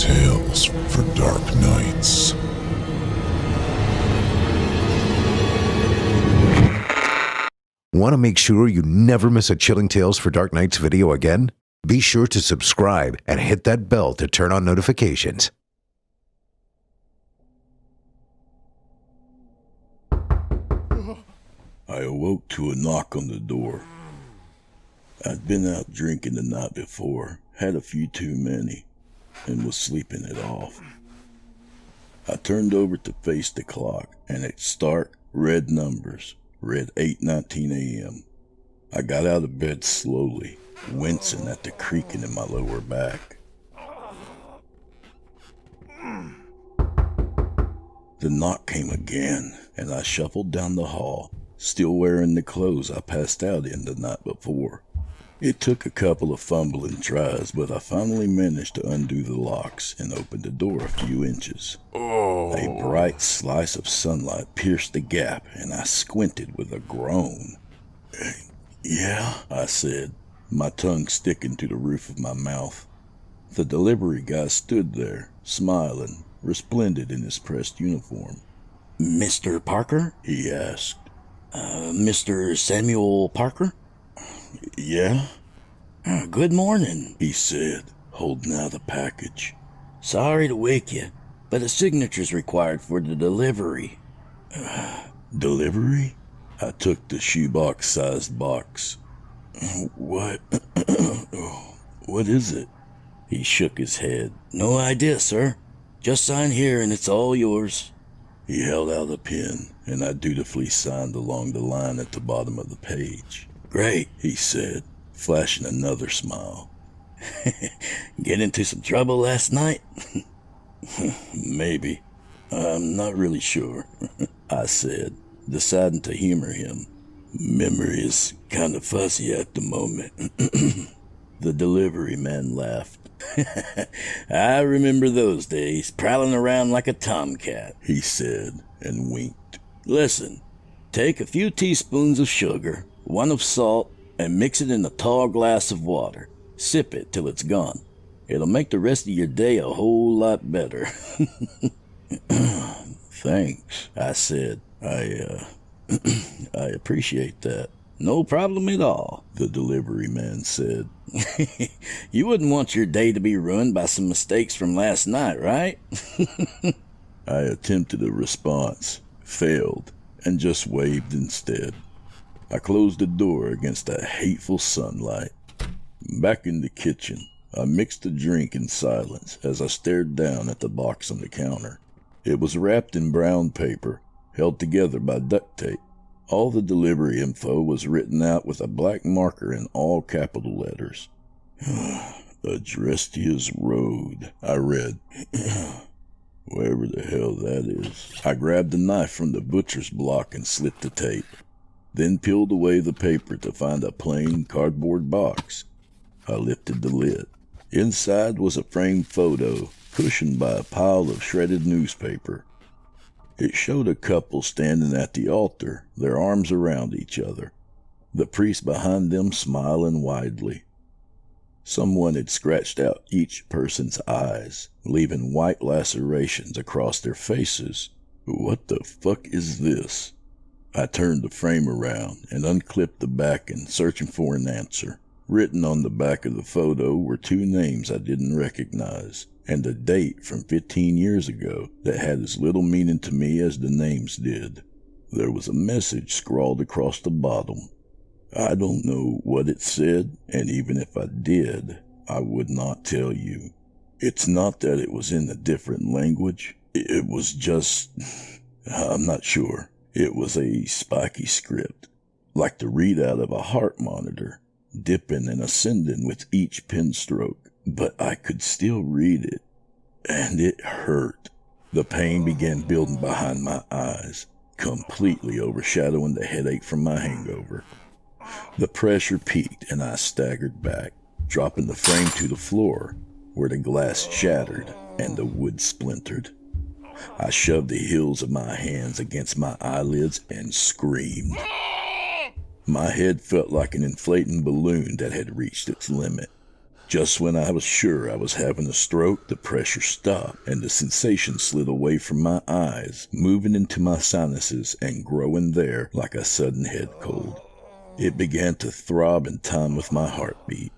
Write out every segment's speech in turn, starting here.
Tales for Dark Nights. Want to make sure you never miss a Chilling Tales for Dark Nights video again? Be sure to subscribe and hit that bell to turn on notifications. I awoke to a knock on the door. I'd been out drinking the night before, had a few too many, and was sleeping it off. I turned over to face the clock, and its stark red numbers read 8:19 a.m. I got out of bed slowly, wincing at the creaking in my lower back. The knock came again, and I shuffled down the hall, still wearing the clothes I passed out in the night before. It took a couple of fumbling tries, but I finally managed to undo the locks and open the door a few inches. A bright slice of sunlight pierced the gap, and I squinted with a groan. Yeah, I said, my tongue sticking to the roof of my mouth. The delivery guy stood there, smiling, resplendent in his pressed uniform. Mr. Parker? He asked. Mr. Samuel Parker? Yeah? Good morning, He said, holding out a package. Sorry to wake you, but a signature's required for the delivery. Delivery? I took the shoebox-sized box. What? What is it? He shook his head. No idea, sir. Just sign here and it's all yours. He held out a pen, and I dutifully signed along the line at the bottom of the page. Great, He said, flashing another smile. Get into some trouble last night? Maybe. I'm not really sure, I said, deciding to humor him. Memory is kind of fuzzy at the moment. The delivery man laughed. I remember those days, prowling around like a tomcat, He said, and winked. Listen, take a few teaspoons of sugar, one of salt, and mix it in a tall glass of water. Sip it till it's gone. It'll make the rest of your day a whole lot better. Thanks, I said. I appreciate that. No problem at all, The delivery man said. You wouldn't want your day to be ruined by some mistakes from last night, right? I attempted a response, failed, and just waved instead. I closed the door against the hateful sunlight. Back in the kitchen, I mixed a drink in silence as I stared down at the box on the counter. It was wrapped in brown paper, held together by duct tape. All the delivery info was written out with a black marker in all capital letters. Adrestia's Road, I read. Wherever the hell that is. I grabbed a knife from the butcher's block and slit the tape, then peeled away the paper to find a plain cardboard box. I lifted the lid. Inside was a framed photo, cushioned by a pile of shredded newspaper. It showed a couple standing at the altar, their arms around each other, the priest behind them smiling widely. Someone had scratched out each person's eyes, leaving white lacerations across their faces. What the fuck is this? I turned the frame around and unclipped the backing, searching for an answer. Written on the back of the photo were two names I didn't recognize, and a date from 15 years ago that had as little meaning to me as the names did. There was a message scrawled across the bottom. I don't know what it said, and even if I did, I would not tell you. It's not that it was in a different language. It was just... I'm not sure. It was a spiky script, like the readout of a heart monitor, dipping and ascending with each pen stroke. But I could still read it, and it hurt. The pain began building behind my eyes, completely overshadowing the headache from my hangover. The pressure peaked, and I staggered back, dropping the frame to the floor, where the glass shattered and the wood splintered. I shoved the hills of my hands against my eyelids and screamed. My head felt like an inflating balloon that had reached its limit. Just when I was sure I was having a stroke, the pressure stopped and the sensation slid away from my eyes, moving into my sinuses and growing there like a sudden head cold. It began to throb in time with my heartbeat.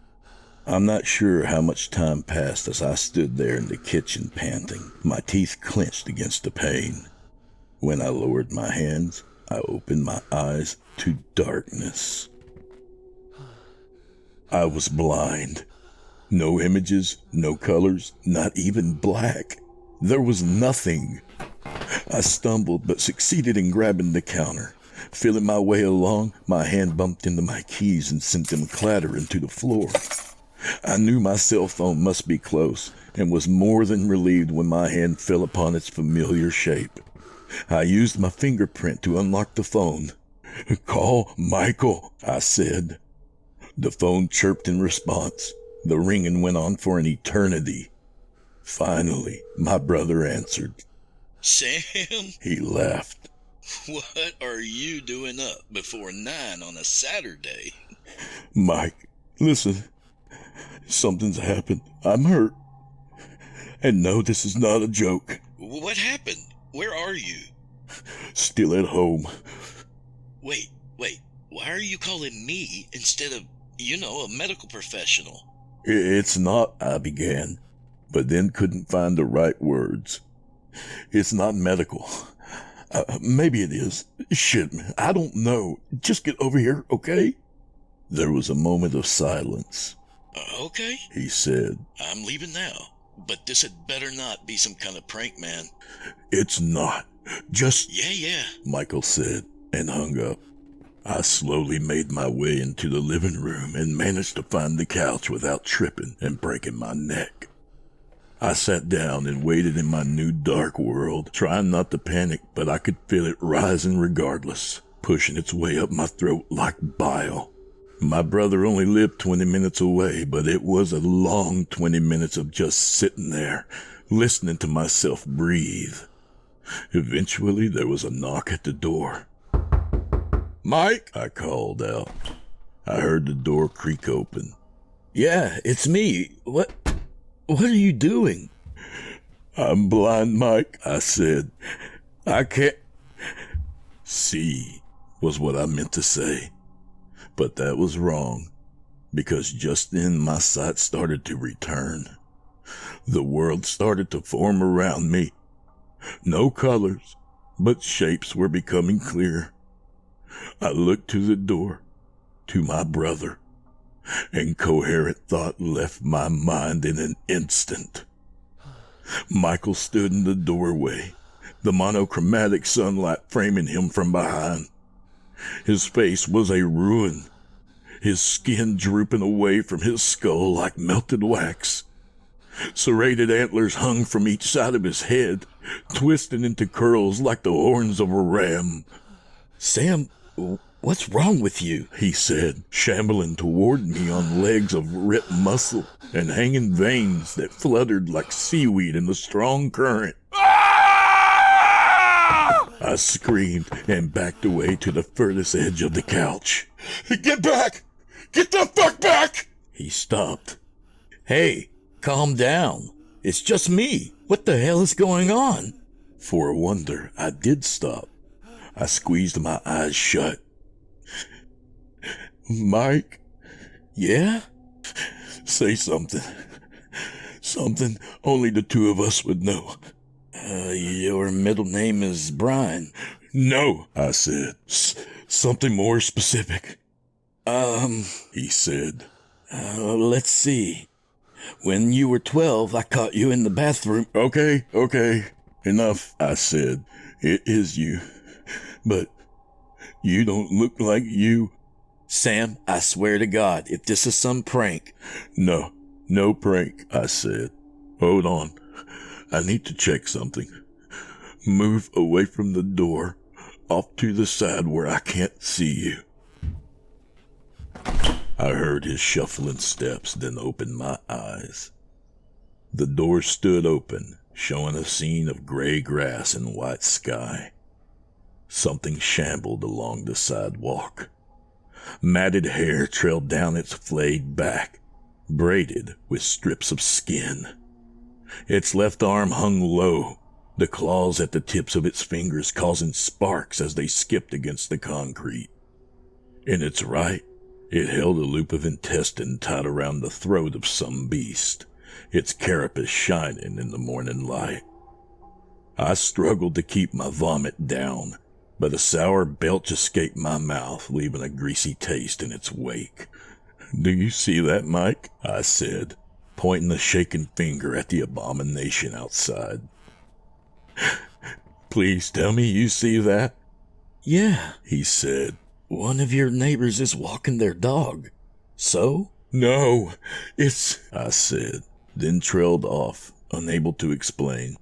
I'm not sure how much time passed as I stood there in the kitchen panting, my teeth clenched against the pain. When I lowered my hands, I opened my eyes to darkness. I was blind. No images, no colors, not even black. There was nothing. I stumbled but succeeded in grabbing the counter. Feeling my way along, my hand bumped into my keys and sent them clattering to the floor. I knew my cell phone must be close and was more than relieved when my hand fell upon its familiar shape. I used my fingerprint to unlock the phone. "Call Michael," I said. The phone chirped in response. The ringing went on for an eternity. Finally, my brother answered. Sam, He laughed. what are you doing up before 9 on a Saturday? "Mike, listen. Something's happened. I'm hurt. And no, this is not a joke. What happened? Where are you? Still at home." Wait, why are you calling me instead of, a medical professional? "It's not," I began, but then couldn't find the right words. "It's not medical. Maybe it is. Shit, man, I don't know. Just get over here, okay?" There was a moment of silence. Okay, He said, I'm leaving now, but this had better not be some kind of prank, man. "It's not. Just..." Yeah, Michael said, and hung up. I slowly made my way into the living room and managed to find the couch without tripping and breaking my neck. I sat down and waited in my new dark world, trying not to panic, but I could feel it rising regardless, pushing its way up my throat like bile. My brother only lived 20 minutes away, but it was a long 20 minutes of just sitting there, listening to myself breathe. Eventually, there was a knock at the door. "Mike," I called out. I heard the door creak open. Yeah, it's me. What are you doing? "I'm blind, Mike," I said. "I can't see," was what I meant to say. But that was wrong, because just then my sight started to return. The world started to form around me. No colors, but shapes were becoming clear. I looked to the door, to my brother, and coherent thought left my mind in an instant. Michael stood in the doorway, the monochromatic sunlight framing him from behind. His face was a ruin, his skin drooping away from his skull like melted wax. Serrated antlers hung from each side of his head, twisting into curls like the horns of a ram. Sam, what's wrong with you? He said, shambling toward me on legs of ripped muscle and hanging veins that fluttered like seaweed in the strong current. I screamed and backed away to the furthest edge of the couch. "Get back! Get the fuck back!" He stopped. Hey, calm down. It's just me. What the hell is going on? For a wonder, I did stop. I squeezed my eyes shut. "Mike." Yeah? "Say something. Something only the two of us would know." Your middle name is Brian. "No," I said. Something more specific." He said. Let's see. When you were 12, I caught you in the bathroom. Okay. Enough," I said. "It is you. But you don't look like you." Sam, I swear to God, if this is some prank. No prank," I said. "Hold on. I need to check something. Move away from the door, off to the side where I can't see you." I heard his shuffling steps, then opened my eyes. The door stood open, showing a scene of gray grass and white sky. Something shambled along the sidewalk. Matted hair trailed down its flayed back. braided with strips of skin. Its left arm hung low, the claws at the tips of its fingers causing sparks as they skipped against the concrete. In its right, it held a loop of intestine tied around the throat of some beast, its carapace shining in the morning light. I struggled to keep my vomit down, but a sour belch escaped my mouth, leaving a greasy taste in its wake. "Do you see that, Mike?" I said, pointing a shaking finger at the abomination outside. "Please tell me you see that?" "Yeah," he said. "one of your neighbors is walking their dog. So?" "No, it's," I said, then trailed off, unable to explain.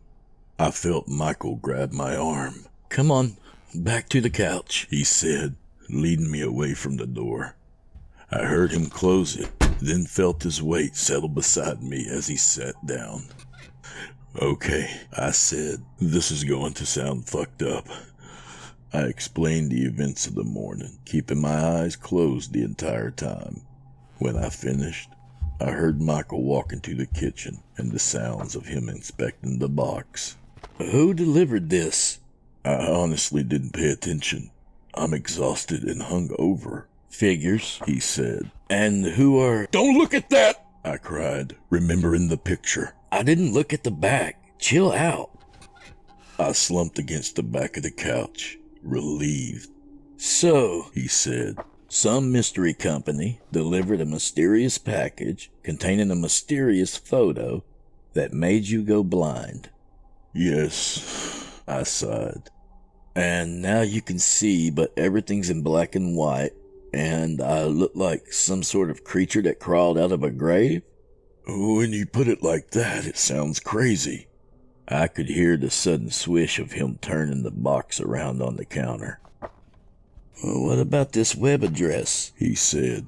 I felt Michael grab my arm. "Come on, back to the couch," he said, leading me away from the door. I heard him close it, then felt his weight settle beside me as he sat down. "Okay," I said, "this is going to sound fucked up." I explained the events of the morning, keeping my eyes closed the entire time. When I finished, I heard Michael walk into the kitchen and the sounds of him inspecting the box. "Who delivered this?" I honestly didn't pay attention. I'm exhausted and hung over. "Figures," he said. "And who are—" "Don't look at that!" I cried, remembering the picture. "I didn't look at the back. Chill out." I slumped against the back of the couch, relieved. "So," he said, "some mystery company delivered a mysterious package containing a mysterious photo that made you go blind." "Yes," I sighed. "And now you can see, but everything's in black and white, and I look like some sort of creature that crawled out of a grave?" "When you put it like that, it sounds crazy." I could hear the sudden swish of him turning the box around on the counter. "What about this web address?" he said.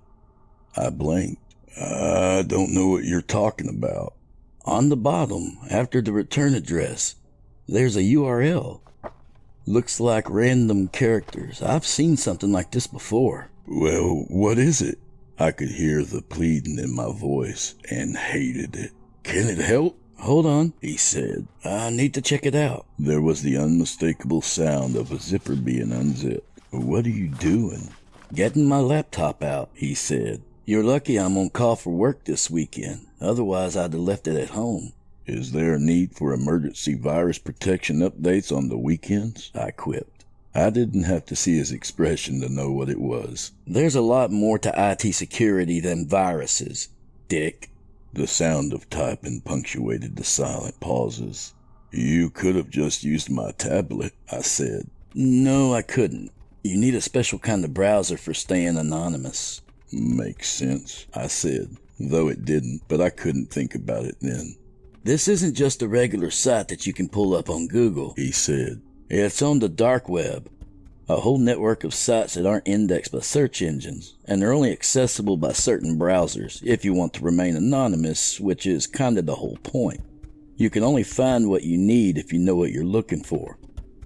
I blinked. "I don't know what you're talking about." "On the bottom, after the return address, there's a URL. Looks like random characters. I've seen something like this before." "Well, what is it?" I could hear the pleading in my voice and hated it. "Can it help?" "Hold on," he said. "I need to check it out." There was the unmistakable sound of a zipper being unzipped. "What are you doing?" "Getting my laptop out," he said. "You're lucky I'm on call for work this weekend. Otherwise, I'd have left it at home." "Is there a need for emergency virus protection updates on the weekends?" I quipped. I didn't have to see his expression to know what it was. "There's a lot more to IT security than viruses, dick." The sound of typing punctuated the silent pauses. "You could have just used my tablet," I said. "No, I couldn't. You need a special kind of browser for staying anonymous." "Makes sense," I said, though it didn't, but I couldn't think about it then. "This isn't just a regular site that you can pull up on Google," he said. "It's on the dark web, a whole network of sites that aren't indexed by search engines, and they're only accessible by certain browsers if you want to remain anonymous, which is kind of the whole point. You can only find what you need if you know what you're looking for,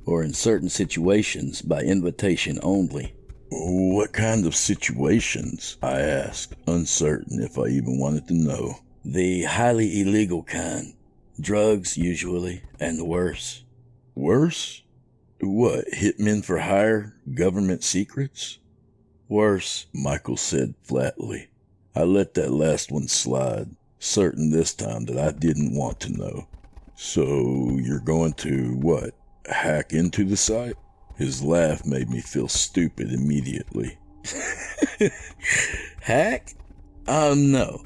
or in certain situations by invitation only." "What kind of situations?" I asked, uncertain if I even wanted to know. "The highly illegal kind. Drugs, usually, and worse." "Worse? What, hitmen for hire? Government secrets?" "Worse," Michael said flatly. I let that last one slide, certain this time that I didn't want to know. "So you're going to, what, hack into the site?" His laugh made me feel stupid immediately. "Hack? No.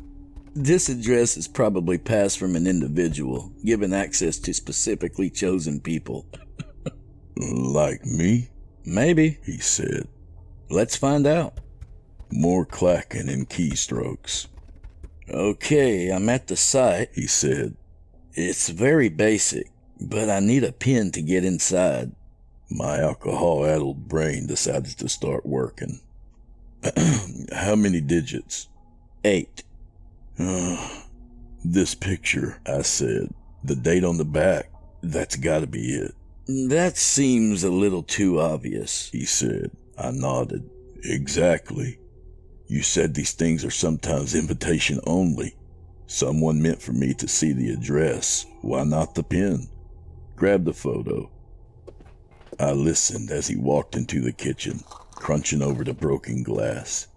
This address is probably passed from an individual, given access to specifically chosen people." "Like me?" "Maybe," he said. "Let's find out." More clacking and keystrokes. "Okay, I'm at the site," he said. "It's very basic, but I need a pin to get inside." My alcohol-addled brain decided to start working. "How many digits?" 8. "This picture," I said. "The date on the back, that's gotta be it." "That seems a little too obvious," he said. I nodded. "Exactly. You said these things are sometimes invitation only." Someone meant for me to see the address. Why not the pen? Grabbed the photo. I listened as he walked into the kitchen, crunching over the broken glass.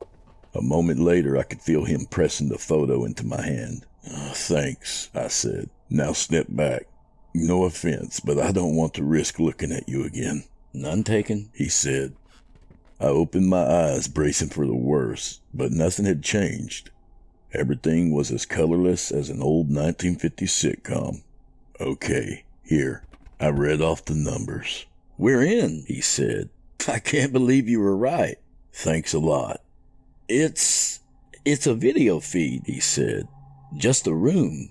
A moment later, I could feel him pressing the photo into my hand. Thanks, I said. Now step back. No offense, but I don't want to risk looking at you again. None taken, he said. I opened my eyes, bracing for the worst, but nothing had changed. Everything was as colorless as an old 1950s sitcom. Okay, here. I read off the numbers. We're in, he said. I can't believe you were right. Thanks a lot. It's a video feed, he said. Just a room.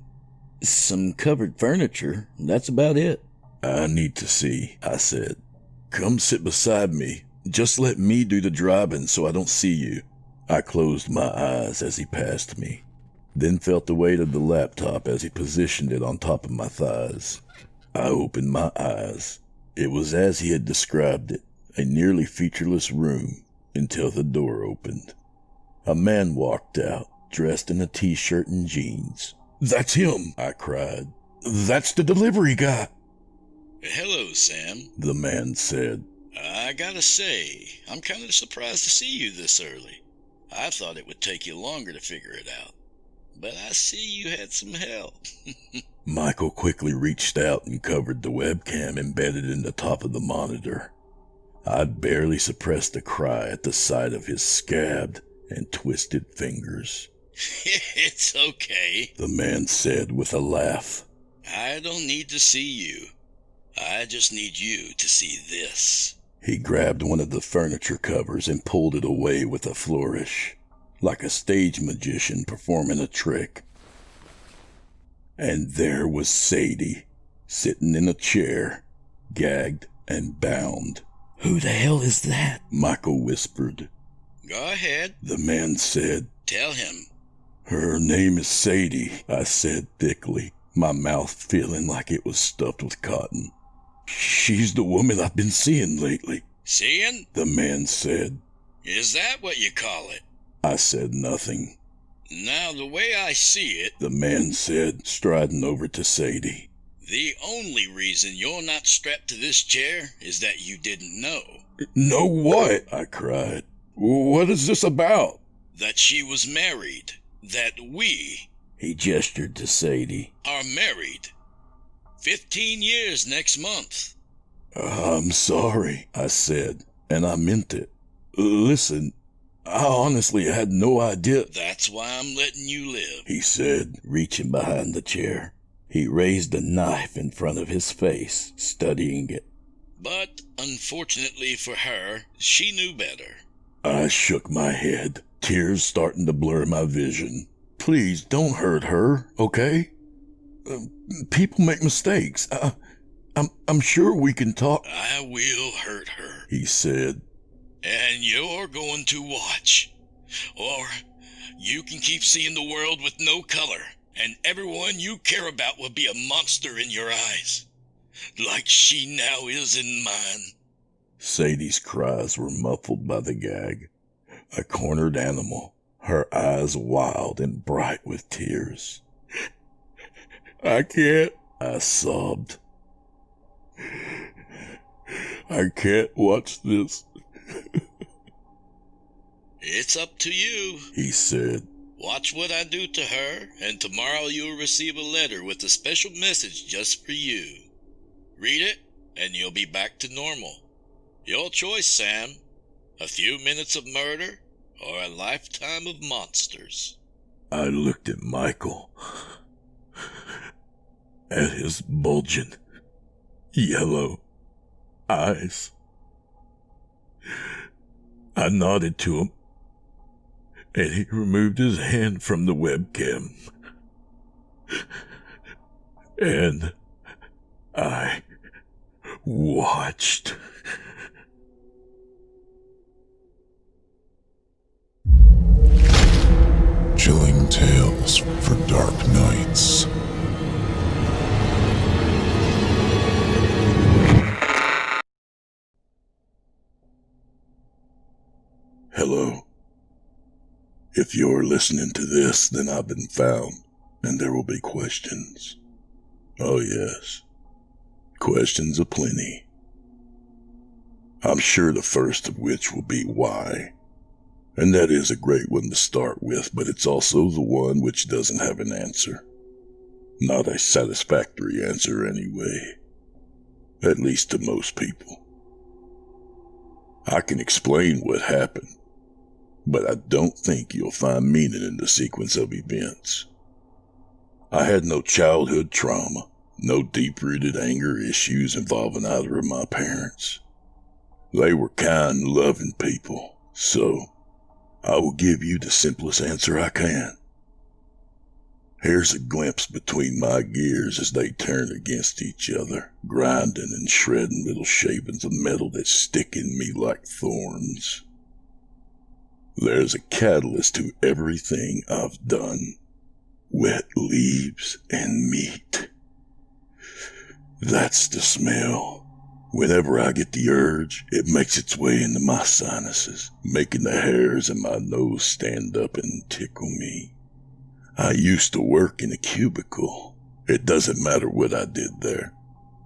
Some covered furniture. That's about it. I need to see, I said. Come sit beside me. Just let me do the driving so I don't see you. I closed my eyes as he passed me, then felt the weight of the laptop as he positioned it on top of my thighs. I opened my eyes. It was as he had described it, a nearly featureless room, until the door opened. A man walked out, dressed in a t-shirt and jeans. That's him, I cried. That's the delivery guy. Hello, Sam, the man said. I gotta say, I'm kind of surprised to see you this early. I thought it would take you longer to figure it out. But I see you had some help. Michael quickly reached out and covered the webcam embedded in the top of the monitor. I barely suppressed a cry at the sight of his scabbed and twisted fingers. It's okay, the man said with a laugh. I don't need to see you. I just need you to see this. He grabbed one of the furniture covers and pulled it away with a flourish, like a stage magician performing a trick. And there was Sadie, sitting in a chair, gagged and bound. Who the hell is that? Michael whispered. Go ahead, the man said. Tell him. Her name is Sadie, I said thickly, my mouth feeling like it was stuffed with cotton. She's the woman I've been seeing lately. Seeing? the man said. Is that what you call it? I said nothing. Now, the way I see it, the man said, striding over to Sadie. The only reason you're not strapped to this chair is that you didn't know. Know what? I cried. What is this about? That she was married. That we, he gestured to Sadie, are married. 15 years next month. I'm sorry, I said, and I meant it. Listen, I honestly had no idea. That's why I'm letting you live, he said, reaching behind the chair. He raised a knife in front of his face, studying it. But, unfortunately for her, she knew better. I shook my head, tears starting to blur my vision. Please don't hurt her, okay? People make mistakes. I'm sure we can talk. I will hurt her, he said. And you're going to watch. Or you can keep seeing the world with no color, and everyone you care about will be a monster in your eyes, like she now is in mine. Sadie's cries were muffled by the gag. A cornered animal, her eyes wild and bright with tears. I can't, I sobbed. I can't watch this. It's up to you, he said. Watch what I do to her, and tomorrow you'll receive a letter with a special message just for you. Read it, and you'll be back to normal. Your choice, Sam. A few minutes of murder, or a lifetime of monsters. I looked at Michael, at his bulging, yellow eyes. I nodded to him, and he removed his hand from the webcam. And I watched. Chilling tales for dark nights. Hello. If you're listening to this, then I've been found. and there will be questions. Oh yes, questions aplenty. I'm sure the first of which will be why. And that is a great one to start with, but it's also the one which doesn't have an answer. Not a satisfactory answer anyway. At least to most people. I can explain what happened, but I don't think you'll find meaning in the sequence of events. I had no childhood trauma, no deep-rooted anger issues involving either of my parents. They were kind, loving people, so I will give you the simplest answer I can. Here's a glimpse between my gears as they turn against each other, grinding and shredding little shavings of metal that stick in me like thorns. There's a catalyst to everything I've done. Wet leaves and meat. That's the smell. Whenever I get the urge, it makes its way into my sinuses, making the hairs in my nose stand up and tickle me. I used to work in a cubicle. It doesn't matter what I did there.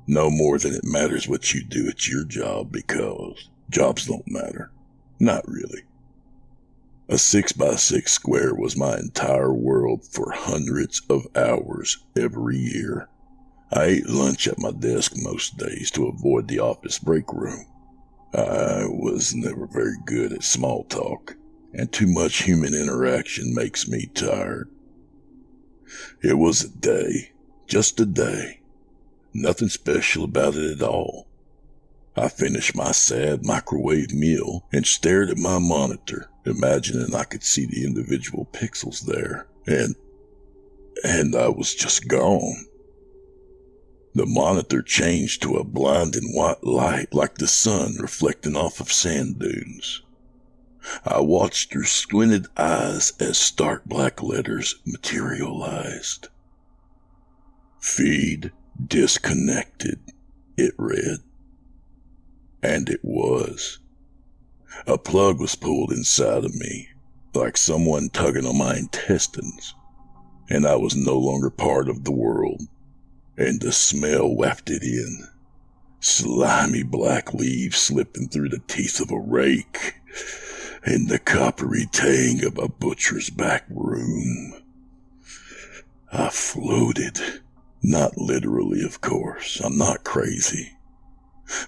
No more than it matters what you do at your job, because jobs don't matter. Not really. A 6x6 square was my entire world for hundreds of hours every year. I ate lunch at my desk most days to avoid the office break room. I was never very good at small talk, and too much human interaction makes me tired. It was a day, just a day. Nothing special about it at all. I finished my sad microwave meal and stared at my monitor, imagining I could see the individual pixels there, and I was just gone. The monitor changed to a blinding white light like the sun reflecting off of sand dunes. I watched through squinted eyes as stark black letters materialized. Feed disconnected, it read. And it was. A plug was pulled inside of me, like someone tugging on my intestines, and I was no longer part of the world. And the smell wafted in. Slimy black leaves slipping through the teeth of a rake, and the coppery tang of a butcher's back room. I floated. Not literally, of course. I'm not crazy.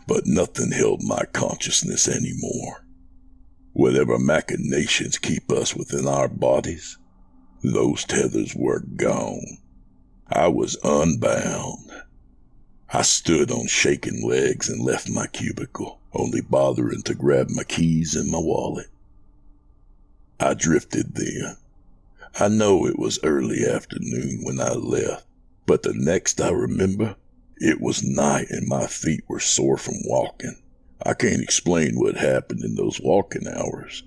But nothing held my consciousness anymore. Whatever machinations keep us within our bodies, those tethers were gone. I was unbound. I stood on shaking legs and left my cubicle, only bothering to grab my keys and my wallet. I drifted then. I know it was early afternoon when I left, but the next I remember, it was night and my feet were sore from walking. I can't explain what happened in those walking hours.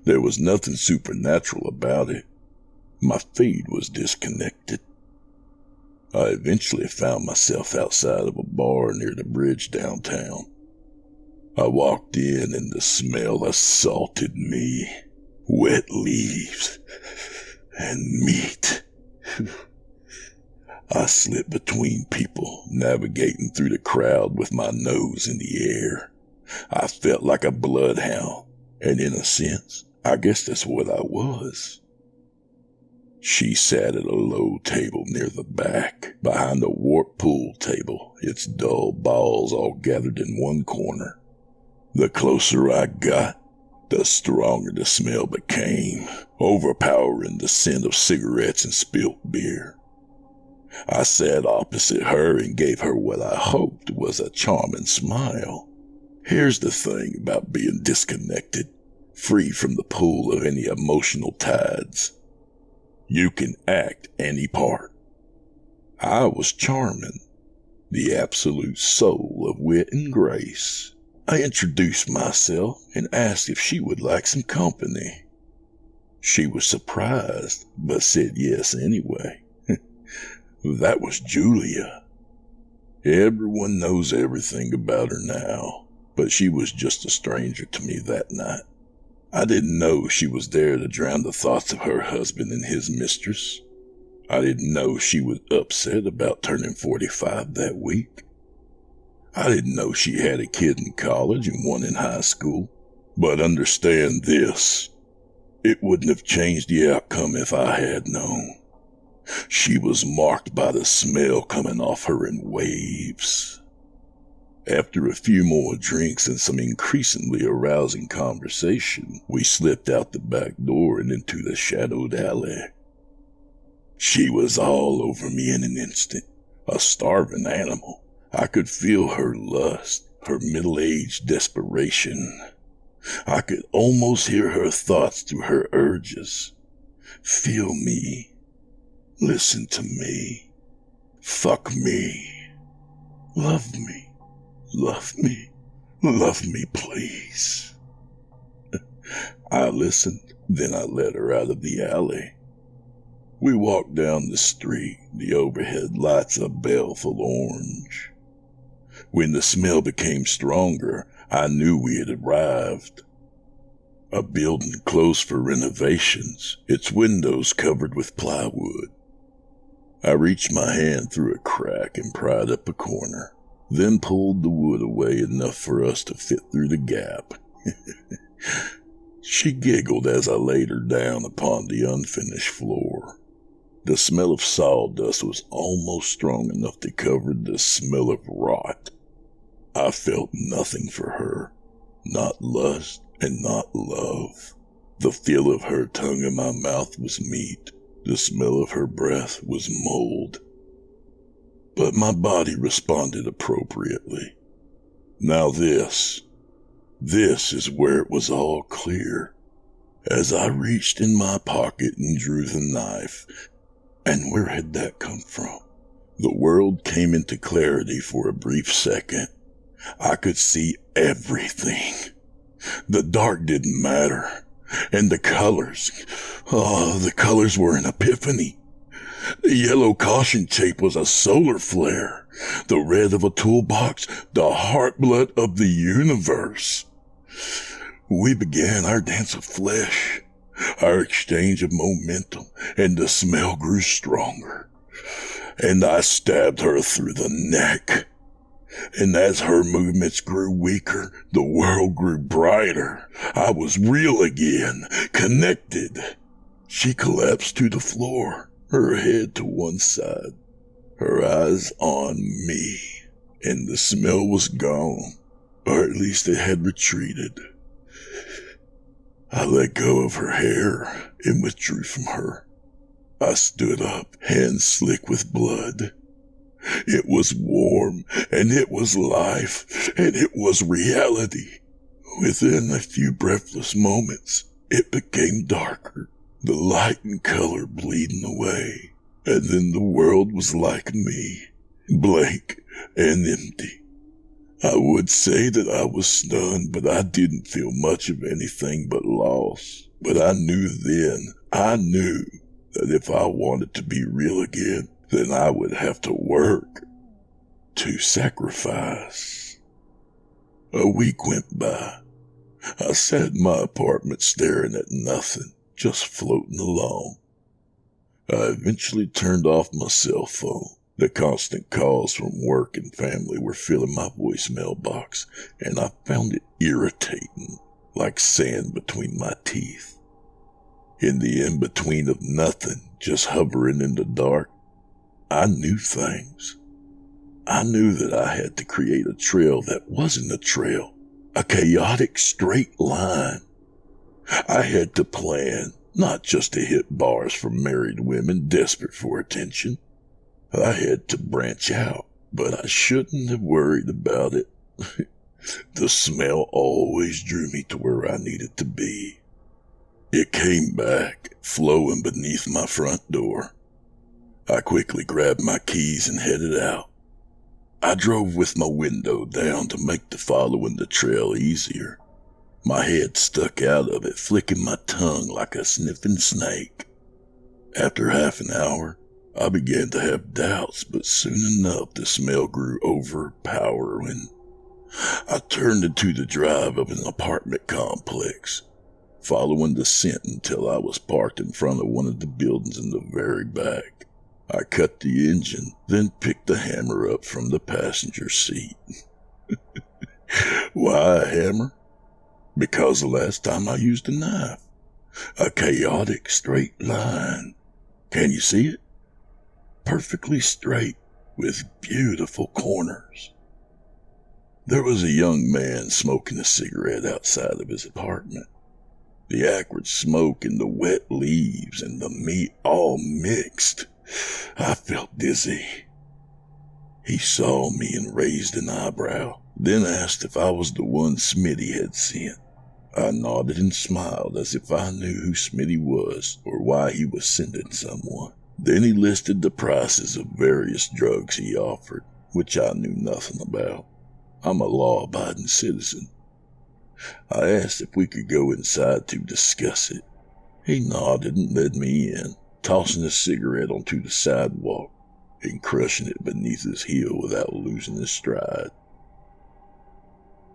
There was nothing supernatural about it. My feed was disconnected. I eventually found myself outside of a bar near the bridge downtown. I walked in and the smell assaulted me. Wet leaves and meat. I slipped between people, navigating through the crowd with my nose in the air. I felt like a bloodhound, and in a sense, I guess that's what I was. She sat at a low table near the back, behind a warped pool table, its dull balls all gathered in one corner. The closer I got, the stronger the smell became, overpowering the scent of cigarettes and spilt beer. I sat opposite her and gave her what I hoped was a charming smile. Here's the thing about being disconnected, free from the pull of any emotional tides. You can act any part. I was charming, the absolute soul of wit and grace. I introduced myself and asked if she would like some company. She was surprised, but said yes anyway. That was Julia. Everyone knows everything about her now, but she was just a stranger to me that night. I didn't know she was there to drown the thoughts of her husband and his mistress. I didn't know she was upset about turning 45 that week. I didn't know she had a kid in college and one in high school. But understand this, it wouldn't have changed the outcome if I had known. She was marked by the smell coming off her in waves. After a few more drinks and some increasingly arousing conversation, we slipped out the back door and into the shadowed alley. She was all over me in an instant, a starving animal. I could feel her lust, her middle-aged desperation. I could almost hear her thoughts through her urges. Feel me. Listen to me. Fuck me. Love me. Love me. Love me, please. I listened, then I led her out of the alley. We walked down the street, the overhead lights a baleful orange. When the smell became stronger, I knew we had arrived. A building closed for renovations, its windows covered with plywood. I reached my hand through a crack and pried up a corner, then pulled the wood away enough for us to fit through the gap. She giggled as I laid her down upon the unfinished floor. The smell of sawdust was almost strong enough to cover the smell of rot. I felt nothing for her, not lust and not love. The feel of her tongue in my mouth was meat. The smell of her breath was mold. But my body responded appropriately. Now this is where it was all clear. As I reached in my pocket and drew the knife, and where had that come from? The world came into clarity for a brief second. I could see everything. The dark didn't matter. And the colors. Oh, the colors were an epiphany. The yellow caution tape was a solar flare. The red of a toolbox, the heartblood of the universe. We began our dance of flesh, our exchange of momentum, and the smell grew stronger. And I stabbed her through the neck. And as her movements grew weaker, the world grew brighter. I was real again, connected. She collapsed to the floor, her head to one side, her eyes on me, and the smell was gone, or at least it had retreated. I let go of her hair and withdrew from her. I stood up, hands slick with blood. It was warm, and it was life, and it was reality. Within a few breathless moments, it became darker, the light and color bleeding away, and then the world was like me, blank and empty. I would say that I was stunned, but I didn't feel much of anything but loss. But I knew then, that if I wanted to be real again, then I would have to work, to sacrifice. A week went by. I sat in my apartment staring at nothing, just floating along. I eventually turned off my cell phone. The constant calls from work and family were filling my voicemail box, and I found it irritating, like sand between my teeth. In the in-between of nothing, just hovering in the dark, I knew things. I knew that I had to create a trail that wasn't a trail, a chaotic straight line. I had to plan, not just to hit bars from married women desperate for attention. I had to branch out, but I shouldn't have worried about it. The smell always drew me to where I needed to be. It came back, flowing beneath my front door. I quickly grabbed my keys and headed out. I drove with my window down to make the following the trail easier. My head stuck out of it, flicking my tongue like a sniffing snake. After half an hour, I began to have doubts, but soon enough the smell grew overpowering. I turned into the drive of an apartment complex, following the scent until I was parked in front of one of the buildings in the very back. I cut the engine, then picked the hammer up from the passenger seat. Why a hammer? Because the last time I used a knife. A chaotic straight line. Can you see it? Perfectly straight, with beautiful corners. There was a young man smoking a cigarette outside of his apartment. The acrid smoke and the wet leaves and the meat all mixed. I felt dizzy. He saw me and raised an eyebrow, then asked if I was the one Smitty had sent. I nodded and smiled as if I knew who Smitty was or why he was sending someone. Then he listed the prices of various drugs he offered, which I knew nothing about. I'm a law-abiding citizen. I asked if we could go inside to discuss it. He nodded and led me in, tossing his cigarette onto the sidewalk and crushing it beneath his heel without losing his stride.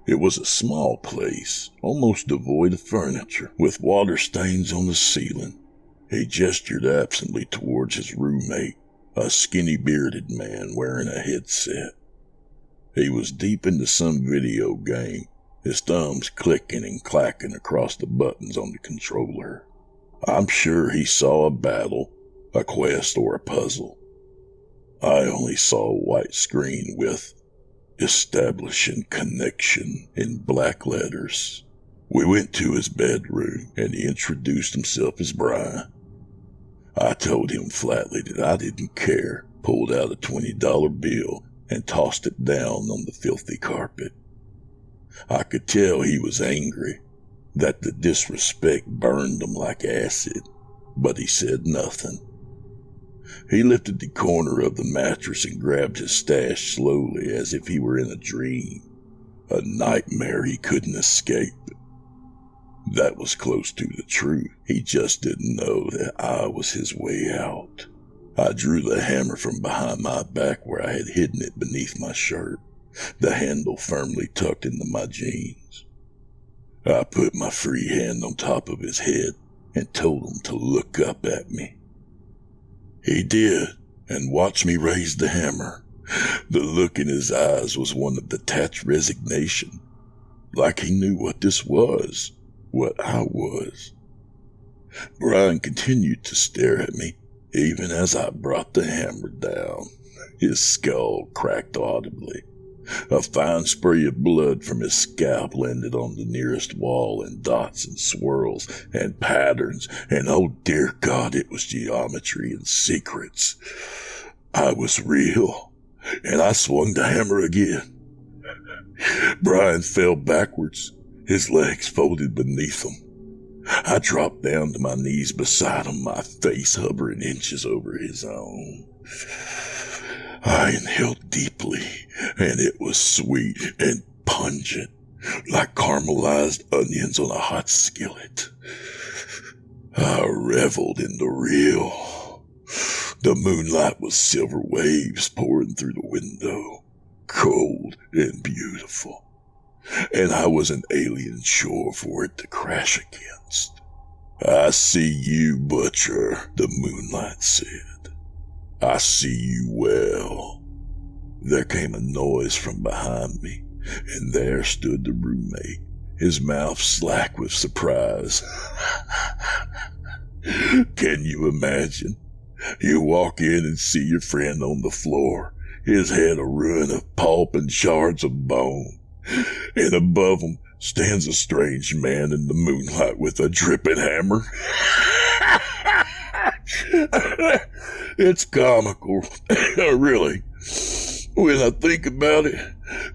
It was a small place, almost devoid of furniture, with water stains on the ceiling. He gestured absently towards his roommate, a skinny bearded man wearing a headset. He was deep into some video game, his thumbs clicking and clacking across the buttons on the controller. I'm sure he saw a battle, a quest, or a puzzle. I only saw a white screen with "Establishing Connection" in black letters. We went to his bedroom, and he introduced himself as Brian. I told him flatly that I didn't care, pulled out a $20 bill, and tossed it down on the filthy carpet. I could tell he was angry, that the disrespect burned him like acid, but he said nothing. He lifted the corner of the mattress and grabbed his stash slowly as if he were in a dream, a nightmare he couldn't escape. That was close to the truth. He just didn't know that I was his way out. I drew the hammer from behind my back where I had hidden it beneath my shirt, the handle firmly tucked into my jeans. I put my free hand on top of his head and told him to look up at me. He did, and watched me raise the hammer. The look in his eyes was one of detached resignation, like he knew what this was, what I was. Brian continued to stare at me, even as I brought the hammer down. His skull cracked audibly. A fine spray of blood from his scalp landed on the nearest wall in dots and swirls and patterns, and oh dear God, it was geometry and secrets. I was real, and I swung the hammer again. Brian fell backwards, his legs folded beneath him. I dropped down to my knees beside him, my face hovering inches over his own. I inhaled deeply, and it was sweet and pungent, like caramelized onions on a hot skillet. I reveled in the real. The moonlight was silver waves pouring through the window, cold and beautiful, and I was an alien shore for it to crash against. I see you, Butcher, the moonlight said. I see you well. There came a noise from behind me, and there stood the roommate, his mouth slack with surprise. Can you imagine? You walk in and see your friend on the floor, his head a ruin of pulp and shards of bone, and above him stands a strange man in the moonlight with a dripping hammer. It's comical, really. When I think about it,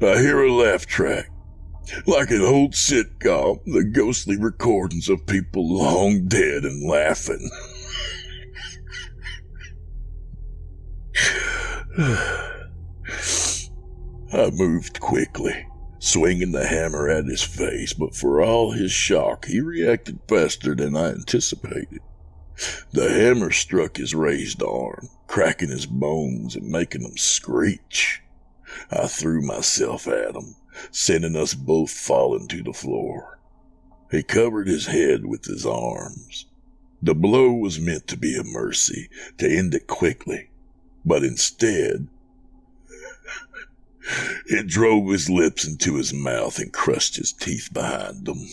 I hear a laugh track, like an old sitcom, the ghostly recordings of people long dead and laughing. I moved quickly, swinging the hammer at his face, but for all his shock, he reacted faster than I anticipated. The hammer struck his raised arm, cracking his bones and making them screech. I threw myself at him, sending us both falling to the floor. He covered his head with his arms. The blow was meant to be a mercy, to end it quickly, But instead, it drove his lips into his mouth and crushed his teeth behind them.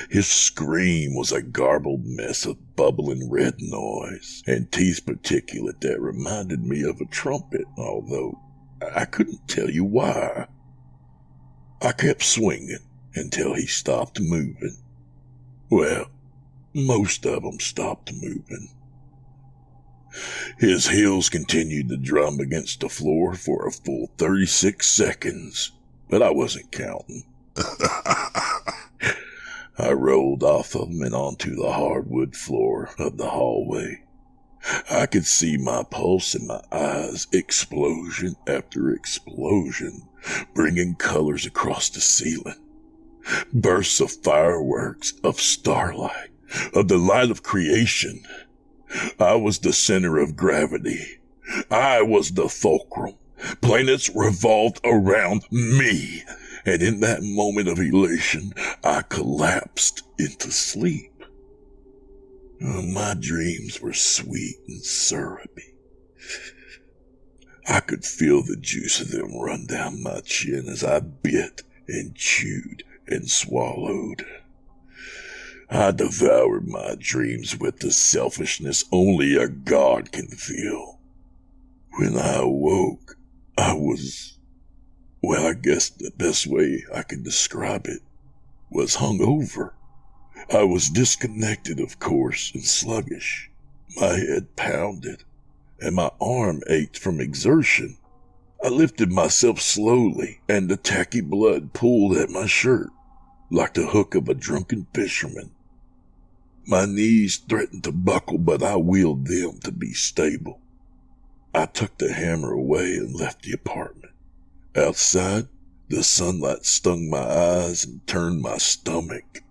His scream was a garbled mess of bubbling red noise and teeth particulate that reminded me of a trumpet, although I couldn't tell you why. I kept swinging until he stopped moving. Well, most of them stopped moving. His heels continued to drum against the floor for a full 36 seconds, but I wasn't counting. I rolled off of him and onto the hardwood floor of the hallway. I could see my pulse in my eyes, explosion after explosion, bringing colors across the ceiling. Bursts of fireworks, of starlight, of the light of creation. I was the center of gravity. I was the fulcrum. Planets revolved around me. And in that moment of elation, I collapsed into sleep. My dreams were sweet and syrupy. I could feel the juice of them run down my chin as I bit and chewed and swallowed. I devoured my dreams with the selfishness only a god can feel. When I awoke, I was, well, I guess the best way I can describe it was hungover. I was disconnected, of course, and sluggish. My head pounded, and my arm ached from exertion. I lifted myself slowly, and the tacky blood pulled at my shirt, like the hook of a drunken fisherman. My knees threatened to buckle, but I willed them to be stable. I took the hammer away and left the apartment. Outside, the sunlight stung my eyes and turned my stomach.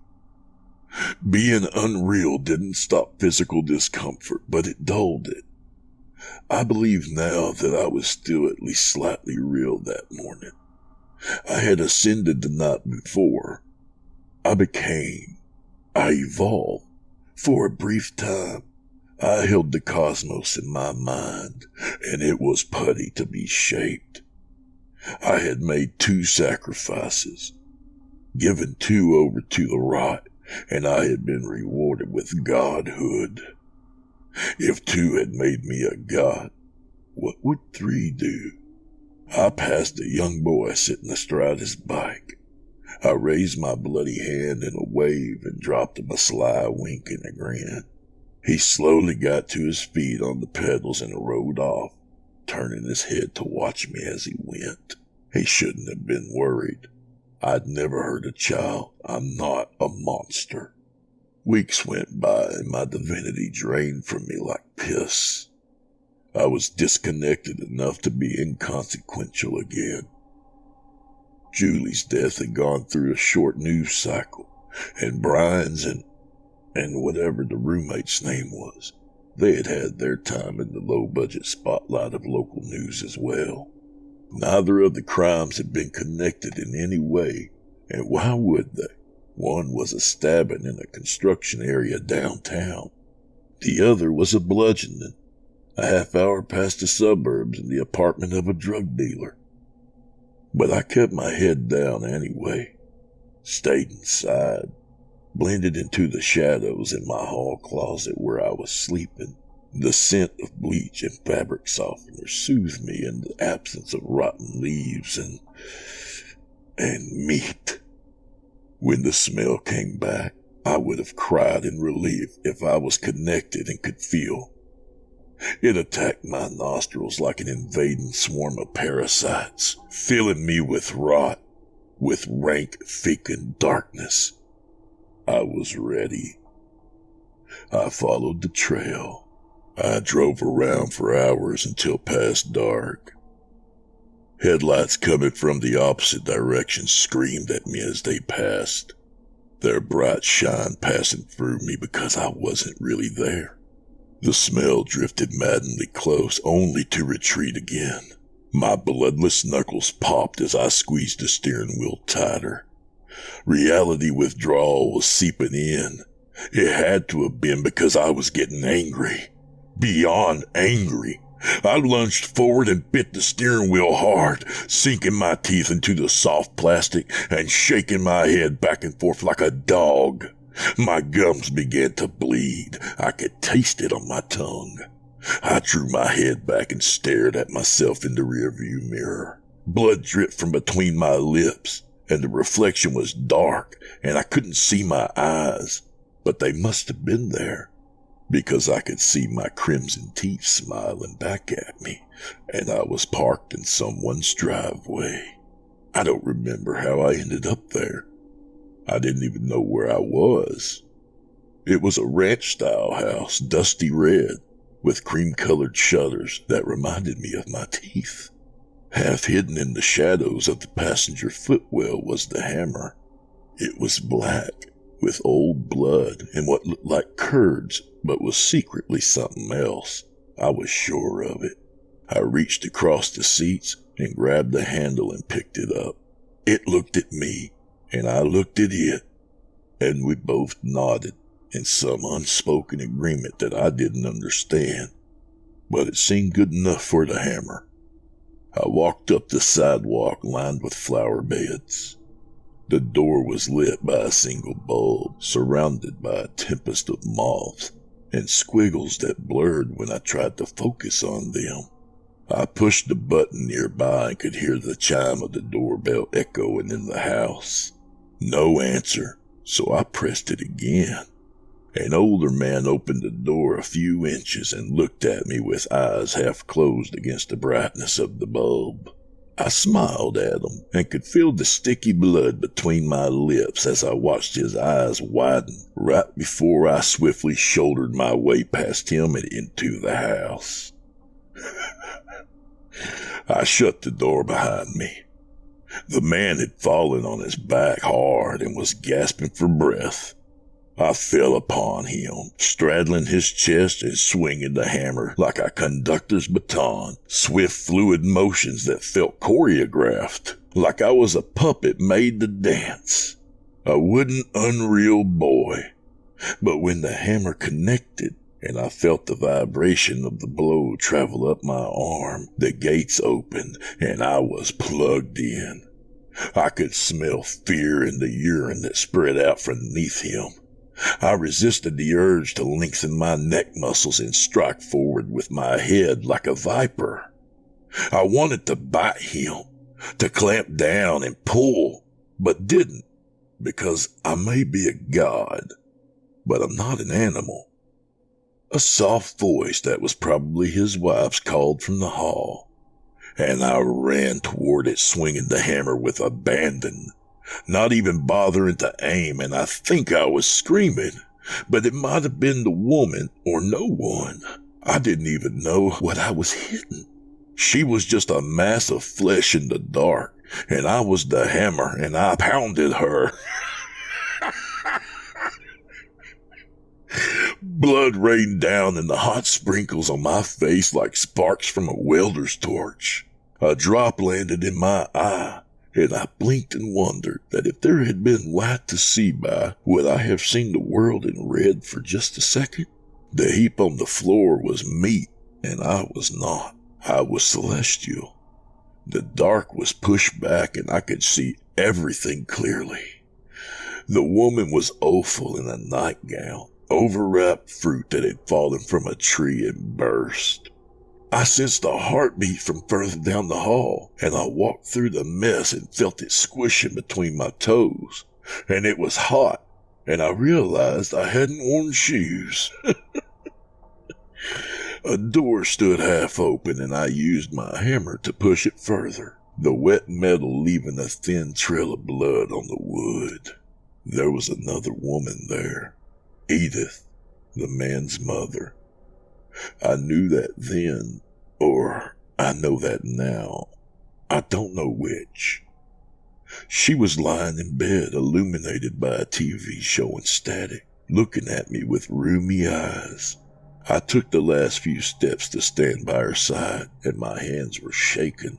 Being unreal didn't stop physical discomfort, but it dulled it. I believe now that I was still at least slightly real that morning. I had ascended the night before. I evolved. For a brief time, I held the cosmos in my mind, and it was putty to be shaped. I had made 2 sacrifices, given 2 over to the rot, and I had been rewarded with godhood. If 2 had made me a god, what would 3 do? I passed a young boy sitting astride his bike. I raised my bloody hand in a wave and dropped him a sly wink and a grin. He slowly got to his feet on the pedals and rode off, turning his head to watch me as he went. He shouldn't have been worried. I'd never hurt a child. I'm not a monster. Weeks went by and my divinity drained from me like piss. I was disconnected enough to be inconsequential again. Julie's death had gone through a short news cycle, and Brian's and whatever the roommate's name was, they had had their time in the low-budget spotlight of local news as well. Neither of the crimes had been connected in any way, and why would they? One was a stabbing in a construction area downtown. The other was a bludgeoning, a half-hour past the suburbs in the apartment of a drug dealer. But I kept my head down anyway, stayed inside, blended into the shadows in my hall closet where I was sleeping. The scent of bleach and fabric softener soothed me in the absence of rotten leaves and meat. When the smell came back, I would have cried in relief if I was connected and could feel. It attacked my nostrils like an invading swarm of parasites, filling me with rot, with rank, fecal darkness. I was ready. I followed the trail. I drove around for hours until past dark. Headlights coming from the opposite direction screamed at me as they passed, their bright shine passing through me because I wasn't really there. The smell drifted maddeningly close, only to retreat again. My bloodless knuckles popped as I squeezed the steering wheel tighter. Reality withdrawal was seeping in. It had to have been because I was getting angry. Beyond angry. I lunged forward and bit the steering wheel hard, sinking my teeth into the soft plastic and shaking my head back and forth like a dog. My gums began to bleed. I could taste it on my tongue. I drew my head back and stared at myself in the rearview mirror. Blood dripped from between my lips, and the reflection was dark, and I couldn't see my eyes, but they must have been there, because I could see my crimson teeth smiling back at me, and I was parked in someone's driveway. I don't remember how I ended up there. I didn't even know where I was. It was a ranch-style house, dusty red, with cream-colored shutters that reminded me of my teeth. Half hidden in the shadows of the passenger footwell was the hammer. It was black, with old blood and what looked like curds, but was secretly something else. I was sure of it. I reached across the seats and grabbed the handle and picked it up. It looked at me, and I looked at it, and we both nodded in some unspoken agreement that I didn't understand, but it seemed good enough for the hammer. I walked up the sidewalk lined with flower beds. The door was lit by a single bulb, surrounded by a tempest of moths and squiggles that blurred when I tried to focus on them. I pushed the button nearby and could hear the chime of the doorbell echoing in the house. No answer, so I pressed it again. An older man opened the door a few inches and looked at me with eyes half closed against the brightness of the bulb. I smiled at him and could feel the sticky blood between my lips as I watched his eyes widen right before I swiftly shouldered my way past him and into the house. I shut the door behind me. The man had fallen on his back hard and was gasping for breath. I fell upon him, straddling his chest and swinging the hammer like a conductor's baton, swift fluid motions that felt choreographed, like I was a puppet made to dance, a wooden unreal boy. But when the hammer connected and I felt the vibration of the blow travel up my arm, the gates opened and I was plugged in. I could smell fear in the urine that spread out from beneath him. I resisted the urge to lengthen my neck muscles and strike forward with my head like a viper. I wanted to bite him, to clamp down and pull, but didn't, because I may be a god, but I'm not an animal. A soft voice that was probably his wife's called from the hall, and I ran toward it, swinging the hammer with abandon, not even bothering to aim, and I think I was screaming, but it might have been the woman or no one. I didn't even know what I was hitting. She was just a mass of flesh in the dark, and I was the hammer, and I pounded her. Blood rained down in the hot sprinkles on my face like sparks from a welder's torch. A drop landed in my eye, and I blinked and wondered that if there had been light to see by, would I have seen the world in red for just a second? The heap on the floor was meat, and I was not. I was celestial. The dark was pushed back, and I could see everything clearly. The woman was awful in a nightgown, overwrapped fruit that had fallen from a tree and burst. I sensed a heartbeat from further down the hall, and I walked through the mess and felt it squishing between my toes, and it was hot, and I realized I hadn't worn shoes. A door stood half open, and I used my hammer to push it further, the wet metal leaving a thin trail of blood on the wood. There was another woman there, Edith, the man's mother. I knew that then, or I know that now. I don't know which. She was lying in bed, illuminated by a TV showing static, looking at me with rheumy eyes. I took the last few steps to stand by her side, and my hands were shaking.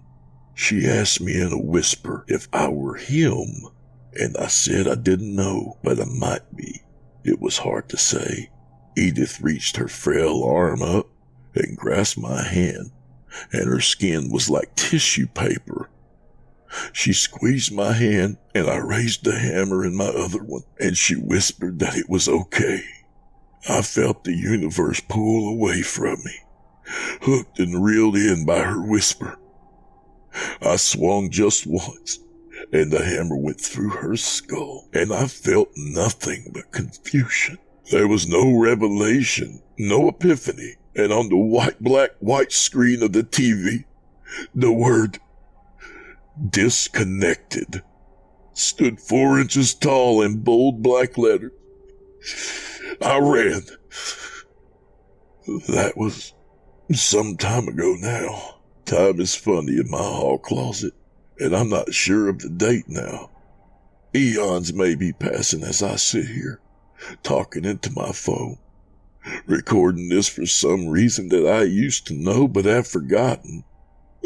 She asked me in a whisper if I were him, and I said I didn't know, but I might be. It was hard to say. Edith reached her frail arm up, and grasped my hand, and her skin was like tissue paper. She squeezed my hand, and I raised the hammer in my other one, and she whispered that it was okay. I felt the universe pull away from me, hooked and reeled in by her whisper. I swung just once, and the hammer went through her skull, and I felt nothing but confusion. There was no revelation, no epiphany, and on the white screen of the TV, the word disconnected stood 4 inches tall in bold black letters. I ran. That was some time ago now. Time is funny in my hall closet, and I'm not sure of the date now. Eons may be passing as I sit here, talking into my phone, recording this for some reason that I used to know but have forgotten.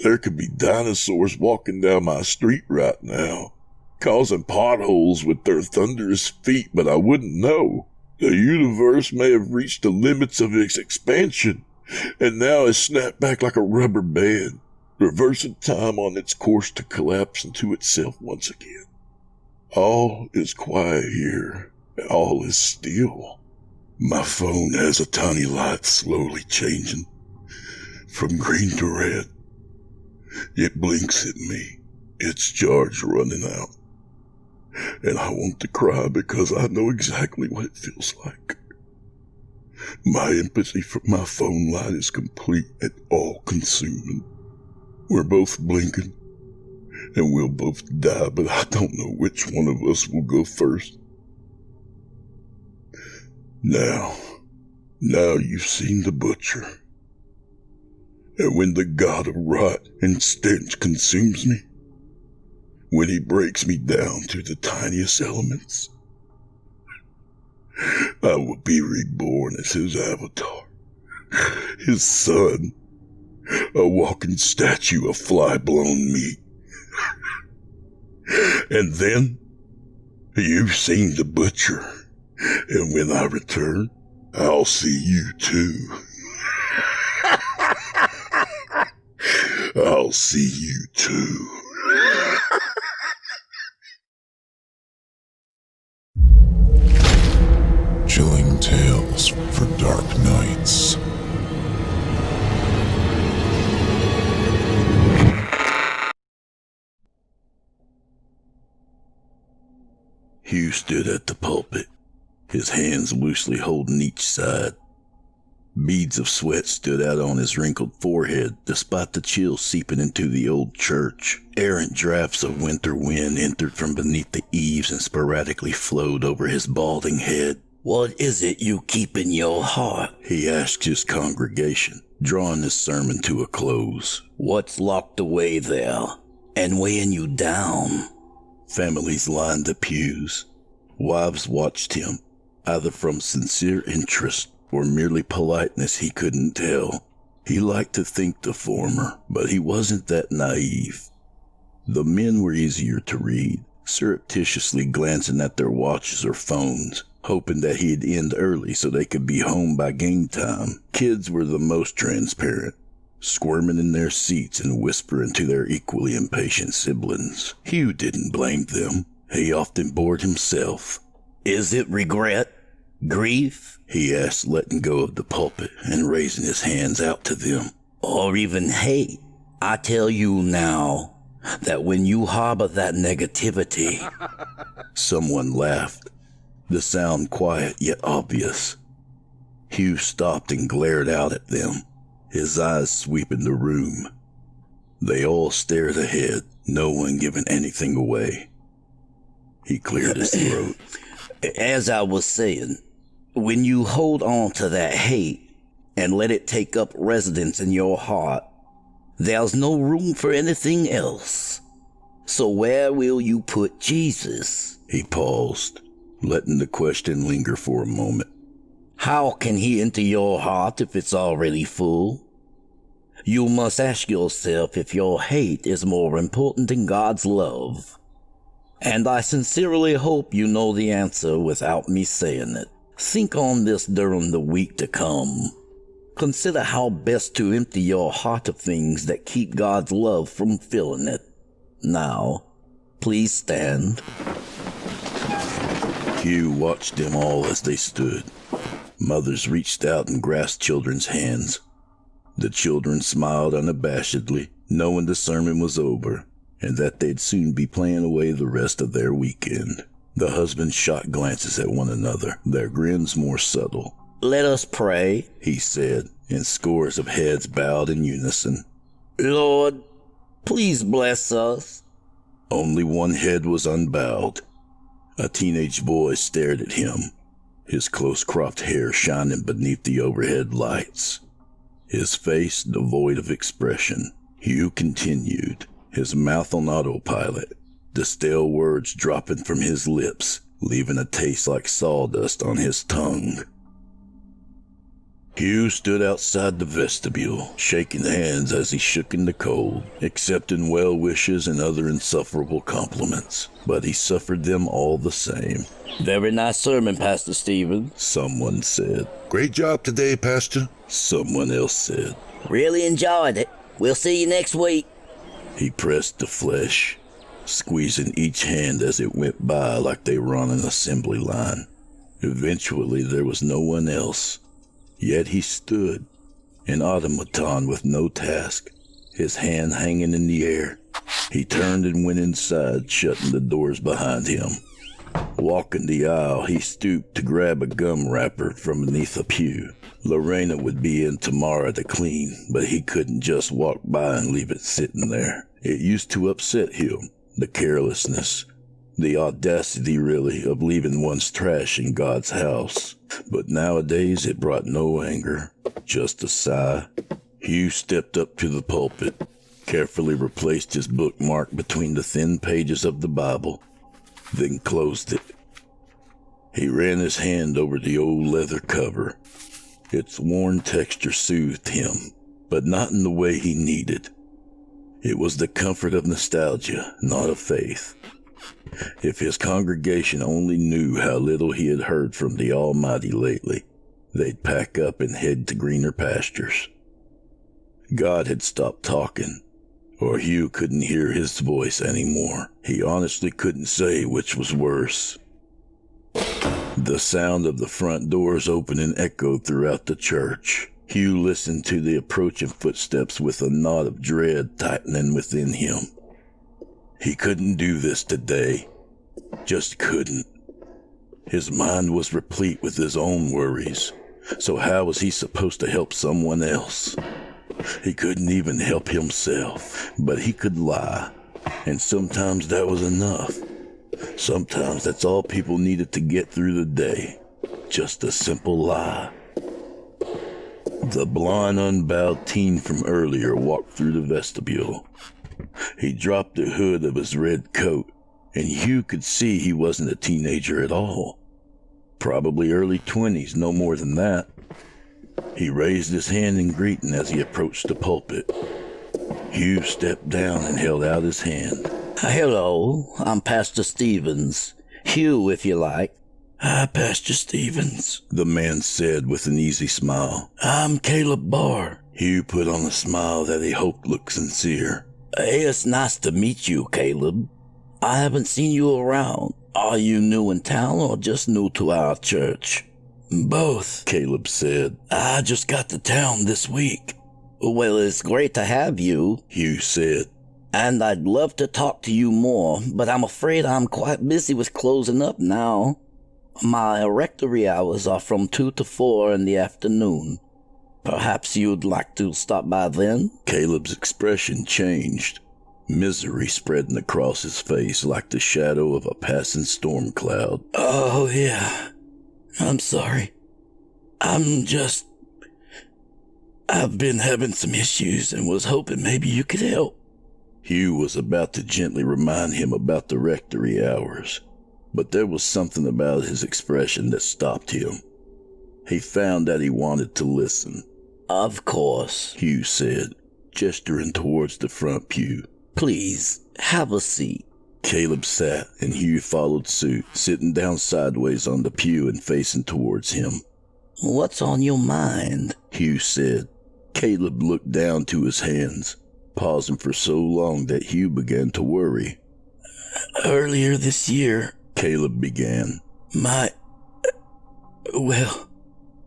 There could be dinosaurs walking down my street right now, causing potholes with their thunderous feet, but I wouldn't know. The universe may have reached the limits of its expansion, and now has snapped back like a rubber band, reversing time on its course to collapse into itself once again. All is quiet here. All is still. My phone has a tiny light slowly changing from green to red. It blinks at me, its charge running out. And I want to cry because I know exactly what it feels like. My empathy for my phone light is complete and all-consuming. We're both blinking, and we'll both die, but I don't know which one of us will go first. Now you've seen the butcher. And when the god of rot and stench consumes me, when he breaks me down to the tiniest elements, I will be reborn as his avatar, his son, a walking statue of fly-blown meat. And then, you've seen the butcher, and when I return, I'll see you too. I'll see you too. Chilling tales for dark nights. Hugh stood at the pulpit, his hands loosely holding each side. Beads of sweat stood out on his wrinkled forehead, despite the chill seeping into the old church. Errant drafts of winter wind entered from beneath the eaves and sporadically flowed over his balding head. What is it you keep in your heart? He asked his congregation, drawing his sermon to a close. What's locked away there and weighing you down? Families lined the pews. Wives watched him, either from sincere interest or merely politeness, he couldn't tell. He liked to think the former, but he wasn't that naive. The men were easier to read, surreptitiously glancing at their watches or phones, hoping that he'd end early so they could be home by game time. Kids were the most transparent, squirming in their seats and whispering to their equally impatient siblings. Hugh didn't blame them. He often bored himself. Is it regret? Grief? He asked, letting go of the pulpit and raising his hands out to them. Or even hate? I tell you now that when you harbor that negativity... Someone laughed, the sound quiet yet obvious. Hugh stopped and glared out at them, his eyes sweeping the room. They all stared ahead, no one giving anything away. He cleared his throat. As I was saying, when you hold on to that hate and let it take up residence in your heart, there's no room for anything else. So where will you put Jesus? He paused, letting the question linger for a moment. How can he enter your heart if it's already full? You must ask yourself if your hate is more important than God's love. And I sincerely hope you know the answer without me saying it. Think on this during the week to come. Consider how best to empty your heart of things that keep God's love from filling it. Now, please stand. Hugh watched them all as they stood. Mothers reached out and grasped children's hands. The children smiled unabashedly, knowing the sermon was over, and that they'd soon be playing away the rest of their weekend. The husbands shot glances at one another, their grins more subtle. Let us pray, he said, and scores of heads bowed in unison. Lord, please bless us. Only one head was unbowed. A teenage boy stared at him, his close-cropped hair shining beneath the overhead lights. His face devoid of expression. Hugh continued, his mouth on autopilot, the stale words dropping from his lips, leaving a taste like sawdust on his tongue. Hugh stood outside the vestibule, shaking hands as he shook in the cold, accepting well wishes and other insufferable compliments, but he suffered them all the same. Very nice sermon, Pastor Stephen, someone said. Great job today, Pastor. Someone else said. Really enjoyed it. We'll see you next week. He pressed the flesh, squeezing each hand as it went by like they were on an assembly line. Eventually there was no one else. Yet he stood, an automaton with no task, his hand hanging in the air. He turned and went inside, shutting the doors behind him. Walking the aisle, he stooped to grab a gum wrapper from beneath a pew. Lorena would be in tomorrow to clean, but he couldn't just walk by and leave it sitting there. It used to upset him, the carelessness, the audacity, really, of leaving one's trash in God's house. But nowadays it brought no anger, just a sigh. Hugh stepped up to the pulpit, carefully replaced his bookmark between the thin pages of the Bible, then closed it. He ran his hand over the old leather cover. Its worn texture soothed him, but not in the way he needed. It was the comfort of nostalgia, not of faith. If his congregation only knew how little he had heard from the Almighty lately, they'd pack up and head to greener pastures. God had stopped talking, or Hugh couldn't hear his voice anymore. He honestly couldn't say which was worse. The sound of the front doors opening echoed throughout the church. Hugh listened to the approaching footsteps with a knot of dread tightening within him. He couldn't do this today. Just couldn't. His mind was replete with his own worries. So how was he supposed to help someone else? He couldn't even help himself, but he could lie. And sometimes that was enough. Sometimes that's all people needed to get through the day. Just a simple lie. The blonde, unbowed teen from earlier walked through the vestibule. He dropped the hood of his red coat, and Hugh could see he wasn't a teenager at all. Probably early 20s, no more than that. He raised his hand in greeting as he approached the pulpit. Hugh stepped down and held out his hand. Hello, I'm Pastor Stevens. Hugh, if you like. Hi, Pastor Stevens, the man said with an easy smile. I'm Caleb Barr. Hugh put on a smile that he hoped looked sincere. It's nice to meet you, Caleb. I haven't seen you around. Are you new in town or just new to our church? Both, Caleb said. I just got to town this week. Well, it's great to have you, Hugh said. And I'd love to talk to you more, but I'm afraid I'm quite busy with closing up now. My rectory hours are from 2 to 4 in the afternoon. Perhaps you'd like to stop by then? Caleb's expression changed, misery spreading across his face like the shadow of a passing storm cloud. Oh, yeah. I'm sorry. I've been having some issues and was hoping maybe you could help. Hugh was about to gently remind him about the rectory hours, but there was something about his expression that stopped him. He found that he wanted to listen. Of course, Hugh said, gesturing towards the front pew. Please, have a seat. Caleb sat, and Hugh followed suit, sitting down sideways on the pew and facing towards him. What's on your mind? Hugh said. Caleb looked down to his hands, pausing for so long that Hugh began to worry. Earlier this year, Caleb began.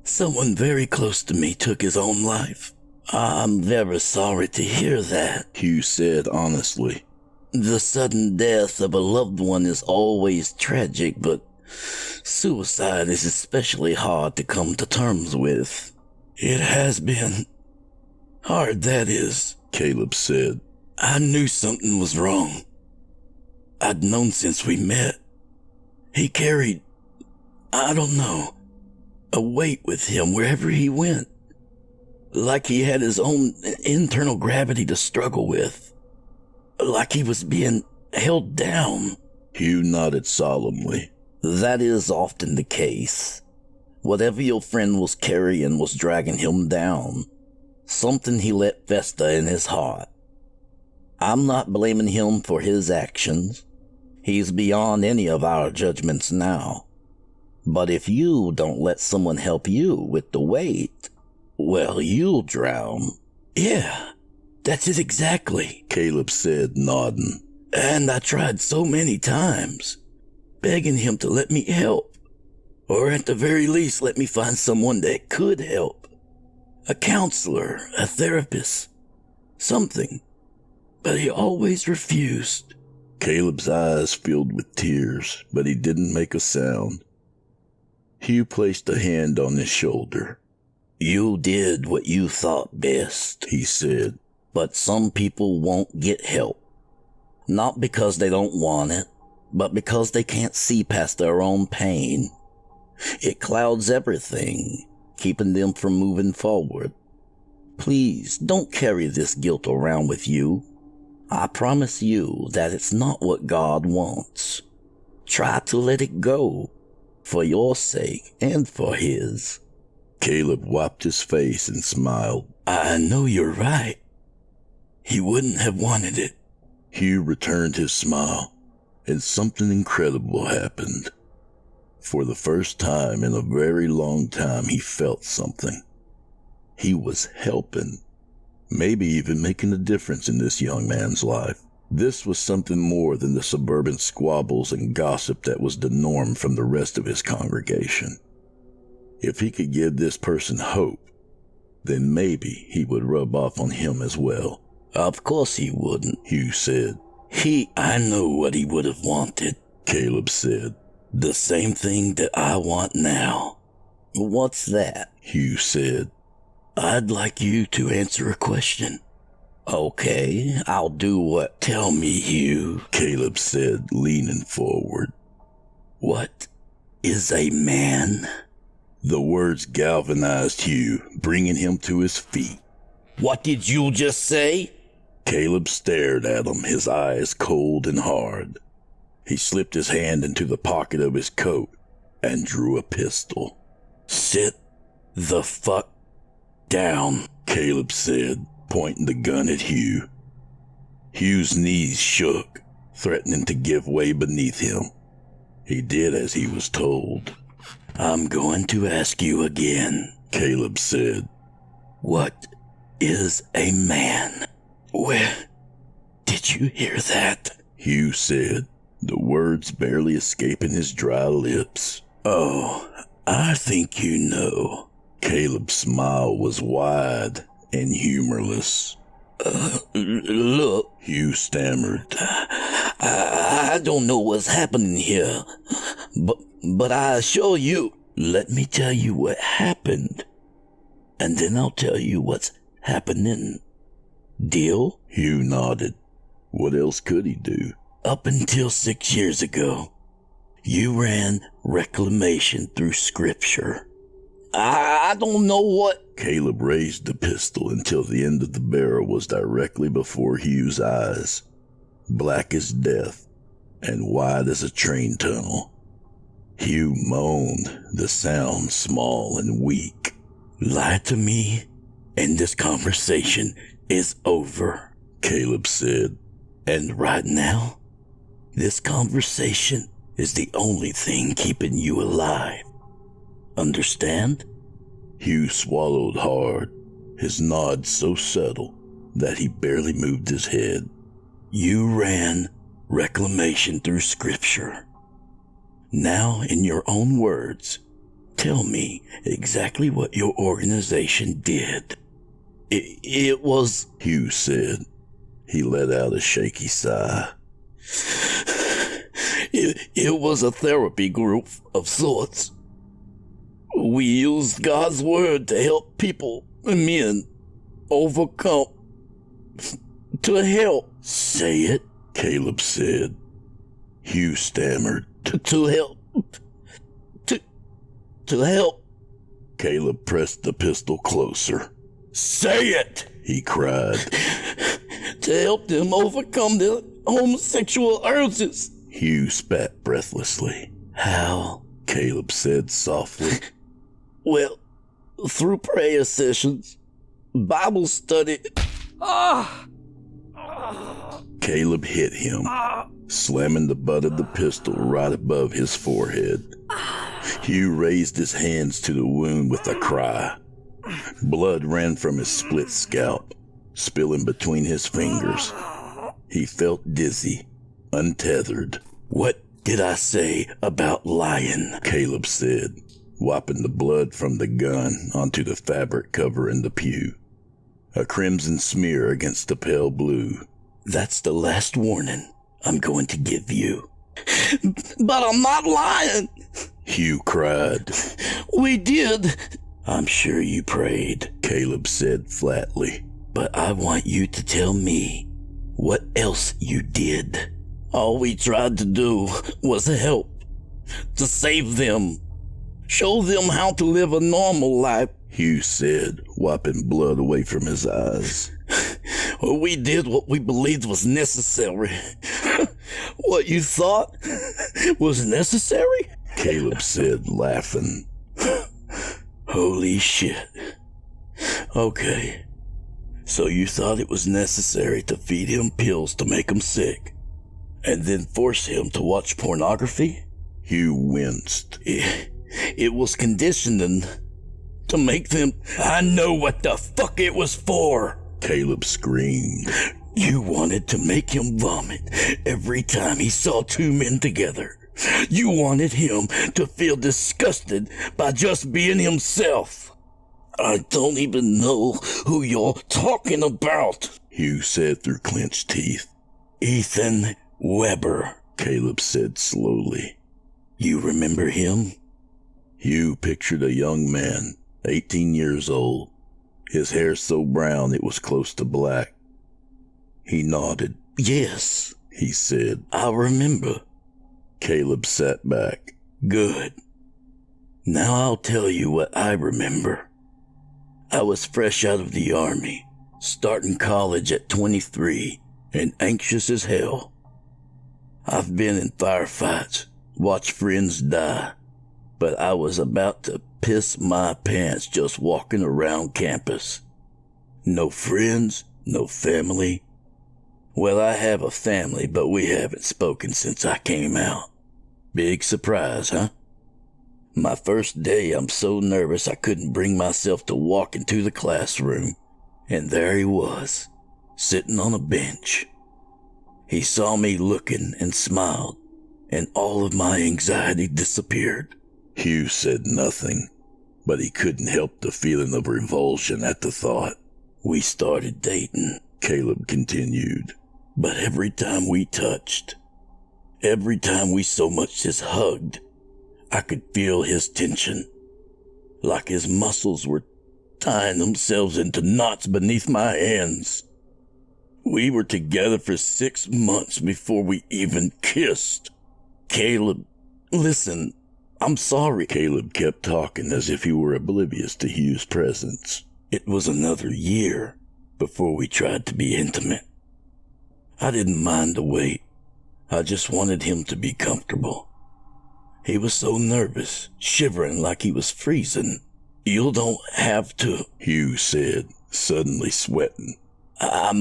Someone very close to me took his own life. I'm very sorry to hear that, Hugh said honestly. The sudden death of a loved one is always tragic, but suicide is especially hard to come to terms with. It has been hard, that is, Caleb said. I knew something was wrong. I'd known since we met. He carried, I don't know, a weight with him wherever he went. Like he had his own internal gravity to struggle with. Like he was being held down. Hugh nodded solemnly. That is often the case. Whatever your friend was carrying was dragging him down. Something he let fester in his heart. I'm not blaming him for his actions. He's beyond any of our judgments now. But if you don't let someone help you with the weight, well, you'll drown. Yeah, that's it exactly, Caleb said, nodding. And I tried so many times, begging him to let me help. Or at the very least, let me find someone that could help. A counselor, a therapist, something. But he always refused. Caleb's eyes filled with tears, but he didn't make a sound. Hugh placed a hand on his shoulder. You did what you thought best, he said. But some people won't get help. Not because they don't want it, but because they can't see past their own pain. It clouds everything, keeping them from moving forward. Please don't carry this guilt around with you. I promise you that it's not what God wants. Try to let it go, for your sake and for his. Caleb wiped his face and smiled. I know you're right. He wouldn't have wanted it. Hugh returned his smile, and something incredible happened. For the first time in a very long time, he felt something. He was helping, maybe even making a difference in this young man's life. This was something more than the suburban squabbles and gossip that was the norm from the rest of his congregation. If he could give this person hope, then maybe he would rub off on him as well. Of course he wouldn't, Hugh said. I know what he would have wanted, Caleb said. The same thing that I want now. What's that? Hugh said. I'd like you to answer a question. Okay, I'll do what? Tell me, Hugh, Caleb said, leaning forward. What is a man? The words galvanized Hugh, bringing him to his feet. What did you just say? Caleb stared at him, his eyes cold and hard. He slipped his hand into the pocket of his coat and drew a pistol. Sit the fuck down, Caleb said, pointing the gun at Hugh. Hugh's knees shook, threatening to give way beneath him. He did as he was told. I'm going to ask you again, Caleb said. What is a man? Where did you hear that? Hugh said, the words barely escaping his dry lips. Oh, I think you know. Caleb's smile was wide and humorless. Look, Hugh stammered. I don't know what's happening here, but I assure you, let me tell you what happened, and then I'll tell you what's happening. Deal? Hugh nodded. What else could he do? Up until 6 years ago, you ran reclamation through scripture. I don't know what... Caleb raised the pistol until the end of the barrel was directly before Hugh's eyes, black as death and wide as a train tunnel. Hugh moaned, the sound small and weak. Lie to me, and this conversation is over, Caleb said. And right now, this conversation is the only thing keeping you alive. Understand? Hugh swallowed hard, his nod so subtle that he barely moved his head. You ran reclamation through Scripture. Now, in your own words, tell me exactly what your organization did. It was, Hugh said. He let out a shaky sigh. It was a therapy group of sorts. We used God's word to help people, men, overcome. To help. Say it, Caleb said. Hugh stammered. To help. To help. Caleb pressed the pistol closer. Say it, he cried. To help them overcome their homosexual urges. Hugh spat breathlessly. How? Caleb said softly. Well, through prayer sessions, Bible study. Caleb hit him, slamming the butt of the pistol right above his forehead. Hugh raised his hands to the wound with a cry. Blood ran from his split scalp, spilling between his fingers. He felt dizzy, untethered. What did I say about lying? Caleb said, wiping the blood from the gun onto the fabric cover in the pew. A crimson smear against the pale blue. That's the last warning I'm going to give you. But I'm not lying, Hugh cried. We did. I'm sure you prayed, Caleb said flatly. But I want you to tell me what else you did. All we tried to do was help, to save them, show them how to live a normal life, Hugh said, wiping blood away from his eyes. We did what we believed was necessary. What you thought was necessary? Caleb said, laughing. Holy shit. Okay. So you thought it was necessary to feed him pills to make him sick, and then force him to watch pornography? Hugh winced. It was conditioning to make them... I know what the fuck it was for! Caleb screamed. You wanted to make him vomit every time he saw two men together. You wanted him to feel disgusted by just being himself. I don't even know who you're talking about, Hugh said through clenched teeth. Ethan Weber, Caleb said slowly. You remember him? Hugh pictured a young man, 18 years old, his hair so brown it was close to black. He nodded. Yes, he said. I remember. Caleb sat back. Good. Now I'll tell you what I remember. I was fresh out of the army, starting college at 23, and anxious as hell. I've been in firefights, watched friends die, but I was about to piss my pants just walking around campus. No friends, no family. Well, I have a family, but we haven't spoken since I came out. Big surprise, huh? My first day, I'm so nervous I couldn't bring myself to walk into the classroom. And there he was, sitting on a bench. He saw me looking and smiled, and all of my anxiety disappeared. Hugh said nothing, but he couldn't help the feeling of revulsion at the thought. We started dating, Caleb continued. But every time we touched, every time we so much as hugged, I could feel his tension, like his muscles were tying themselves into knots beneath my hands. We were together for 6 months before we even kissed. Caleb, listen, I'm sorry. Caleb kept talking as if he were oblivious to Hugh's presence. It was another year before we tried to be intimate. I didn't mind the wait. I just wanted him to be comfortable. He was so nervous, shivering like he was freezing. You don't have to, Hugh said, suddenly sweating. I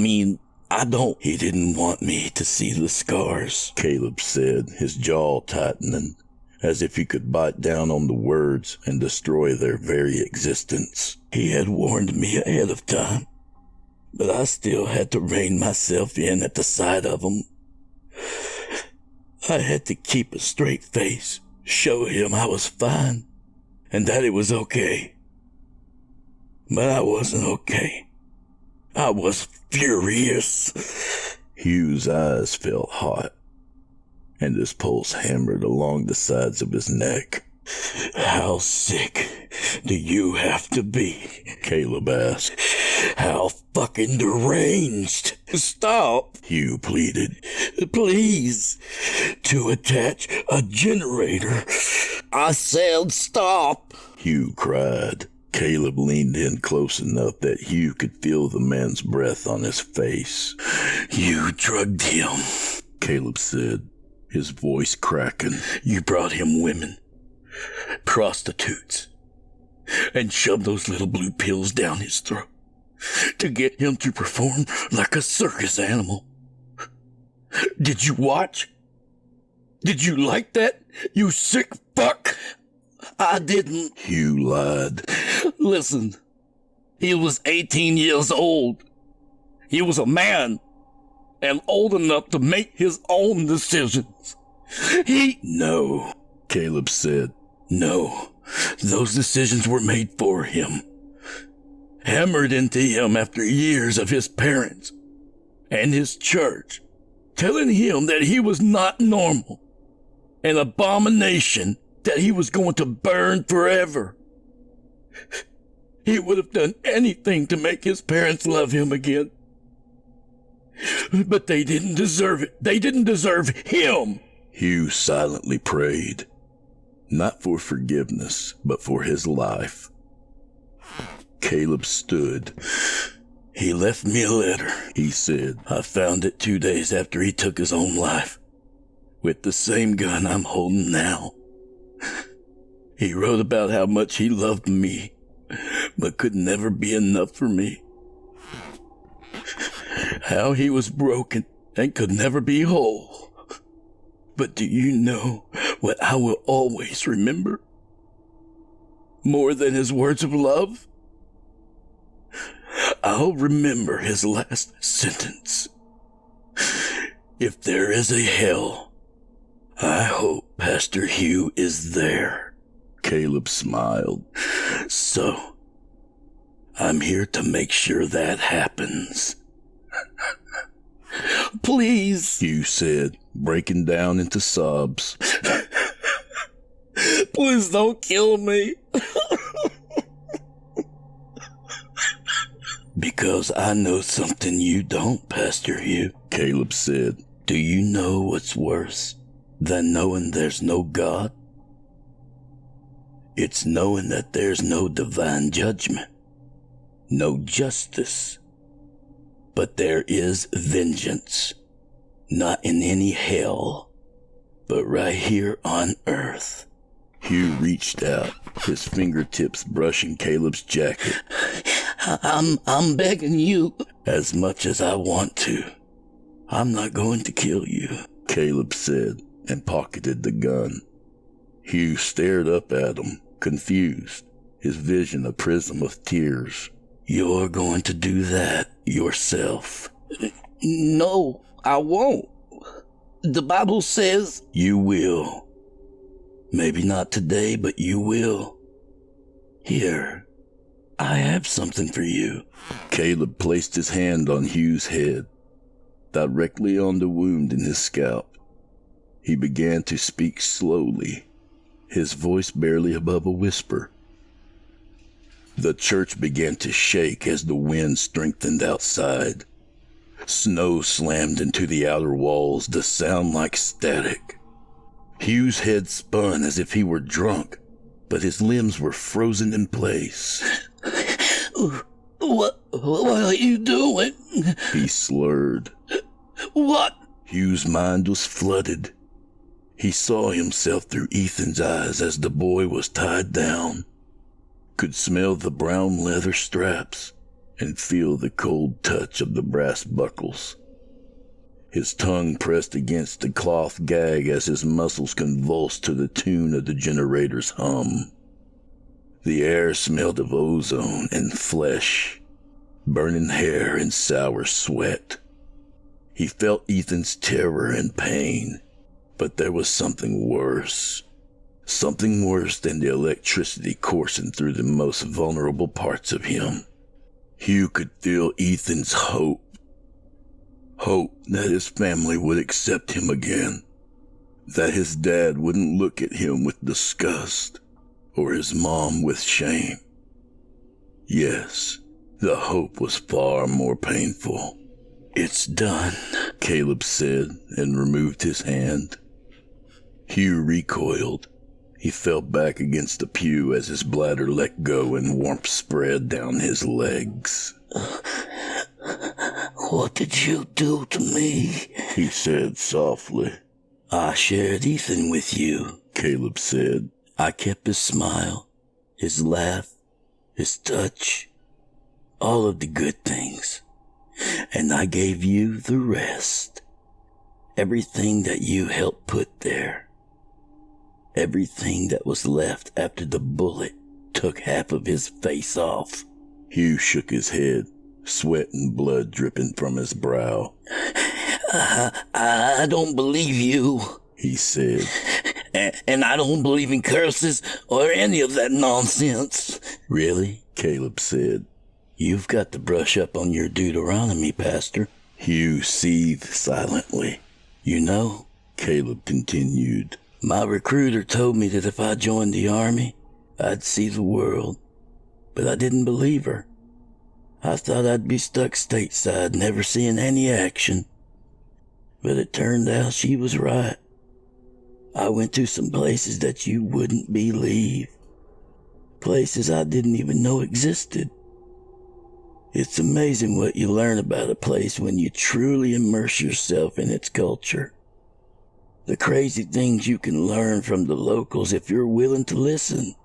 don't. He didn't want me to see the scars, Caleb said, his jaw tightening. as if he could bite down on the words and destroy their very existence. He had warned me ahead of time, but I still had to rein myself in at the sight of him. I had to keep a straight face, show him I was fine, and that it was okay. But I wasn't okay. I was furious. Hugh's eyes felt hot, and his pulse hammered along the sides of his neck. How sick do you have to be? Caleb asked. How fucking deranged? Stop, Hugh pleaded. Please, to attach a generator. I said stop. Hugh cried. Caleb leaned in close enough that Hugh could feel the man's breath on his face. You drugged him, Caleb said, his voice cracking. You brought him women, prostitutes, and shoved those little blue pills down his throat to get him to perform like a circus animal. Did you watch? Did you like that, you sick fuck? I didn't. Hugh lied. Listen, he was 18 years old. He was a man and old enough to make his own decisions. No, Caleb said. No, those decisions were made for him. Hammered into him after years of his parents and his church telling him that he was not normal, an abomination that he was going to burn forever. He would have done anything to make his parents love him again. But they didn't deserve it. They didn't deserve him. Hugh silently prayed, not for forgiveness, but for his life. Caleb stood. He left me a letter, he said. I found it 2 days after he took his own life, with the same gun I'm holding now. He wrote about how much he loved me, but could never be enough for me. How he was broken and could never be whole. But do you know what I will always remember? More than his words of love? I'll remember his last sentence. If there is a hell, I hope Pastor Hugh is there. Caleb smiled. So, I'm here to make sure that happens. Please, Hugh said, breaking down into sobs. Please don't kill me. Because I know something you don't, Pastor Hugh, Caleb said. Do you know what's worse than knowing there's no God? It's knowing that there's no divine judgment, no justice, but there is vengeance, not in any hell, but right here on earth. Hugh reached out, his fingertips brushing Caleb's jacket. I'm begging you. As much as I want to, I'm not going to kill you, Caleb said, and pocketed the gun. Hugh stared up at him, confused, his vision a prism of tears. You're going to do that yourself. No, I won't. The Bible says you will. Maybe not today, but you will. Here, I have something for you. Caleb placed his hand on Hugh's head, directly on the wound in his scalp. He began to speak slowly, his voice barely above a whisper. The church began to shake as the wind strengthened outside. Snow slammed into the outer walls to sound like static. Hugh's head spun as if he were drunk, but his limbs were frozen in place. What are you doing? He slurred. What? Hugh's mind was flooded. He saw himself through Ethan's eyes as the boy was tied down, could smell the brown leather straps, and feel the cold touch of the brass buckles. his tongue pressed against the cloth gag as his muscles convulsed to the tune of the generator's hum. The air smelled of ozone and flesh, burning hair and sour sweat. He felt Ethan's terror and pain, but there was something worse. Something worse than the electricity coursing through the most vulnerable parts of him. Hugh could feel Ethan's hope. Hope that his family would accept him again. That his dad wouldn't look at him with disgust, or his mom with shame. Yes, the hope was far more painful. "It's done," Caleb said, and removed his hand. Hugh recoiled. He fell back against the pew as his bladder let go and warmth spread down his legs. What did you do to me? He said softly. I shared Ethan with you, Caleb said. I kept his smile, his laugh, his touch, all of the good things. And I gave you the rest. Everything that you helped put there. Everything that was left after the bullet took half of his face off. Hugh shook his head, sweat and blood dripping from his brow. I don't believe you, he said. And I don't believe in curses or any of that nonsense. Really? Caleb said. You've got to brush up on your Deuteronomy, Pastor. Hugh seethed silently. You know, Caleb continued, my recruiter told me that if I joined the army, I'd see the world. But I didn't believe her. I thought I'd be stuck stateside, never seeing any action. But it turned out she was right. I went to some places that you wouldn't believe. Places I didn't even know existed. It's amazing what you learn about a place when you truly immerse yourself in its culture. The crazy things you can learn from the locals if you're willing to listen.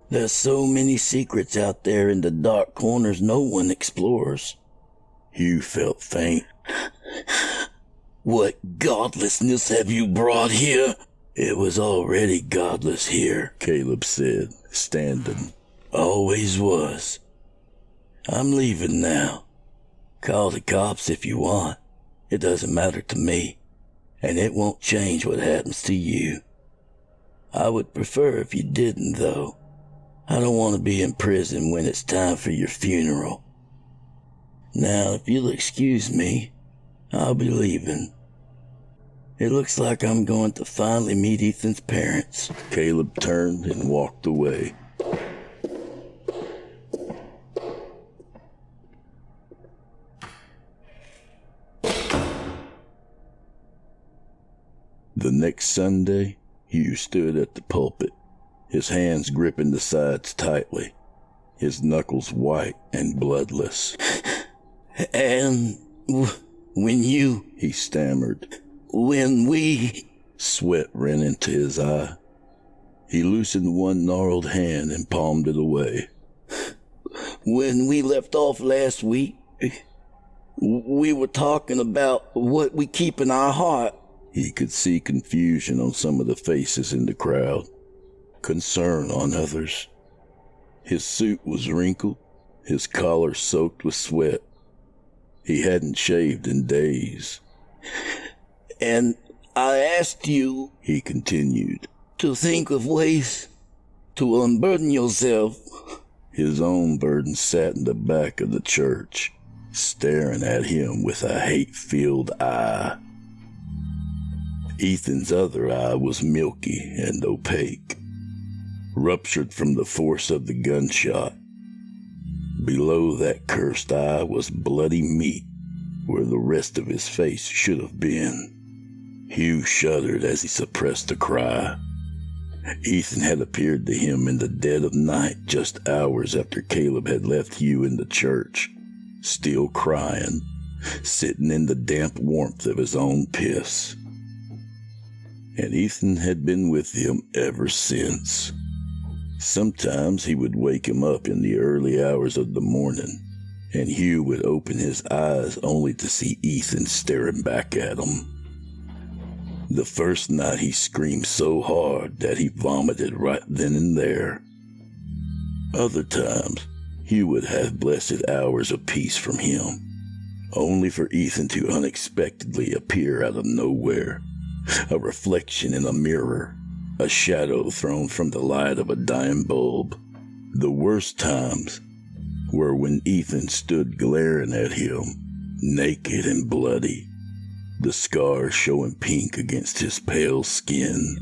There's so many secrets out there in the dark corners no one explores. Hugh felt faint. What godlessness have you brought here? It was already godless here, Caleb said, standing. Always was. I'm leaving now. Call the cops if you want. It doesn't matter to me. And it won't change what happens to you. I would prefer if you didn't, though. I don't want to be in prison when it's time for your funeral. Now, if you'll excuse me, I'll be leaving. It looks like I'm going to finally meet Ethan's parents. Caleb turned and walked away. The next Sunday, Hugh stood at the pulpit, his hands gripping the sides tightly, his knuckles white and bloodless. And when you... he stammered. When we... Sweat ran into his eye. He loosened one gnarled hand and palmed it away. When we left off last week, we were talking about what we keep in our heart. He could see confusion on some of the faces in the crowd, concern on others. His suit was wrinkled, his collar soaked with sweat. He hadn't shaved in days. And I asked you, he continued, to think of ways to unburden yourself. His own burden sat in the back of the church, staring at him with a hate-filled eye. Ethan's other eye was milky and opaque, ruptured from the force of the gunshot. Below that cursed eye was bloody meat where the rest of his face should have been. Hugh shuddered as he suppressed a cry. Ethan had appeared to him in the dead of night just hours after Caleb had left Hugh in the church, still crying, sitting in the damp warmth of his own piss. And Ethan had been with him ever since. Sometimes he would wake him up in the early hours of the morning, and Hugh would open his eyes only to see Ethan staring back at him. The first night he screamed so hard that he vomited right then and there. Other times, Hugh would have blessed hours of peace from him, only for Ethan to unexpectedly appear out of nowhere, a reflection in a mirror, a shadow thrown from the light of a dying bulb. The worst times were when Ethan stood glaring at him, naked and bloody, the scars showing pink against his pale skin.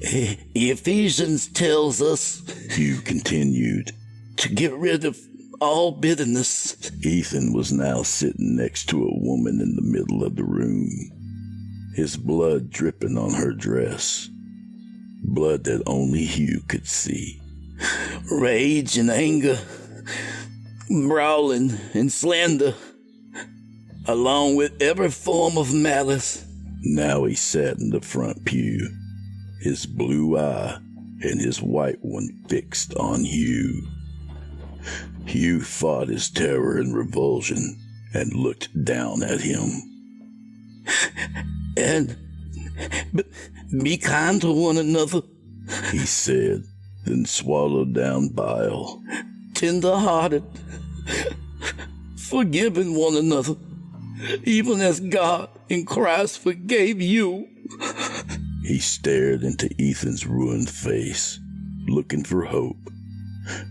Ephesians tells us, Hugh continued, to get rid of all bitterness. Ethan was now sitting next to a woman in the middle of the room, his blood dripping on her dress, blood that only Hugh could see. Rage and anger, brawling and slander, along with every form of malice. Now he sat in the front pew, his blue eye and his white one fixed on Hugh. Hugh fought his terror and revulsion and looked down at him. And be kind to one another, he said, then swallowed down bile. Tender-hearted, forgiving one another, even as God in Christ forgave you. He stared into Ethan's ruined face, looking for hope,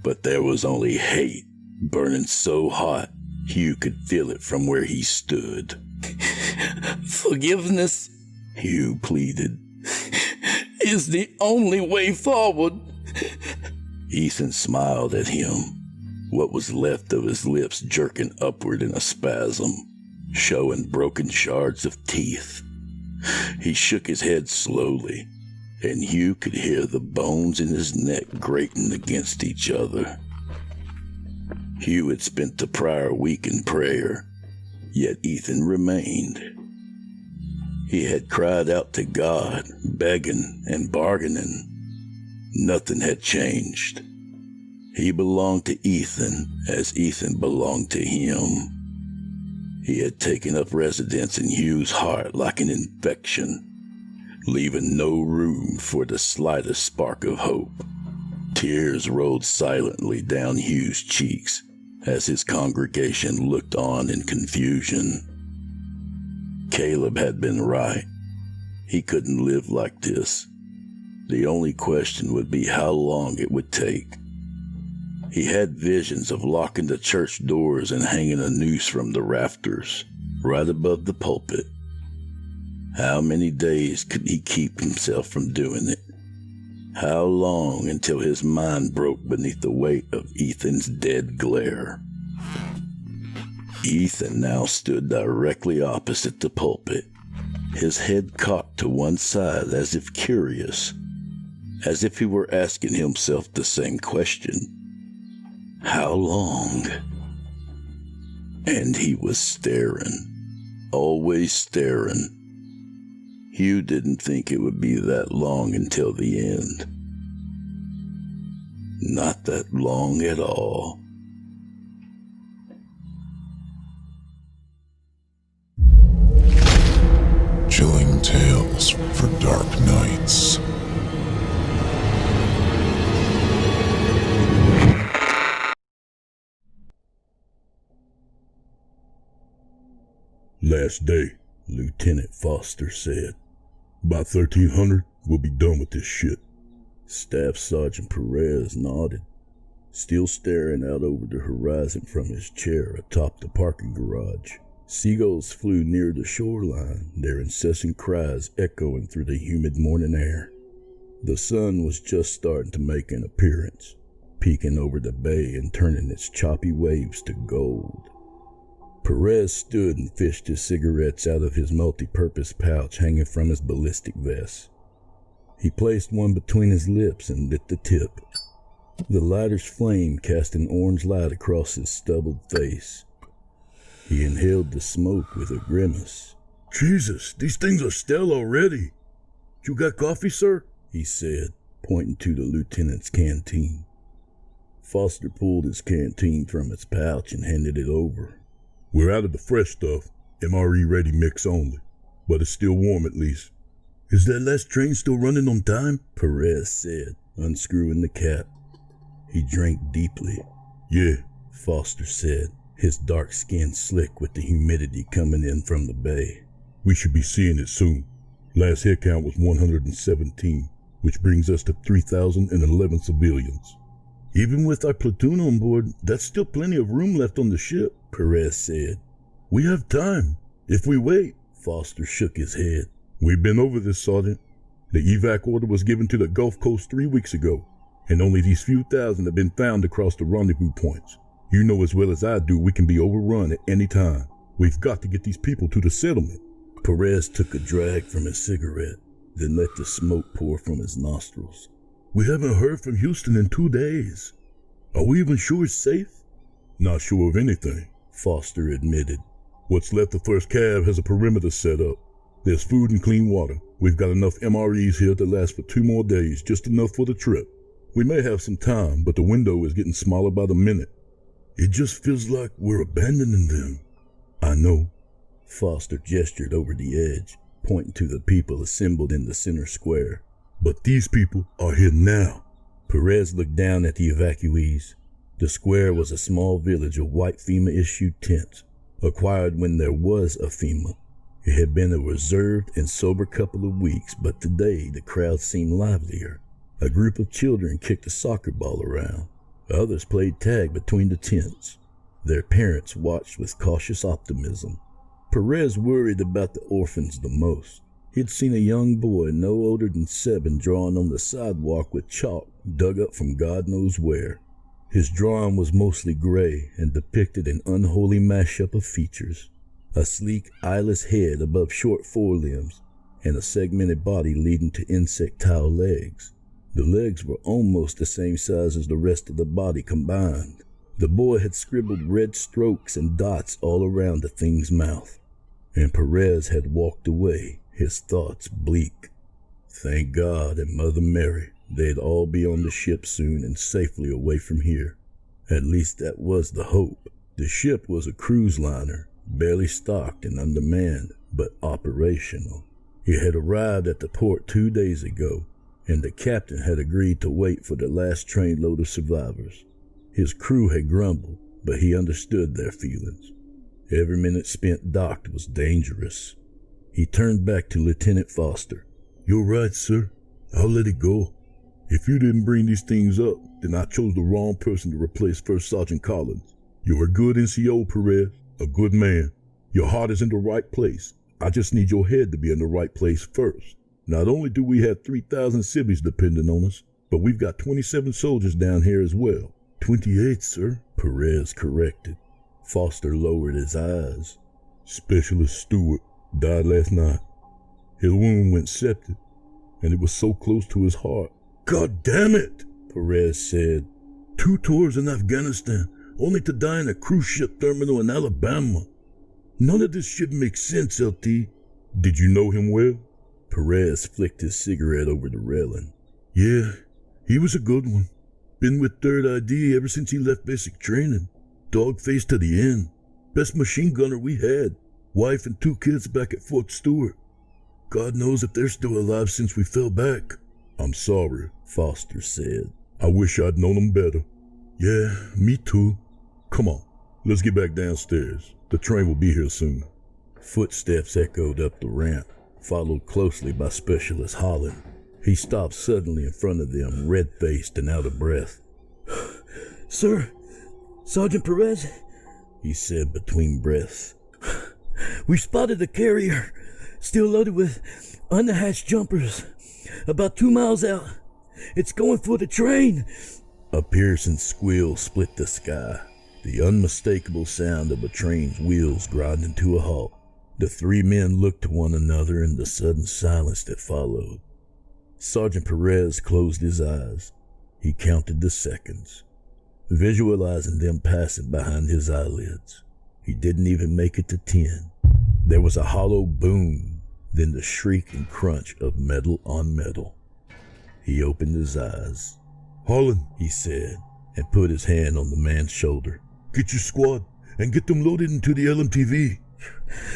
but there was only hate, burning so hot Hugh could feel it from where he stood. Forgiveness, Hugh pleaded, is the only way forward. Ethan smiled at him, what was left of his lips jerking upward in a spasm, showing broken shards of teeth. He shook his head slowly, and Hugh could hear the bones in his neck grating against each other. Hugh had spent the prior week in prayer, yet Ethan remained. He had cried out to God, begging and bargaining. Nothing had changed. He belonged to Ethan as Ethan belonged to him. He had taken up residence in Hugh's heart like an infection, leaving no room for the slightest spark of hope. Tears rolled silently down Hugh's cheeks as his congregation looked on in confusion. Caleb had been right. He couldn't live like this. The only question would be how long it would take. He had visions of locking the church doors and hanging a noose from the rafters, right above the pulpit. How many days could he keep himself from doing it? How long until his mind broke beneath the weight of Ethan's dead glare? Ethan now stood directly opposite the pulpit, his head cocked to one side as if curious, as if he were asking himself the same question. How long? And he was staring, always staring. Hugh didn't think it would be that long until the end. Not that long at all. Chilling tales for dark nights. Last day, Lieutenant Foster said. By 1300, we'll be done with this shit. Staff Sergeant Perez nodded, still staring out over the horizon from his chair atop the parking garage. Seagulls flew near the shoreline, their incessant cries echoing through the humid morning air. The sun was just starting to make an appearance, peeking over the bay and turning its choppy waves to gold. Perez stood and fished his cigarettes out of his multi-purpose pouch hanging from his ballistic vest. He placed one between his lips and lit the tip. The lighter's flame cast an orange light across his stubbled face. He inhaled the smoke with a grimace. Jesus, these things are stale already. You got coffee, sir? He said, pointing to the lieutenant's canteen. Foster pulled his canteen from its pouch and handed it over. We're out of the fresh stuff, MRE ready mix only, but it's still warm at least. Is that last train still running on time? Perez said, unscrewing the cap. He drank deeply. Yeah, Foster said, his dark skin slick with the humidity coming in from the bay. We should be seeing it soon. Last head count was 117, which brings us to 3,011 civilians. Even with our platoon on board, that's still plenty of room left on the ship, Perez said. We have time, if we wait. Foster shook his head. We've been over this, Sergeant. The evac order was given to the Gulf Coast 3 weeks ago, and only these few thousand have been found across the rendezvous points. You know as well as I do we can be overrun at any time. We've got to get these people to the settlement. Perez took a drag from his cigarette, then let the smoke pour from his nostrils. We haven't heard from Houston in 2 days. Are we even sure it's safe? Not sure of anything, Foster admitted. What's left of First Cav has a perimeter set up. There's food and clean water. We've got enough MREs here to last for 2 more days, just enough for the trip. We may have some time, but the window is getting smaller by the minute. It just feels like we're abandoning them. I know. Foster gestured over the edge, pointing to the people assembled in the center square. But these people are here now. Perez looked down at the evacuees. The square was a small village of white FEMA-issued tents, acquired when there was a FEMA. It had been a reserved and sober couple of weeks, but today the crowd seemed livelier. A group of children kicked a soccer ball around. Others played tag between the tents. Their parents watched with cautious optimism. Perez worried about the orphans the most. He'd seen a young boy no older than 7 drawing on the sidewalk with chalk dug up from God knows where. His drawing was mostly gray and depicted an unholy mashup of features. A sleek, eyeless head above short forelimbs, and a segmented body leading to insectile legs. The legs were almost the same size as the rest of the body combined. The boy had scribbled red strokes and dots all around the thing's mouth. And Perez had walked away, his thoughts bleak. Thank God and Mother Mary, they'd all be on the ship soon and safely away from here. At least that was the hope. The ship was a cruise liner, barely stocked and undermanned, but operational. It had arrived at the port 2 days ago, and the captain had agreed to wait for the last trainload of survivors. His crew had grumbled, but he understood their feelings. Every minute spent docked was dangerous. He turned back to Lieutenant Foster. You're right, sir. I'll let it go. If you didn't bring these things up, then I chose the wrong person to replace First Sergeant Collins. You're a good NCO, Perez, a good man. Your heart is in the right place. I just need your head to be in the right place first. Not only do we have 3,000 civvies depending on us, but we've got 27 soldiers down here as well. 28, sir, Perez corrected. Foster lowered his eyes. Specialist Stewart died last night. His wound went septic, and it was so close to his heart. God damn it, Perez said. 2 tours in Afghanistan, only to die in a cruise ship terminal in Alabama. None of this shit makes sense, LT. Did you know him well? Perez flicked his cigarette over the railing. Yeah, he was a good one. Been with 3rd ID ever since he left basic training. Dog-faced to the end. Best machine gunner we had. Wife and 2 kids back at Fort Stewart. God knows if they're still alive since we fell back. I'm sorry, Foster said. I wish I'd known him better. Yeah, me too. Come on, let's get back downstairs. The train will be here soon. Footsteps echoed up the ramp, followed closely by Specialist Holland. He stopped suddenly in front of them, red-faced and out of breath. Sir, Sergeant Perez, he said between breaths. We spotted a carrier, still loaded with unhatched jumpers, about 2 miles out. It's going for the train. A piercing squeal split the sky, the unmistakable sound of a train's wheels grinding to a halt. The 3 men looked to one another in the sudden silence that followed. Sergeant Perez closed his eyes. He counted the seconds, visualizing them passing behind his eyelids. He didn't even make it to 10. There was a hollow boom, then the shriek and crunch of metal on metal. He opened his eyes. Holland, he said, and put his hand on the man's shoulder. Get your squad and get them loaded into the LMTV.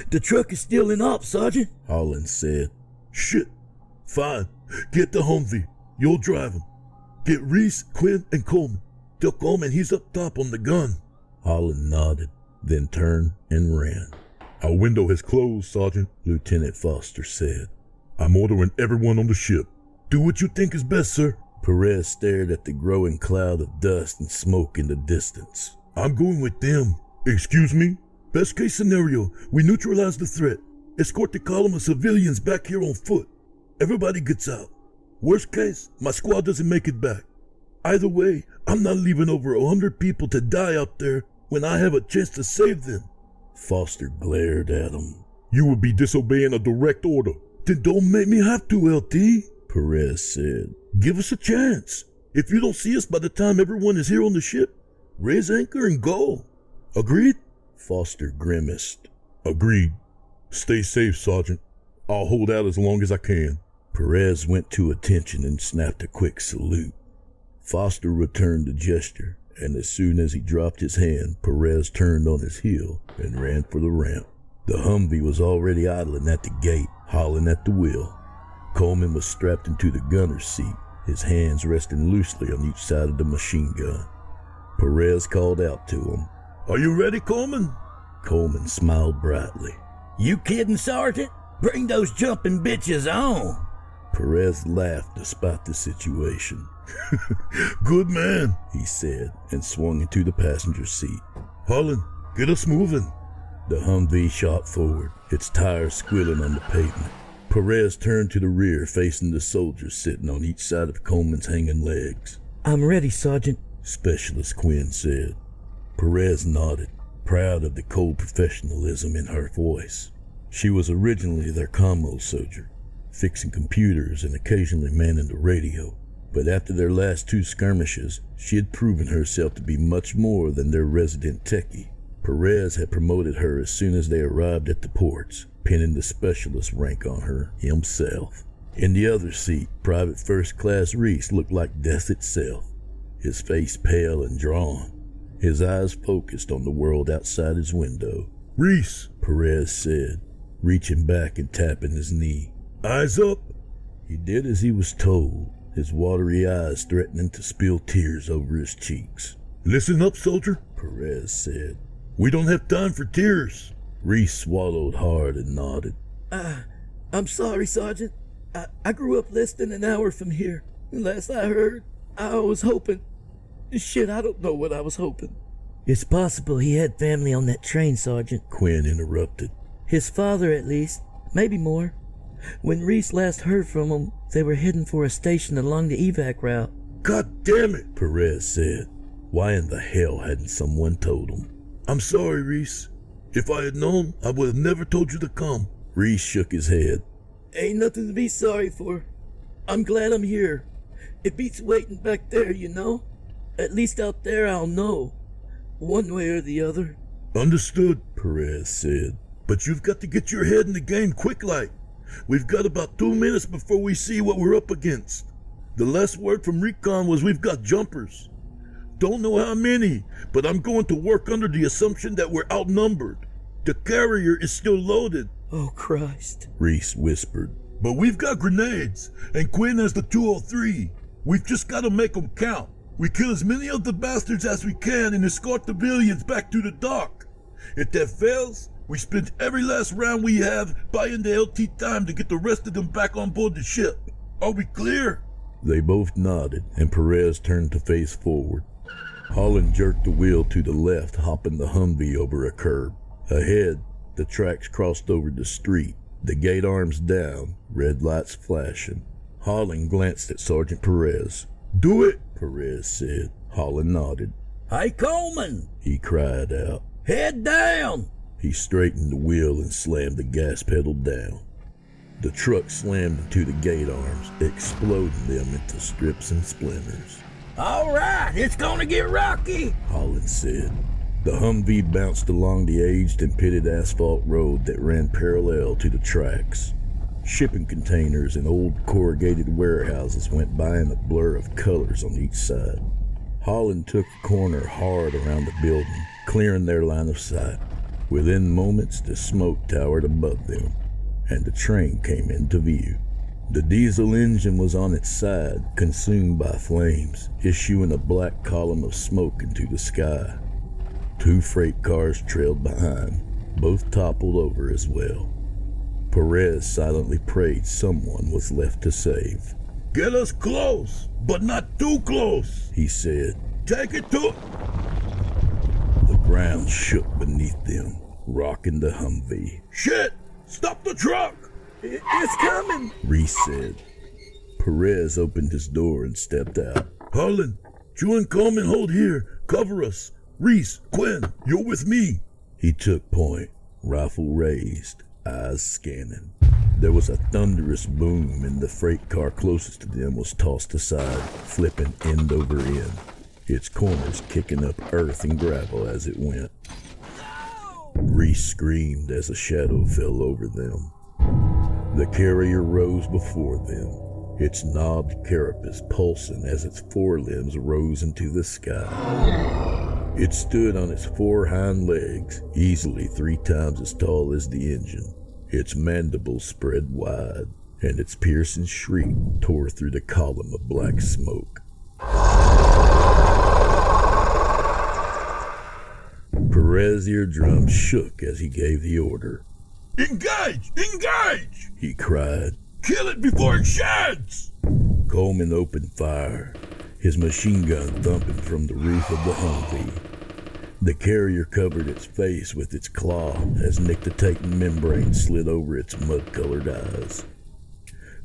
The truck is still in op, Sergeant. Holland said. Shit. Fine. Get the Humvee. You'll drive him. Get Reese, Quinn, and Coleman. Tell Coleman he's up top on the gun. Holland nodded, then turned and ran. Our window has closed, Sergeant, Lieutenant Foster said. I'm ordering everyone on the ship. Do what you think is best, sir. Perez stared at the growing cloud of dust and smoke in the distance. I'm going with them. Excuse me? Best case scenario, we neutralize the threat. Escort the column of civilians back here on foot. Everybody gets out. Worst case, my squad doesn't make it back. Either way, I'm not leaving over 100 people to die out there when I have a chance to save them. Foster glared at him. You would be disobeying a direct order. Then don't make me have to, LT. Perez said. Give us a chance. If you don't see us by the time everyone is here on the ship, raise anchor and go. Agreed? Foster grimaced. Agreed. Stay safe, Sergeant. I'll hold out as long as I can. Perez went to attention and snapped a quick salute. Foster returned the gesture, and as soon as he dropped his hand, Perez turned on his heel and ran for the ramp. The Humvee was already idling at the gate, Holland at the wheel. Coleman was strapped into the gunner's seat, his hands resting loosely on each side of the machine gun. Perez called out to him. Are you ready, Coleman? Coleman smiled brightly. You kidding, Sergeant? Bring those jumping bitches on. Perez laughed despite the situation. Good man, he said, and swung into the passenger seat. Holland, get us moving. The Humvee shot forward, its tires squealing on the pavement. Perez turned to the rear, facing the soldiers sitting on each side of Coleman's hanging legs. I'm ready, Sergeant, Specialist Quinn said. Perez nodded, proud of the cold professionalism in her voice. She was originally their commo soldier, fixing computers and occasionally manning the radio. But after their last two skirmishes, she had proven herself to be much more than their resident techie. Perez had promoted her as soon as they arrived at the ports, pinning the specialist rank on her himself. In the other seat, Private First Class Reese looked like death itself, his face pale and drawn, his eyes focused on the world outside his window. Reese, Perez said, reaching back and tapping his knee. Eyes up. He did as he was told, his watery eyes threatening to spill tears over his cheeks. Listen up, soldier, Perez said. We don't have time for tears. Reese swallowed hard and nodded. I'm sorry, Sergeant. I grew up less than an hour from here. Last I heard, I was hoping. Shit, I don't know what I was hoping. It's possible he had family on that train, Sergeant, Quinn interrupted. His father, at least. Maybe more. When Reese last heard from him, they were heading for a station along the evac route. God damn it, Perez said. Why in the hell hadn't someone told him? I'm sorry, Reese. If I had known, I would have never told you to come. Reese shook his head. Ain't nothing to be sorry for. I'm glad I'm here. It beats waiting back there, you know? At least out there I'll know. One way or the other. Understood, Perez said. But you've got to get your head in the game quick like. We've got about 2 minutes before we see what we're up against. The last word from Recon was we've got jumpers. Don't know how many, but I'm going to work under the assumption that we're outnumbered. The carrier is still loaded. Oh, Christ, Reese whispered. But we've got grenades, and Quinn has the 203. We've just got to make them count. We kill as many of the bastards as we can and escort the civilians back to the dock. If that fails, we spend every last round we have buying the LT time to get the rest of them back on board the ship. Are we clear? They both nodded, and Perez turned to face forward. Holland jerked the wheel to the left, hopping the Humvee over a curb. Ahead, the tracks crossed over the street, the gate arms down, red lights flashing. Holland glanced at Sergeant Perez. Do it, Perez said. Holland nodded. Hey, Coleman, He cried out. head down. He straightened the wheel and slammed the gas pedal down. The truck slammed into the gate arms, exploding them into strips and splinters. All right, it's gonna get rocky, Holland said. The Humvee bounced along the aged and pitted asphalt road that ran parallel to the tracks. Shipping containers and old corrugated warehouses went by in a blur of colors on each side. Holland took a corner hard around the building, clearing their line of sight. Within moments, the smoke towered above them, and the train came into view. The diesel engine was on its side, consumed by flames, issuing a black column of smoke into the sky. 2 freight cars trailed behind, both toppled over as well. Perez silently prayed someone was left to save. Get us close, but not too close, He said. Take it to... The ground shook beneath them, rocking the Humvee. Shit! Stop the truck! It's coming, Reese said. Perez opened his door and stepped out. Harlan, you and Coleman hold here. Cover us. Reese, Quinn, you're with me. He took point, rifle raised, eyes scanning. There was a thunderous boom, and the freight car closest to them was tossed aside, flipping end over end, its corners kicking up earth and gravel as it went. Reese screamed as a shadow fell over them. The carrier rose before them, its knobbed carapace pulsing as its forelimbs rose into the sky. It stood on its 4 hind legs, easily 3 times as tall as the engine, its mandibles spread wide, and its piercing shriek tore through the column of black smoke. Perez's eardrum shook as he gave the order. Engage! Engage! He cried. Kill it before it sheds! Coleman opened fire, his machine gun thumping from the roof of the Humvee. The carrier covered its face with its claw as nictitating membrane slid over its mud-colored eyes.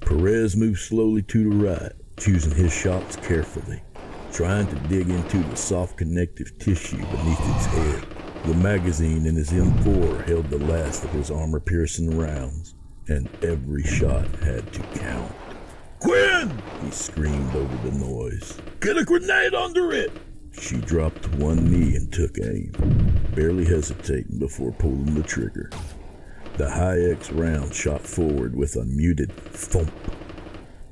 Perez moved slowly to the right, choosing his shots carefully, trying to dig into the soft connective tissue beneath its head. The magazine in his M4 held the last of his armor-piercing rounds, and every shot had to count. Quinn! He screamed over the noise. Get a grenade under it! She dropped to one knee and took aim, barely hesitating before pulling the trigger. The high-X round shot forward with a muted thump.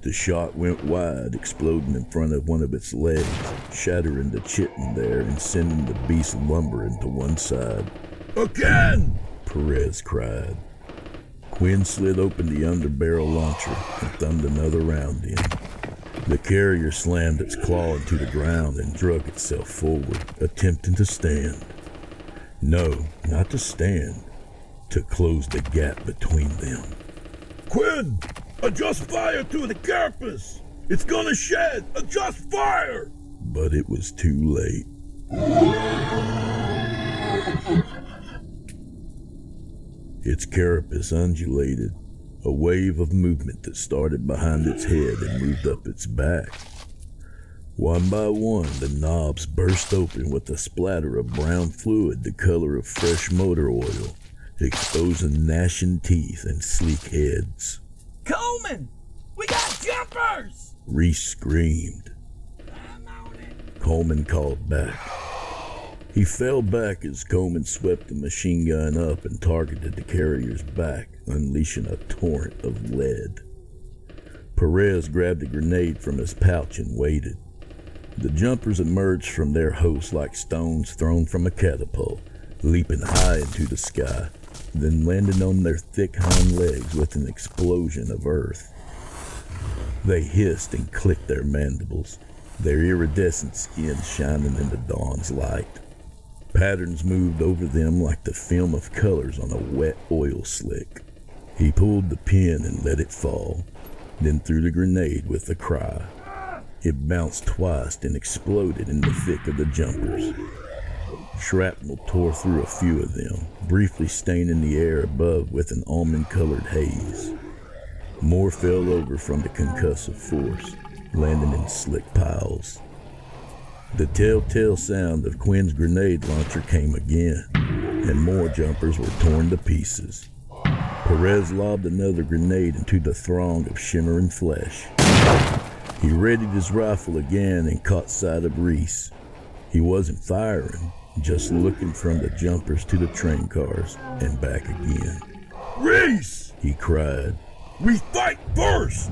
The shot went wide, exploding in front of one of its legs, shattering the chitin there and sending the beast lumbering to one side. Again! Perez cried. Quinn slid open the underbarrel launcher and thumbed another round in. The carrier slammed its claw into the ground and drug itself forward, attempting to stand. No, not to stand, to close the gap between them. Quinn! Adjust fire to the carapace! It's gonna shed! Adjust fire! But it was too late. Its carapace undulated, a wave of movement that started behind its head and moved up its back. One by one, the knobs burst open with a splatter of brown fluid the color of fresh motor oil, exposing gnashing teeth and sleek heads. Coleman! We got jumpers! Reese screamed. I'm on it. Coleman called back. He fell back as Coleman swept the machine gun up and targeted the carrier's back, unleashing a torrent of lead. Perez grabbed a grenade from his pouch and waited. The jumpers emerged from their host like stones thrown from a catapult, leaping high into the sky, then landed on their thick hind legs with an explosion of earth. They hissed and clicked their mandibles, their iridescent skin shining in the dawn's light. Patterns moved over them like the film of colors on a wet oil slick. He pulled the pin and let it fall, then threw the grenade with a cry. It bounced twice and exploded in the thick of the jumpers. Shrapnel tore through a few of them, briefly staining the air above with an almond-colored haze. More fell over from the concussive force, landing in slick piles. The telltale sound of Quinn's grenade launcher came again, and more jumpers were torn to pieces. Perez lobbed another grenade into the throng of shimmering flesh. He readied his rifle again and caught sight of Reese. He wasn't firing, just looking from the jumpers to the train cars and back again. Reese! He cried. We fight first!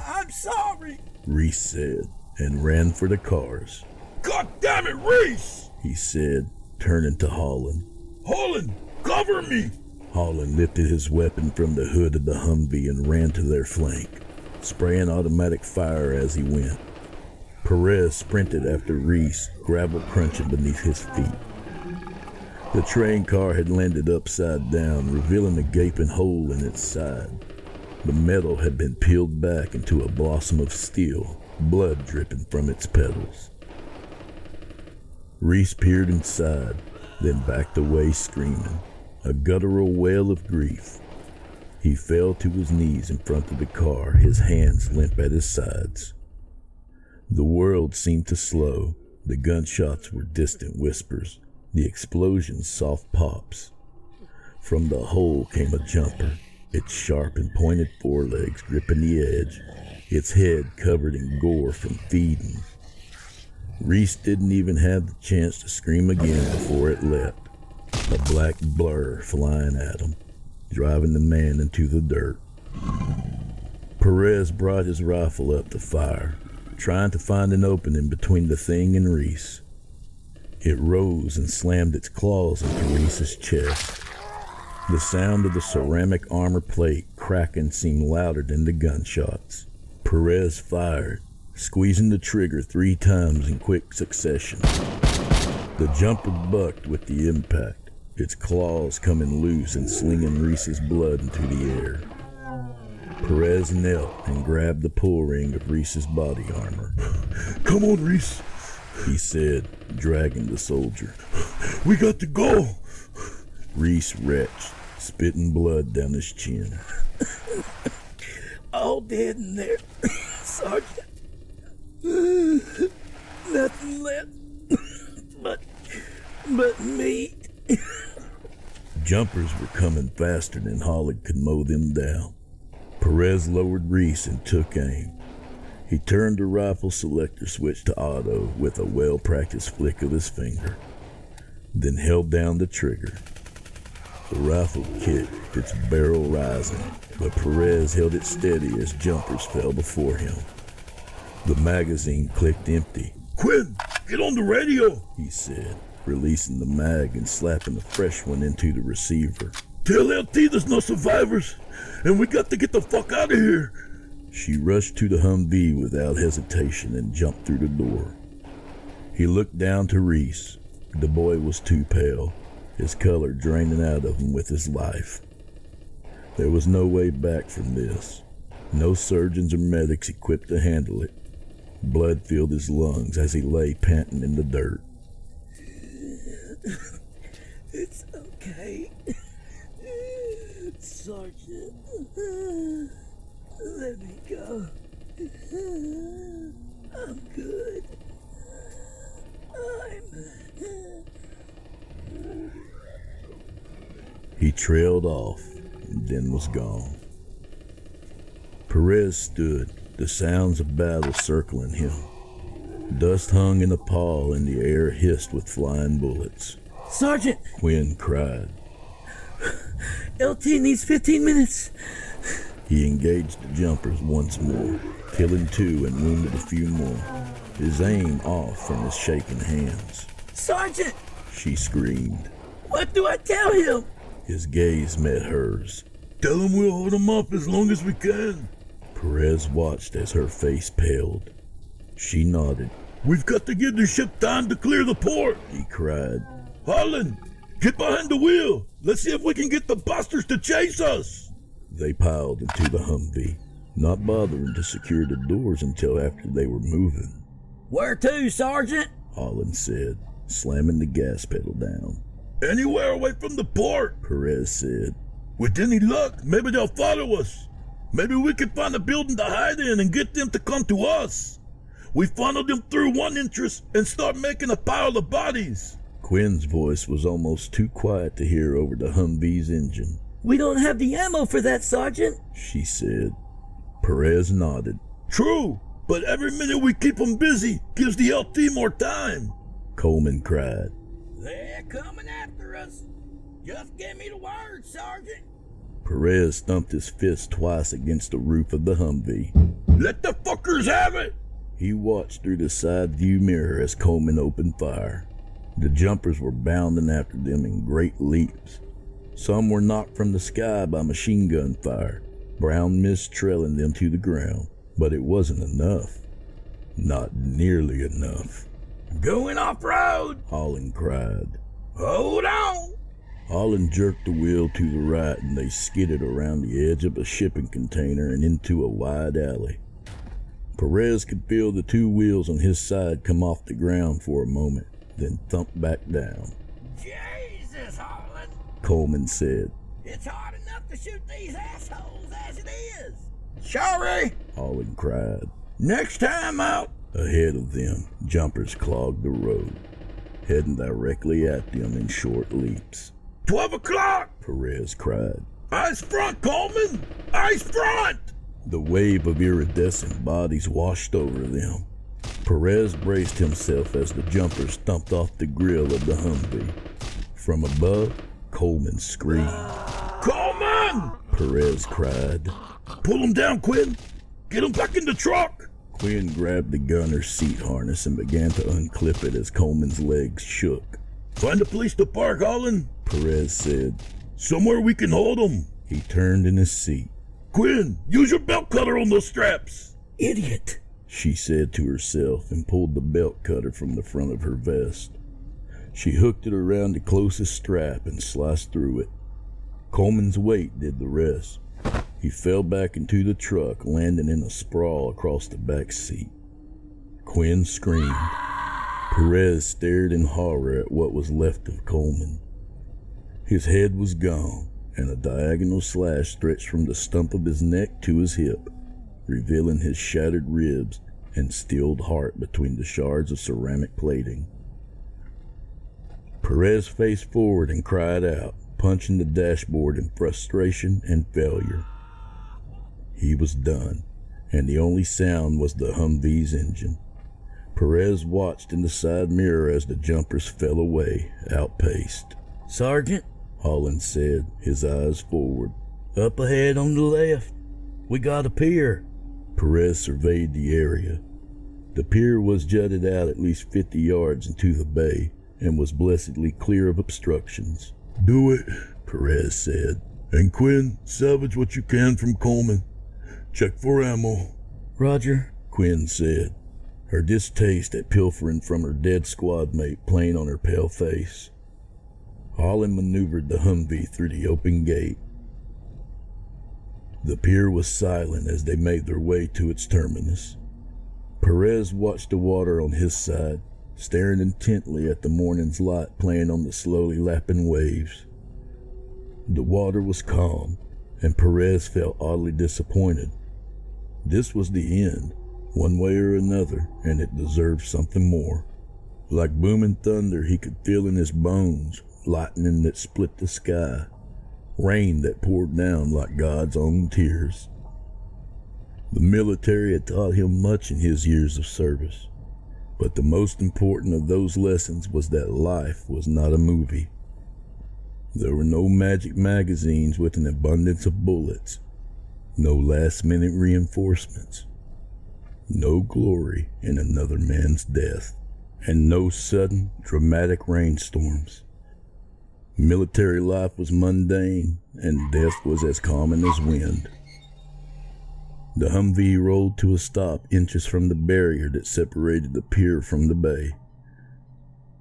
I'm sorry. Reese said, and ran for the cars. God damn it, Reese! He said, turning to Holland. Holland, cover me! Holland lifted his weapon from the hood of the Humvee and ran to their flank, spraying automatic fire as he went. Perez sprinted after Reese, gravel crunching beneath his feet. The train car had landed upside down, revealing a gaping hole in its side. The metal had been peeled back into a blossom of steel, blood dripping from its petals. Reese peered inside, then backed away screaming, a guttural wail of grief. He fell to his knees in front of the car, his hands limp at his sides. The world seemed to slow. The gunshots were distant whispers, the explosions soft pops. From the hole came a jumper, its sharp and pointed forelegs gripping the edge, its head covered in gore from feeding. Reese didn't even have the chance to scream again before it leapt, a black blur flying at him, driving the man into the dirt. Perez brought his rifle up to fire, trying to find an opening between the thing and Reese. It rose and slammed its claws into Reese's chest. The sound of the ceramic armor plate cracking seemed louder than the gunshots. Perez fired, squeezing the trigger 3 times in quick succession. The jumper bucked with the impact, its claws coming loose and slinging Reese's blood into the air. Perez knelt and grabbed the pull ring of Reese's body armor. Come on, Reese, He said, dragging the soldier. we got to go. Reese retched, spitting blood down his chin. All dead in there, Sergeant. Nothing left but meat. Jumpers were coming faster than Holland could mow them down. Perez lowered Reese and took aim. He turned the rifle selector switch to auto with a well-practiced flick of his finger, then held down the trigger. The rifle kicked, its barrel rising, but Perez held it steady as jumpers fell before him. The magazine clicked empty. Quinn, get on the radio. He said, releasing the mag and slapping a fresh one into the receiver. Tell LT there's no survivors, and we got to get the fuck out of here. She rushed to the Humvee without hesitation and jumped through the door. He looked down to Reese. The boy was too pale, his color draining out of him with his life. There was no way back from this. No surgeons or medics equipped to handle it. Blood filled his lungs as he lay panting in the dirt. It's okay, Sergeant. Let me go. I'm good. He trailed off and then was gone. Perez stood, the sounds of battle circling him. Dust hung in a pall and the air hissed with flying bullets. Sergeant, Quinn cried. LT needs 15 minutes. He engaged the jumpers once more, killing 2 and wounded a few more, his aim off from his shaking hands. Sergeant, She screamed. what do I tell him? His gaze met hers. Tell him we'll hold him up as long as we can. Perez watched as her face paled. She nodded. We've got to give the ship time to clear the port. He cried. Holland, get behind the wheel. Let's see if we can get the bastards to chase us. They piled into the Humvee, not bothering to secure the doors until after they were moving. Where to, Sergeant? Holland said, slamming the gas pedal down. Anywhere away from the port. Perez said. With any luck, maybe they'll follow us. Maybe we can find a building to hide in and get them to come to us. We funnel them through one entrance and start making a pile of bodies. Quinn's voice was almost too quiet to hear over the Humvee's engine. We don't have the ammo for that, Sergeant. She said. Perez nodded. True, but every minute we keep them busy gives the LT more time. Coleman cried. They're coming after us. Just give me the word, Sergeant. Perez thumped his fist twice against the roof of the Humvee. Let the fuckers have it. He watched through the side view mirror as Coleman opened fire. The jumpers were bounding after them in great leaps. Some were knocked from the sky by machine gun fire, brown mist trailing them to the ground. But it wasn't enough. Not nearly enough. Going off-road! Holland cried. Hold on! Holland jerked the wheel to the right and they skidded around the edge of a shipping container and into a wide alley. Perez could feel the two wheels on his side come off the ground for a moment, then thump back down. Jesus, Harlan! Coleman said. It's hard enough to shoot these assholes as it is! Sorry! Holland cried. Next time out! Ahead of them, jumpers clogged the road, heading directly at them in short leaps. 12 o'clock! Perez cried. Ice front, Coleman! Ice front! The wave of iridescent bodies washed over them. Perez braced himself as the jumpers thumped off the grill of the Humvee. From above, Coleman screamed. Coleman! Perez cried. Pull him down, Quinn! Get him back in the truck! Quinn grabbed the gunner's seat harness and began to unclip it as Coleman's legs shook. Find a place to park, Holland, Perez said. Somewhere we can hold him. He turned in his seat. Quinn, use your belt cutter on those straps. Idiot, she said to herself and pulled the belt cutter from the front of her vest. She hooked it around the closest strap and sliced through it. Coleman's weight did the rest. He fell back into the truck, landing in a sprawl across the back seat. Quinn screamed. Perez stared in horror at what was left of Coleman. His head was gone, and a diagonal slash stretched from the stump of his neck to his hip, revealing his shattered ribs and stilled heart between the shards of ceramic plating. Perez faced forward and cried out, punching the dashboard in frustration and failure. He was done, and the only sound was the Humvee's engine. Perez watched in the side mirror as the jumpers fell away, outpaced. Sergeant, Holland said, his eyes forward. Up ahead on the left. We got a pier. Perez surveyed the area. The pier was jutted out at least 50 yards into the bay and was blessedly clear of obstructions. Do it, Perez said. And Quinn, salvage what you can from Coleman. Check for ammo. Roger, Quinn said, her distaste at pilfering from her dead squad mate plain on her pale face. Holland maneuvered the Humvee through the open gate. The pier was silent as they made their way to its terminus. Perez watched the water on his side, staring intently at the morning's light playing on the slowly lapping waves. The water was calm, and Perez felt oddly disappointed. This was the end, one way or another, and it deserved something more. Like booming thunder, he could feel in his bones, lightning that split the sky, rain that poured down like God's own tears. The military had taught him much in his years of service, but the most important of those lessons was that life was not a movie. There were no magic magazines with an abundance of bullets, no last-minute reinforcements, no glory in another man's death, and no sudden, dramatic rainstorms. Military life was mundane, and death was as common as wind. The Humvee rolled to a stop inches from the barrier that separated the pier from the bay.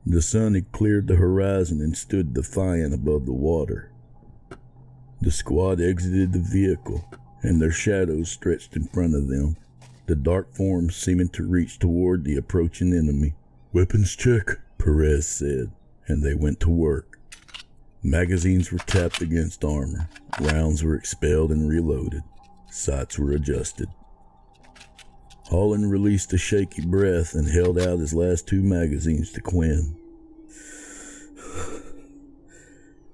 The sun had cleared the horizon and stood defiant above the water. The squad exited the vehicle, and their shadows stretched in front of them, the dark forms seeming to reach toward the approaching enemy. Weapons check, Perez said, and they went to work. Magazines were tapped against armor, rounds were expelled and reloaded, sights were adjusted. Holland released a shaky breath and held out his last two magazines to Quinn.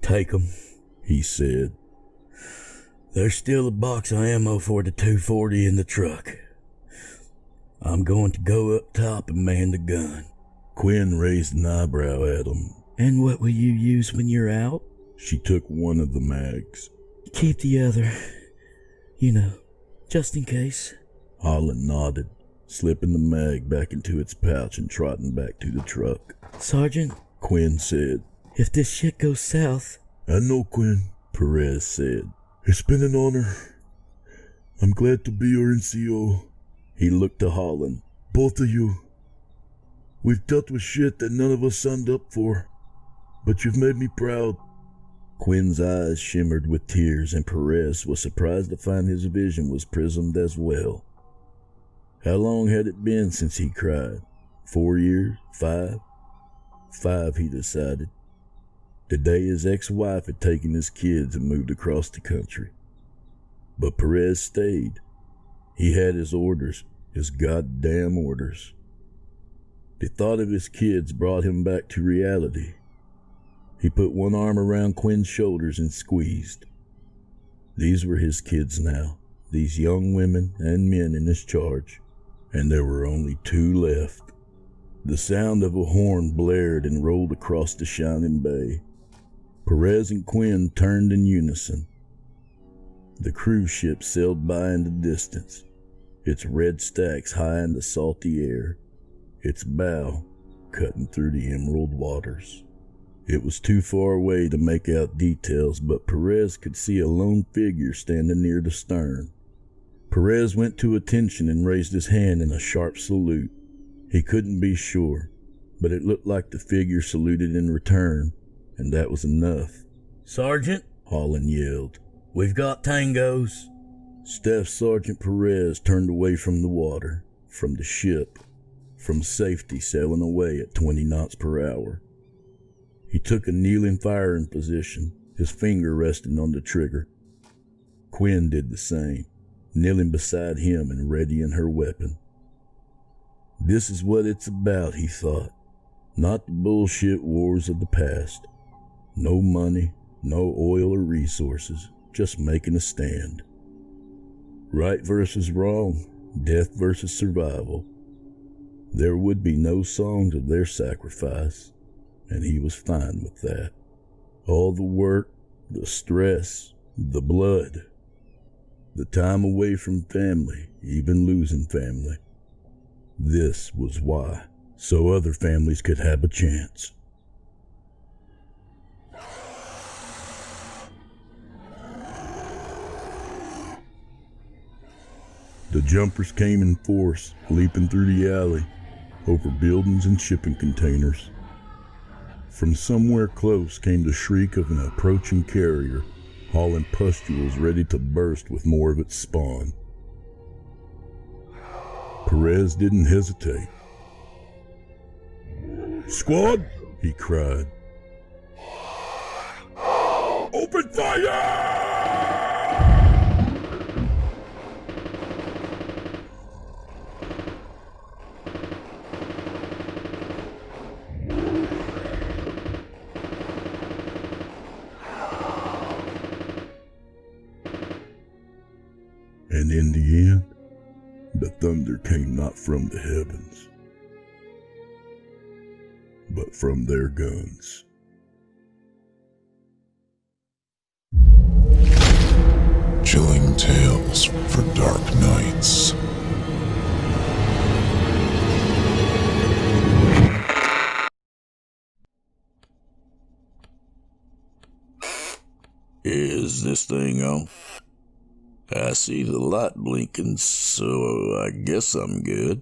Take 'em, he said. There's still a box of ammo for the 240 in the truck. I'm going to go up top and man the gun. Quinn raised an eyebrow at him. And what will you use when you're out? She took one of the mags. Keep the other, you know, just in case. Holland nodded. slipping the mag back into its pouch and trotting back to the truck. Sergeant, Quinn said. if this shit goes south... I know, Quinn, Perez said. It's been an honor. I'm glad to be your NCO. He looked to Holland. Both of you. We've dealt with shit that none of us signed up for, but you've made me proud. Quinn's eyes shimmered with tears, and Perez was surprised to find his vision was prismed as well. How long had it been since he cried? 4 years? 5? 5, he decided. The day his ex-wife had taken his kids and moved across the country. But Perez stayed. He had his orders, his goddamn orders. The thought of his kids brought him back to reality. He put one arm around Quinn's shoulders and squeezed. These were his kids now, these young women and men in his charge, and there were only 2 left. The sound of a horn blared and rolled across the shining bay. Perez and Quinn turned in unison. The cruise ship sailed by in the distance, its red stacks high in the salty air, its bow cutting through the emerald waters. It was too far away to make out details, but Perez could see a lone figure standing near the stern. Perez went to attention and raised his hand in a sharp salute. He couldn't be sure, but it looked like the figure saluted in return, and that was enough. Sergeant, Holland yelled. we've got tangos. Staff Sergeant Perez turned away from the water, from the ship, from safety sailing away at 20 knots per hour. He took a kneeling firing position, his finger resting on the trigger. Quinn did the same, kneeling beside him and readying her weapon. This is what it's about, he thought. Not the bullshit wars of the past. No money, no oil or resources, just making a stand. Right versus wrong, death versus survival. There would be no songs of their sacrifice, and he was fine with that. All the work, the stress, the blood, the time away from family, even losing family. This was why, so other families could have a chance. The jumpers came in force, leaping through the alley, over buildings and shipping containers. From somewhere close came the shriek of an approaching carrier, hauling pustules ready to burst with more of its spawn. Perez didn't hesitate. Squad, He cried. open fire! And in the end, the thunder came not from the heavens, but from their guns. Chilling tales for dark nights. Is this thing on? I see the light blinking, so I guess I'm good.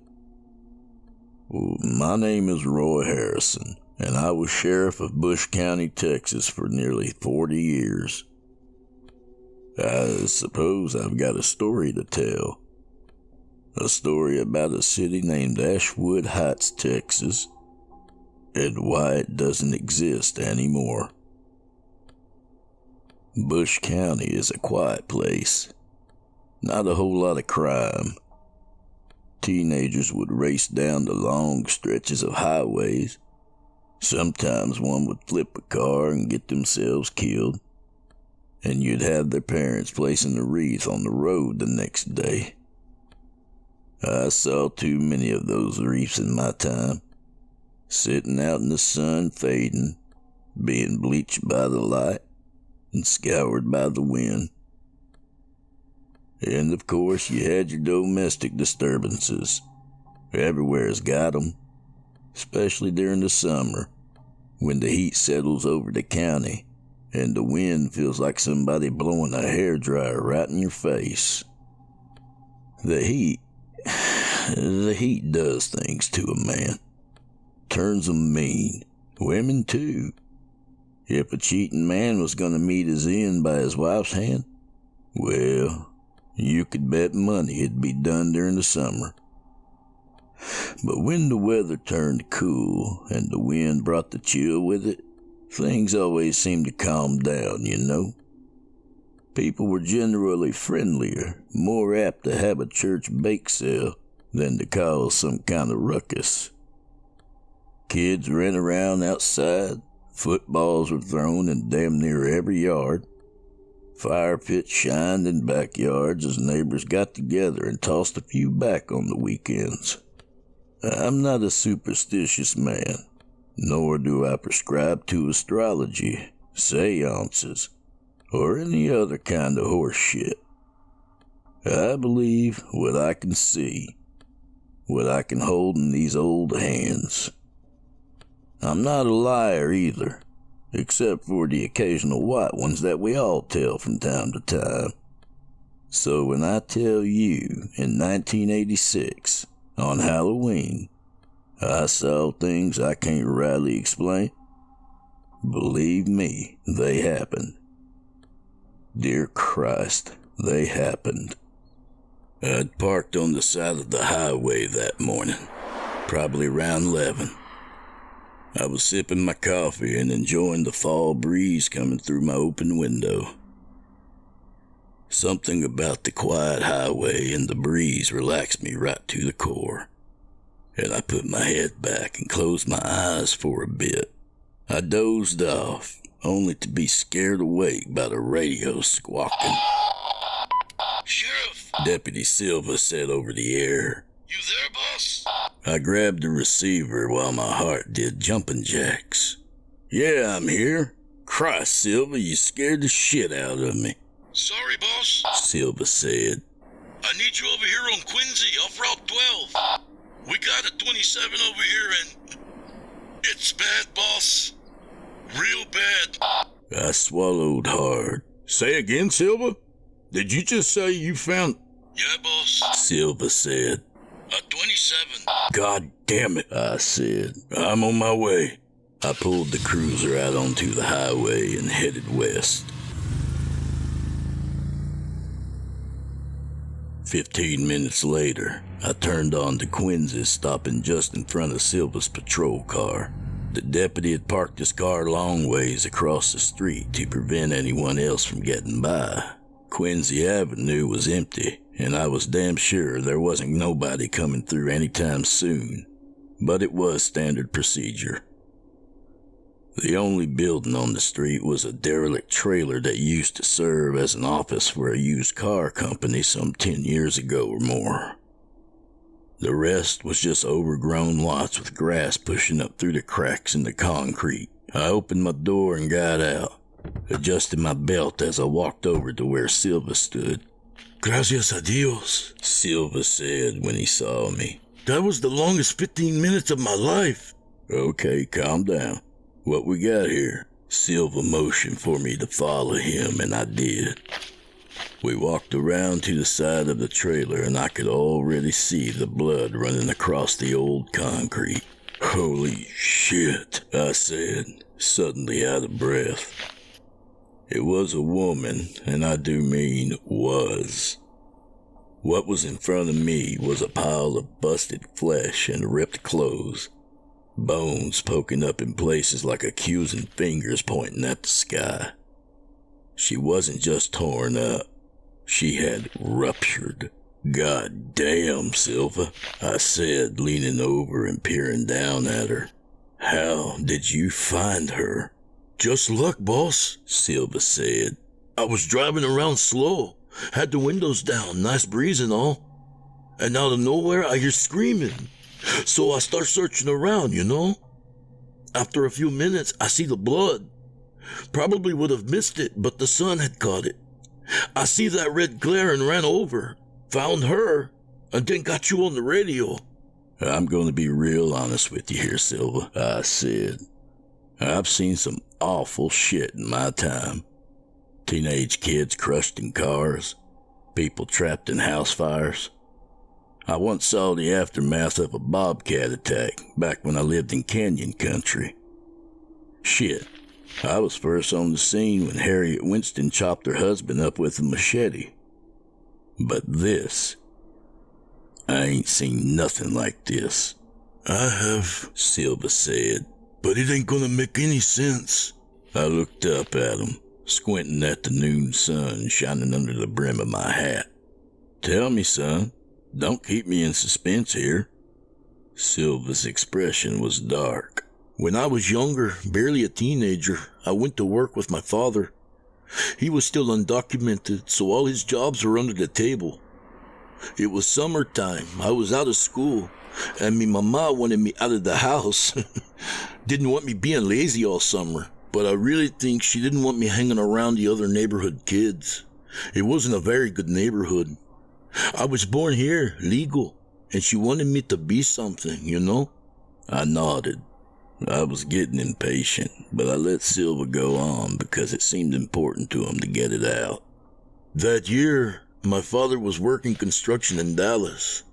Well, my name is Roy Harrison, and I was sheriff of Bush County, Texas for nearly 40 years. I suppose I've got a story to tell. A story about a city named Ashwood Heights, Texas, and why it doesn't exist anymore. Bush County is a quiet place. Not a whole lot of crime. Teenagers would race down the long stretches of highways. Sometimes one would flip a car and get themselves killed. And you'd have their parents placing a wreath on the road the next day. I saw too many of those wreaths in my time, sitting out in the sun fading, being bleached by the light and scoured by the wind. And of course you had your domestic disturbances, Everywhere's got 'em, especially during the summer, when the heat settles over the county and the wind feels like somebody blowing a hairdryer right in your face. The heat does things to a man. Turns 'em mean. Women too. If a cheating man was gonna meet his end by his wife's hand, well, you could bet money it'd be done during the summer. But when the weather turned cool and the wind brought the chill with it, things always seemed to calm down, you know. People were generally friendlier, more apt to have a church bake sale than to cause some kind of ruckus. Kids ran around outside, footballs were thrown in damn near every yard. Fire pits shined in backyards as neighbors got together and tossed a few back on the weekends. I'm not a superstitious man, nor do I prescribe to astrology, seances, or any other kind of horse shit. I believe what I can see, what I can hold in these old hands. I'm not a liar either, except for the occasional white ones that we all tell from time to time. So when I tell you in 1986, on Halloween, I saw things I can't rightly explain, believe me, they happened. Dear Christ, they happened. I'd parked on the side of the highway that morning, probably around 11. I was sipping my coffee and enjoying the fall breeze coming through my open window. Something about the quiet highway and the breeze relaxed me right to the core, and I put my head back and closed my eyes for a bit. I dozed off, only to be scared awake by the radio squawking. Sheriff! Deputy Silva said over the air. You there, boss? I grabbed the receiver while my heart did jumping jacks. Yeah, I'm here. Christ, Silva, you scared the shit out of me. Sorry, boss. Silva said. I need you over here on Quincy off Route 12. We got a 27 over here and it's bad, boss. Real bad. I swallowed hard. Say again, Silva? Did you just say you found... Yeah, boss. Silva said. A 27. God damn it, I said. I'm on my way. I pulled the cruiser out onto the highway and headed west. 15 minutes later, I turned on to Quincy's, stopping just in front of Silva's patrol car. The deputy had parked his car long ways across the street to prevent anyone else from getting by. Quincy Avenue was empty, and I was damn sure there wasn't nobody coming through anytime soon, but it was standard procedure. The only building on the street was a derelict trailer that used to serve as an office for a used car company some 10 years ago or more. The rest was just overgrown lots with grass pushing up through the cracks in the concrete. I opened my door and got out, adjusted my belt as I walked over to where Silva stood. Gracias a Dios, Silva said when he saw me. That was the longest 15 minutes of my life. Okay, calm down. What we got here? Silva motioned for me to follow him, and I did. We walked around to the side of the trailer, and I could already see the blood running across the old concrete. Holy shit, I said, suddenly out of breath. It was a woman, and I do mean was. What was in front of me was a pile of busted flesh and ripped clothes. Bones poking up in places like accusing fingers pointing at the sky. She wasn't just torn up. She had ruptured. God damn, Silva, I said, leaning over and peering down at her. How did you find her? Just luck, boss, Silva said. I was driving around slow, had the windows down, nice breeze and all. And out of nowhere, I hear screaming. So I start searching around, you know. After a few minutes, I see the blood. Probably would have missed it, but the sun had caught it. I see that red glare and ran over, found her, and then got you on the radio. I'm going to be real honest with you here, Silva, I said. I've seen some awful shit in my time. Teenage kids crushed in cars, people trapped in house fires. I once saw the aftermath of a bobcat attack back when I lived in Canyon Country. Shit, I was first on the scene when Harriet Winston chopped her husband up with a machete. But this, I ain't seen nothing like this. I have, Silva said. but it ain't gonna make any sense. I looked up at him, squinting at the noon sun shining under the brim of my hat. Tell me, son. Don't keep me in suspense here. Silva's expression was dark. When I was younger, barely a teenager, I went to work with my father. He was still undocumented, so all his jobs were under the table. It was summertime. I was out of school, and me mama wanted me out of the house. Didn't want me being lazy all summer, but I really think she didn't want me hanging around the other neighborhood kids. It wasn't a very good neighborhood. I was born here, legal, and she wanted me to be something, you know? I nodded. I was getting impatient, but I let Silva go on because it seemed important to him to get it out. That year, my father was working construction in Dallas.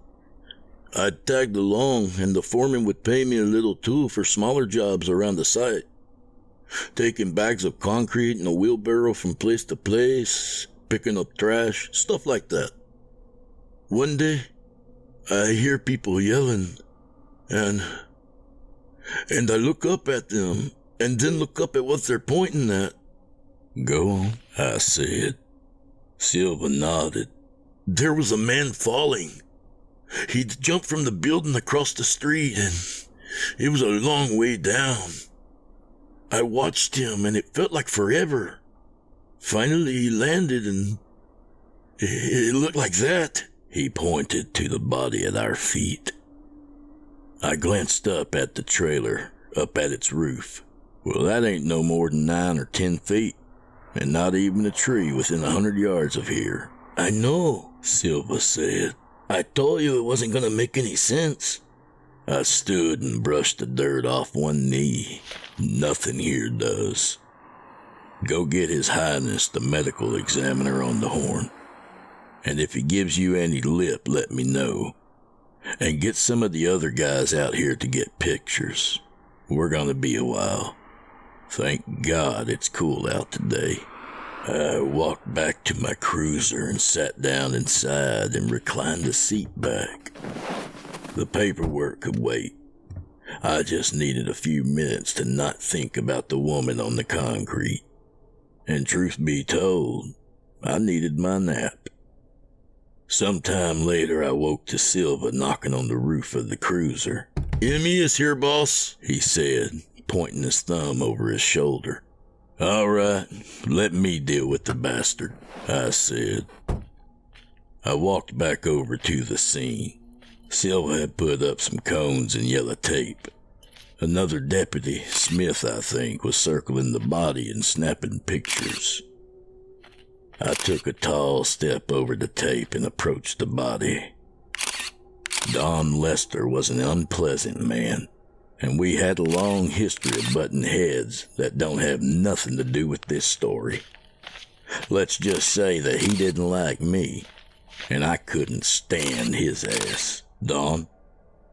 I tagged along, and the foreman would pay me a little too for smaller jobs around the site. Taking bags of concrete in a wheelbarrow from place to place, picking up trash, stuff like that. One day, I hear people yelling, and I look up at them, and then look up at what they're pointing at. Go on, I said. Silva nodded. There was a man falling. He'd jumped from the building across the street, and it was a long way down. I watched him, and it felt like forever. Finally, he landed, and it looked like that. He pointed to the body at our feet. I glanced up at the trailer, up at its roof. Well, that ain't no more than 9 or 10 feet, and not even a tree within 100 yards of here. I know, Silva said. I told you it wasn't gonna make any sense. I stood and brushed the dirt off one knee. Nothing here does. Go get His Highness the medical examiner on the horn. And if he gives you any lip, let me know. And get some of the other guys out here to get pictures. We're gonna be a while. Thank God it's cool out today. I walked back to my cruiser and sat down inside and reclined the seat back. The paperwork could wait. I just needed a few minutes to not think about the woman on the concrete. And truth be told, I needed my nap. Sometime later, I woke to Silva knocking on the roof of the cruiser. Emmy is here, boss, he said, pointing his thumb over his shoulder. All right, let me deal with the bastard, I said. I walked back over to the scene. Silva had put up some cones and yellow tape. Another deputy, Smith I think, was circling the body and snapping pictures. I took a tall step over the tape and approached the body. Don Lester was an unpleasant man, and we had a long history of butting heads that don't have nothing to do with this story. Let's just say that he didn't like me, and I couldn't stand his ass. Don?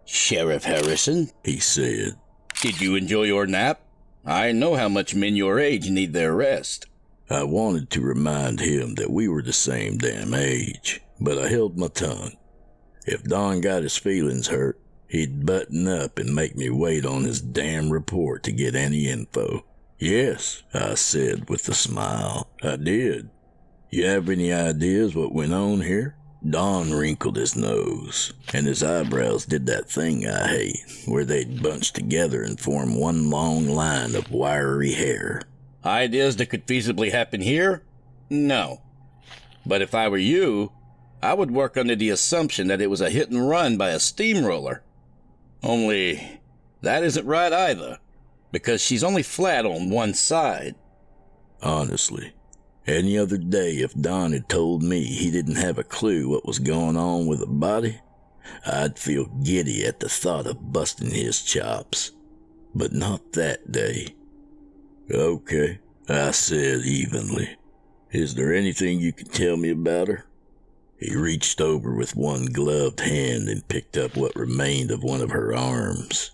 Sheriff Harrison, he said. Did you enjoy your nap? I know how much men your age need their rest. I wanted to remind him that we were the same damn age, but I held my tongue. If Don got his feelings hurt, he'd button up and make me wait on his damn report to get any info. Yes, I said with a smile. I did. You have any ideas what went on here? Don wrinkled his nose, and his eyebrows did that thing I hate, where they'd bunch together and form one long line of wiry hair. Ideas that could feasibly happen here? No. But if I were you, I would work under the assumption that it was a hit and run by a steamroller. Only, that isn't right either, because she's only flat on one side. Honestly, any other day if Don had told me he didn't have a clue what was going on with the body, I'd feel giddy at the thought of busting his chops. But not that day. Okay, I said evenly. Is there anything you can tell me about her? He reached over with one gloved hand and picked up what remained of one of her arms.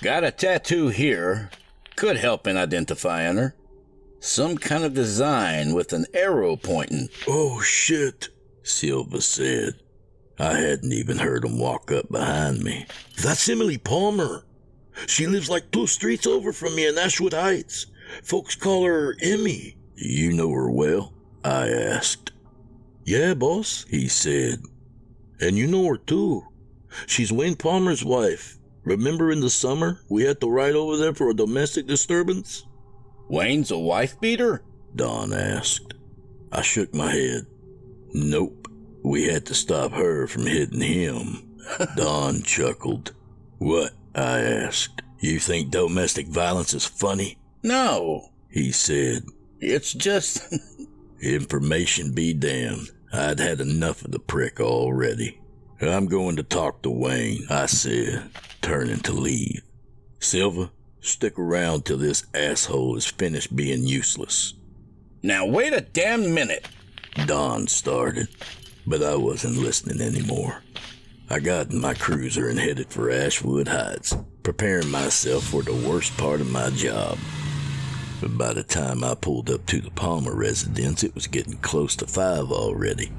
Got a tattoo here. Could help in identifying her. Some kind of design with an arrow pointing. Oh, shit, Silva said. I hadn't even heard him walk up behind me. That's Emily Palmer. She lives like 2 streets over from me in Ashwood Heights. Folks call her Emmy. You know her well? I asked. Yeah, boss, he said. And you know her too. She's Wayne Palmer's wife. Remember in the summer we had to ride over there for a domestic disturbance? Wayne's a wife beater? Don asked. I shook my head. Nope. We had to stop her from hitting him. Don chuckled. What? I asked. You think domestic violence is funny? No, he said. It's just... Information be damned. I'd had enough of the prick already. I'm going to talk to Wayne, I said, turning to leave. Silva, stick around till this asshole is finished being useless. Now wait a damn minute. Don started, but I wasn't listening anymore. I got in my cruiser and headed for Ashwood Heights, preparing myself for the worst part of my job. But by the time I pulled up to the Palmer residence, it was getting close to 5 already.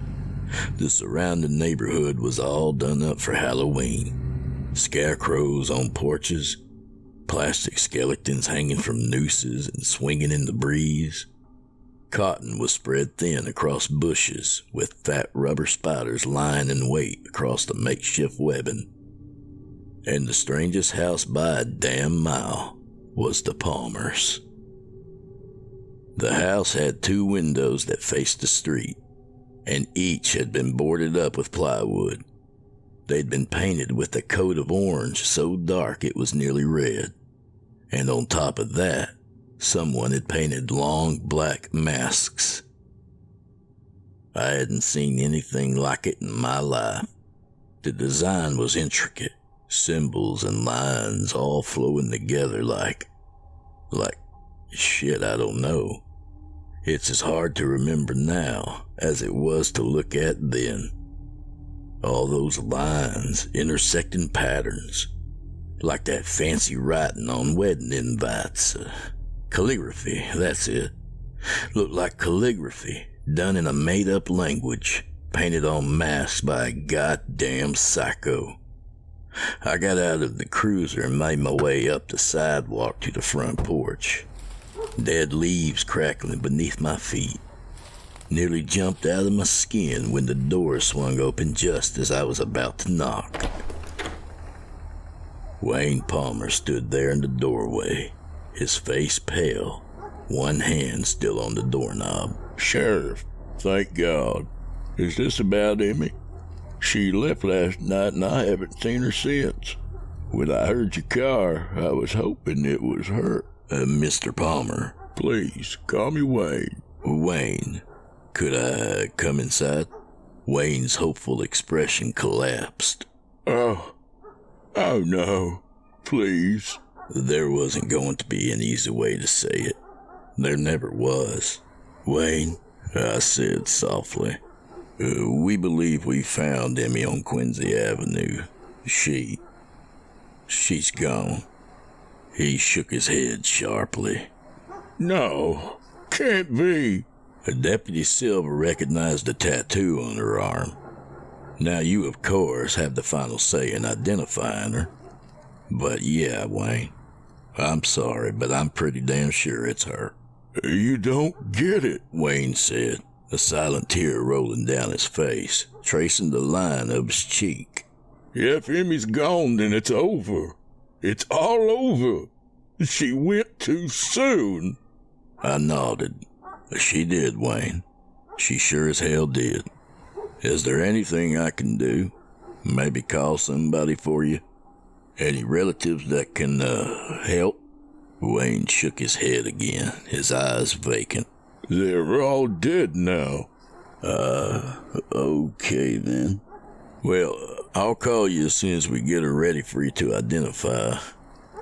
The surrounding neighborhood was all done up for Halloween. Scarecrows on porches, plastic skeletons hanging from nooses and swinging in the breeze. Cotton was spread thin across bushes, with fat rubber spiders lying in wait across the makeshift webbing. And the strangest house by a damn mile was the Palmers'. The house had 2 windows that faced the street, and each had been boarded up with plywood. They'd been painted with a coat of orange so dark it was nearly red. And on top of that, someone had painted long black masks. I hadn't seen anything like it in my life. The design was intricate, symbols and lines all flowing together like shit, I don't know. It's as hard to remember now as it was to look at then. All those lines, intersecting patterns, like that fancy writing on wedding invites. Calligraphy, that's it. Looked like calligraphy, done in a made-up language, painted on masks by a goddamn psycho. I got out of the cruiser and made my way up the sidewalk to the front porch. Dead leaves crackling beneath my feet. Nearly jumped out of my skin when the door swung open just as I was about to knock. Wayne Palmer stood there in the doorway, his face pale, one hand still on the doorknob. Sheriff, thank God. Is this about Emmy? She left last night and I haven't seen her since. When I heard your car, I was hoping it was her. Mr. Palmer. Please, call me Wayne. Wayne. Could I come inside? Wayne's hopeful expression collapsed. Oh no, please. There wasn't going to be an easy way to say it. There never was. Wayne, I said softly, we believe we found Emmy on Quincy Avenue. She's gone. He shook his head sharply. No, can't be. Deputy Silva recognized the tattoo on her arm. Now you, of course, have the final say in identifying her. But yeah, Wayne, I'm sorry, but I'm pretty damn sure it's her. You don't get it, Wayne said, a silent tear rolling down his face, tracing the line of his cheek. If Emmy's gone, then it's over. It's all over. She went too soon. I nodded. She did, Wayne. She sure as hell did. Is there anything I can do? Maybe call somebody for you? Any relatives that can, help? Wayne shook his head again, his eyes vacant. They're all dead now. Okay then. Well, I'll call you as soon as we get her ready for you to identify.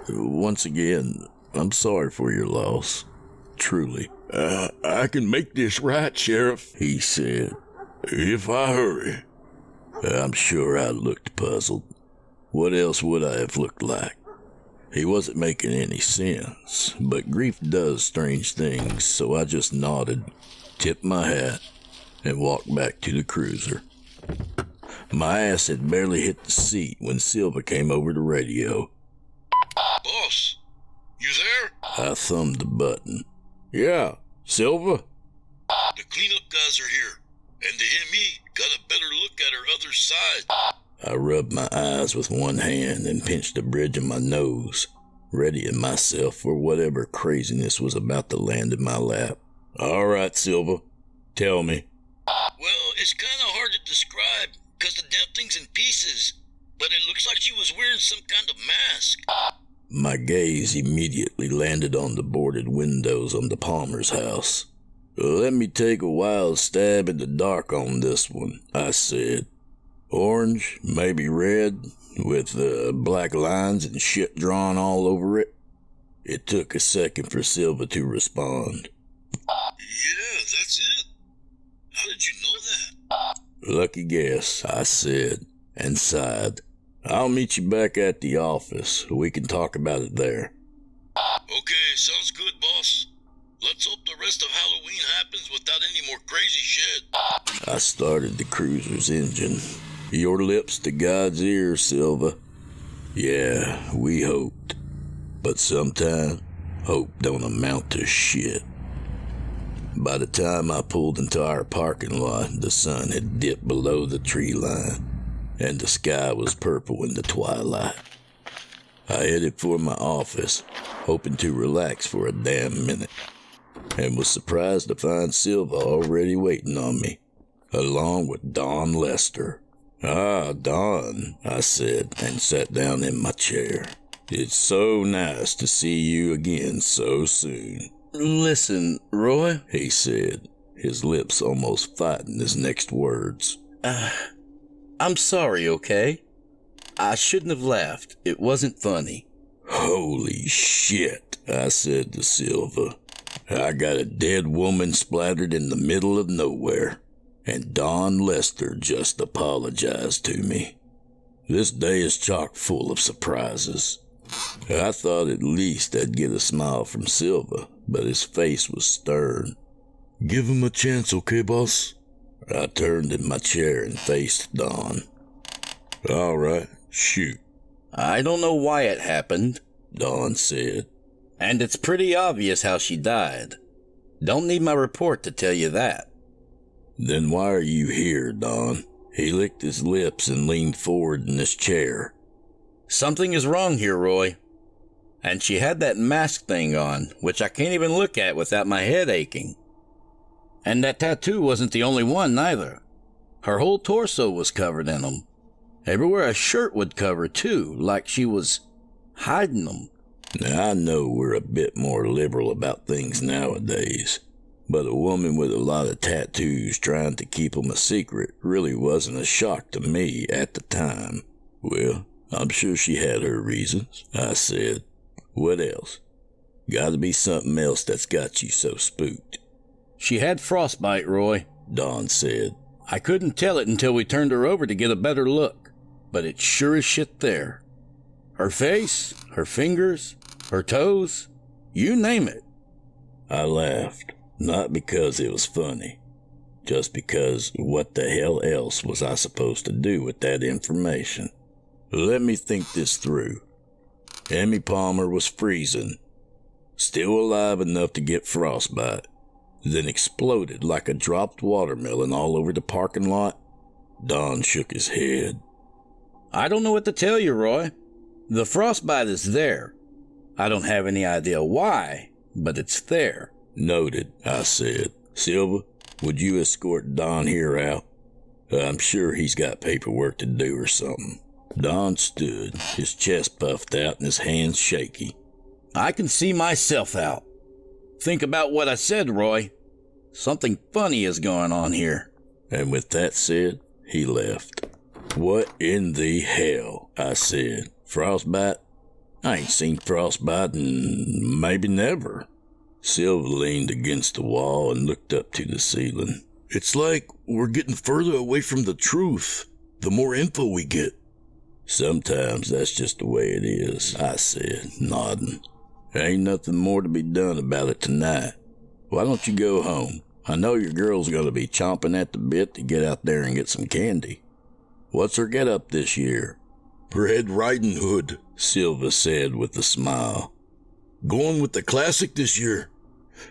Once again, I'm sorry for your loss. Truly. I can make this right, Sheriff, he said. If I hurry. I'm sure I looked puzzled. What else would I have looked like? He wasn't making any sense, but grief does strange things, so I just nodded, tipped my hat, and walked back to the cruiser. My ass had barely hit the seat when Silva came over the radio. Boss, you there? I thumbed the button. Yeah, Silva? The cleanup guys are here, and the ME got a better look at her other side. I rubbed my eyes with one hand and pinched the bridge of my nose, readying myself for whatever craziness was about to land in my lap. All right, Silva, tell me. Well, it's kind of hard to describe, because the damn thing's in pieces, but it looks like she was wearing some kind of mask. My gaze immediately landed on the boarded windows on the Palmer's house. Let me take a wild stab in the dark on this one, I said. Orange, maybe red, with black lines and shit drawn all over it. It took a second for Silva to respond. Yeah, that's it. How did you know that? Lucky guess, I said, and sighed. I'll meet you back at the office. We can talk about it there. Okay, sounds good, boss. Let's hope the rest of Halloween happens without any more crazy shit. I started the cruiser's engine. Your lips to God's ears, Silva. Yeah, we hoped. But sometimes, hope don't amount to shit. By the time I pulled into our parking lot, the sun had dipped below the tree line, and the sky was purple in the twilight. I headed for my office, hoping to relax for a damn minute, and was surprised to find Silva already waiting on me, along with Don Lester. Ah, Don, I said, and sat down in my chair. It's so nice to see you again so soon. Listen, Roy, He said, his lips almost fighting his next words. I'm sorry, okay? I shouldn't have laughed. It wasn't funny. Holy shit, I said to Silva. I got a dead woman splattered in the middle of nowhere, and Don Lester just apologized to me. This day is chock full of surprises. I thought at least I'd get a smile from Silva, but his face was stern. Give him a chance, okay, boss? I turned in my chair and faced Don. All right, shoot, I don't know why it happened, Don said. and it's pretty obvious how she died. Don't need my report to tell you that. Then why are you here, Don? He licked his lips and leaned forward in his chair. Something is wrong here, Roy. And she had that mask thing on, which I can't even look at without my head aching. And that tattoo wasn't the only one, neither. Her whole torso was covered in them. Everywhere a shirt would cover, too, like she was hiding them. Now, I know we're a bit more liberal about things nowadays, but a woman with a lot of tattoos trying to keep them a secret really wasn't a shock to me at the time. Well, I'm sure she had her reasons, I said. What else? Gotta be something else that's got you so spooked. She had frostbite, Roy, Don said. I couldn't tell it until we turned her over to get a better look, but it's sure as shit there. Her face, her fingers, her toes, you name it. I laughed, not because it was funny, just because what the hell else was I supposed to do with that information? Let me think this through. Emmy Palmer was freezing, still alive enough to get frostbite, then exploded like a dropped watermelon all over the parking lot. Don shook his head. I don't know what to tell you, Roy. The frostbite is there. I don't have any idea why, but it's there. Noted, I said. Silva, would you escort Don here out? I'm sure he's got paperwork to do or something. Don stood, his chest puffed out and his hands shaky. I can see myself out. Think about what I said, Roy. Something funny is going on here. And with that said, he left. What in the hell? I said. Frostbite? I ain't seen frostbite in maybe never. Silva leaned against the wall and looked up to the ceiling. It's like we're getting further away from the truth, the more info we get. Sometimes that's just the way it is, I said, nodding. There ain't nothing more to be done about it tonight. Why don't you go home? I know your girl's gonna be chomping at the bit to get out there and get some candy. What's her get-up this year? Red Riding Hood, Silva said with a smile. Going with the classic this year.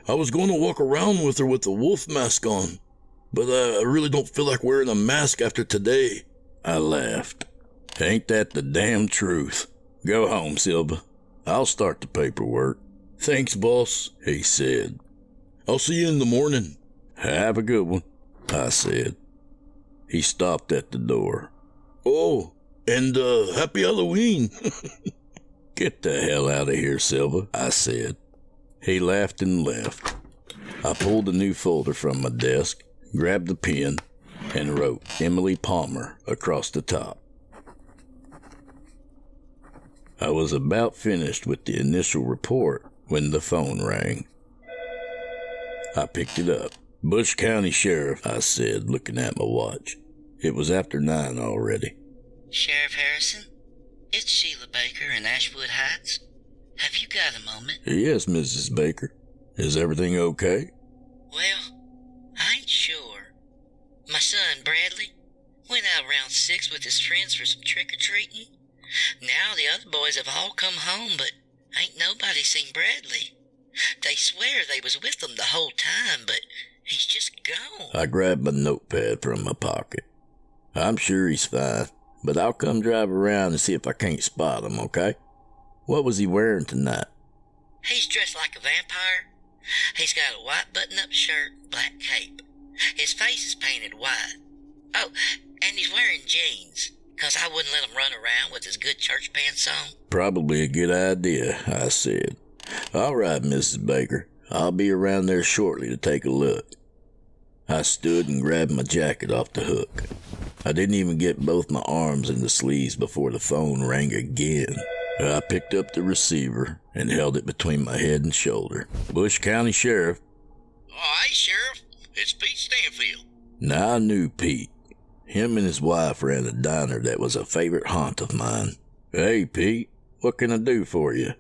I was going to walk around with her with a wolf mask on, but I really don't feel like wearing a mask after today. I laughed. Ain't that the damn truth? Go home, Silva. I'll start the paperwork. Thanks, boss, he said. I'll see you in the morning. Have a good one, I said. He stopped at the door. Oh, and happy Halloween. Get the hell out of here, Silva, I said. He laughed and left. I pulled a new folder from my desk, grabbed the pen, and wrote Emily Palmer across the top. I was about finished with the initial report when the phone rang. I picked it up. Bush County Sheriff, I said, looking at my watch. It was after 9 already. Sheriff Harrison, it's Sheila Baker in Ashwood Heights. Have you got a moment? Yes, Mrs. Baker. Is everything okay? Well, I ain't sure. My son, Bradley, went out around 6 with his friends for some trick-or-treating. Now the other boys have all come home, but ain't nobody seen Bradley. They swear they was with them the whole time, but he's just gone. I grabbed my notepad from my pocket. I'm sure he's fine, but I'll come drive around and see if I can't spot him, okay? What was he wearing tonight? He's dressed like a vampire. He's got a white button-up shirt, black cape. His face is painted white. Oh, and he's wearing jeans, 'cause I wouldn't let him run around with his good church pants on. Probably a good idea, I said. All right, Mrs. Baker. I'll be around there shortly to take a look. I stood and grabbed my jacket off the hook. I didn't even get both my arms in the sleeves before the phone rang again. I picked up the receiver and held it between my head and shoulder. Bush County Sheriff. Oh, hey, Sheriff. It's Pete Stanfield. Now I knew Pete. Him and his wife ran a diner that was a favorite haunt of mine. Hey, Pete, what can I do for you?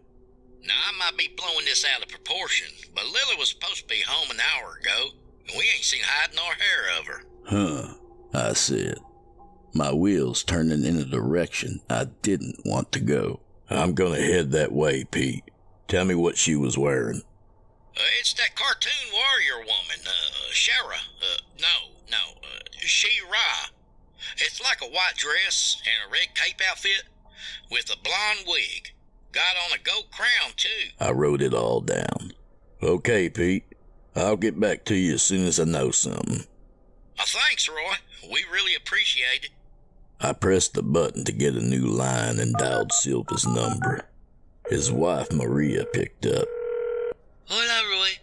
Now, I might be blowing this out of proportion, but Lily was supposed to be home an hour ago, and we ain't seen hide nor hair of her. Huh, I said, my wheels turning in a direction I didn't want to go. I'm gonna head that way, Pete. Tell me what she was wearing. It's that cartoon warrior woman, Shara. She-Ra. It's like a white dress and a red cape outfit with a blonde wig. Got on a gold crown, too. I wrote it all down. Okay, Pete. I'll get back to you as soon as I know something. Thanks, Roy. We really appreciate it. I pressed the button to get a new line and dialed Silva's number. His wife, Maria, picked up. Hola, Roy.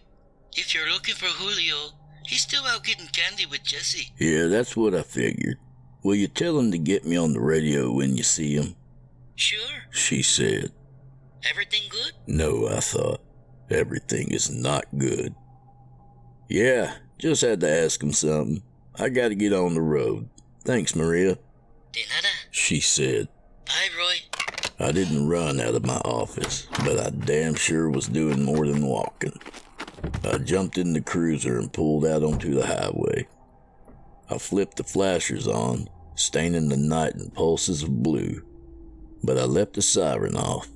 If you're looking for Julio, he's still out getting candy with Jesse. Yeah, that's what I figured. Will you tell him to get me on the radio when you see him? Sure. She said. Everything good? No, I thought. Everything is not good. Yeah, just had to ask him something. I gotta get on the road. Thanks, Maria. De nada. She said. Bye, Roy. I didn't run out of my office, but I damn sure was doing more than walking. I jumped in the cruiser and pulled out onto the highway. I flipped the flashers on, staining the night in pulses of blue, but I left the siren off.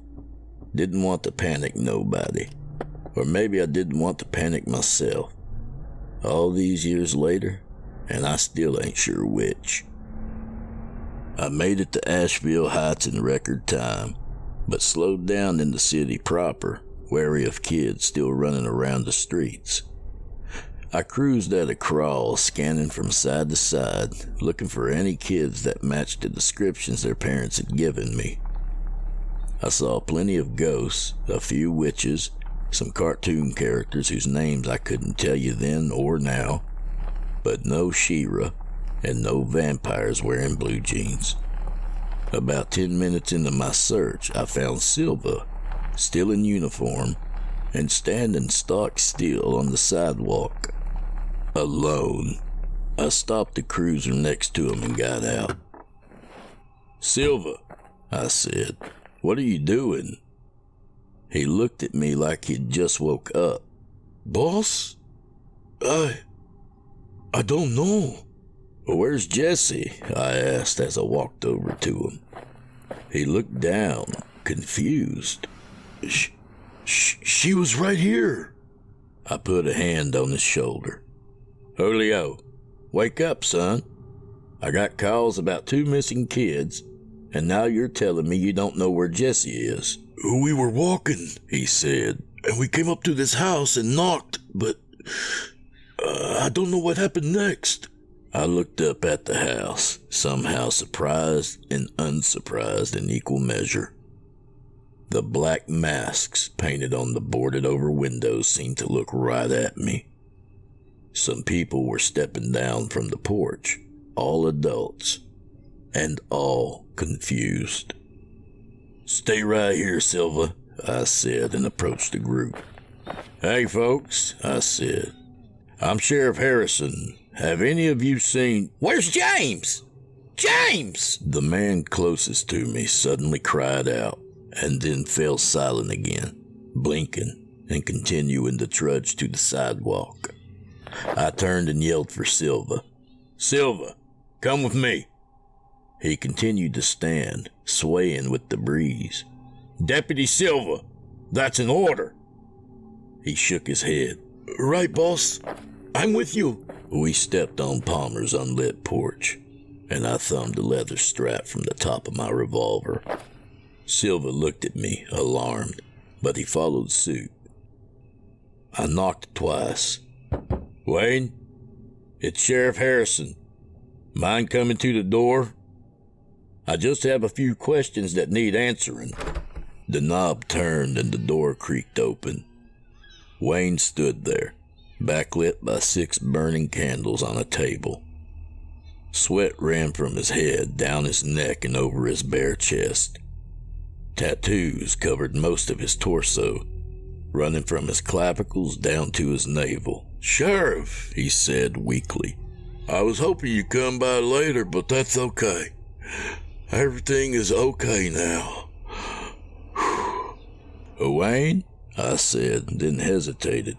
Didn't want to panic nobody. Or maybe I didn't want to panic myself. All these years later, and I still ain't sure which. I made it to Asheville Heights in record time, but slowed down in the city proper, wary of kids still running around the streets. I cruised at a crawl, scanning from side to side, looking for any kids that matched the descriptions their parents had given me. I saw plenty of ghosts, a few witches, some cartoon characters whose names I couldn't tell you then or now, but no She-Ra, and no vampires wearing blue jeans. About 10 minutes into my search, I found Silva, still in uniform, and standing stock still on the sidewalk. Alone. I stopped the cruiser next to him and got out. "Silva," I said, "what are you doing?" He looked at me like he'd just woke up. "Boss? I don't know." "Where's Jesse?" I asked as I walked over to him. He looked down, confused. She was right here." I put a hand on his shoulder. "Julio, wake up, son. I got calls about 2 missing kids, and now you're telling me you don't know where Jesse is." "We were walking," he said, "and we came up to this house and knocked, but I don't know what happened next." I looked up at the house, somehow surprised and unsurprised in equal measure. The black masks painted on the boarded-over windows seemed to look right at me. Some people were stepping down from the porch, all adults, and all confused. "Stay right here, Silva," I said, and approached the group. "Hey, folks," I said. "I'm Sheriff Harrison. Have any of you seen—" "Where's James? James!" The man closest to me suddenly cried out, and then fell silent again, blinking and continuing to trudge to the sidewalk. I turned and yelled for Silva. "Silva, come with me." He continued to stand, swaying with the breeze. "Deputy Silva, that's an order." He shook his head. "Right, boss. I'm with you." We stepped on Palmer's unlit porch, and I thumbed the leather strap from the top of my revolver. Silva looked at me, alarmed, but he followed suit. I knocked twice. "Wayne, it's Sheriff Harrison. Mind coming to the door? I just have a few questions that need answering." The knob turned and the door creaked open. Wayne stood there, backlit by 6 burning candles on a table. Sweat ran from his head, down his neck, and over his bare chest. Tattoos covered most of his torso, running from his clavicles down to his navel. "Sheriff," he said weakly, "I was hoping you'd come by later, but that's okay. Everything is okay now." "Wayne?" I said, then hesitated,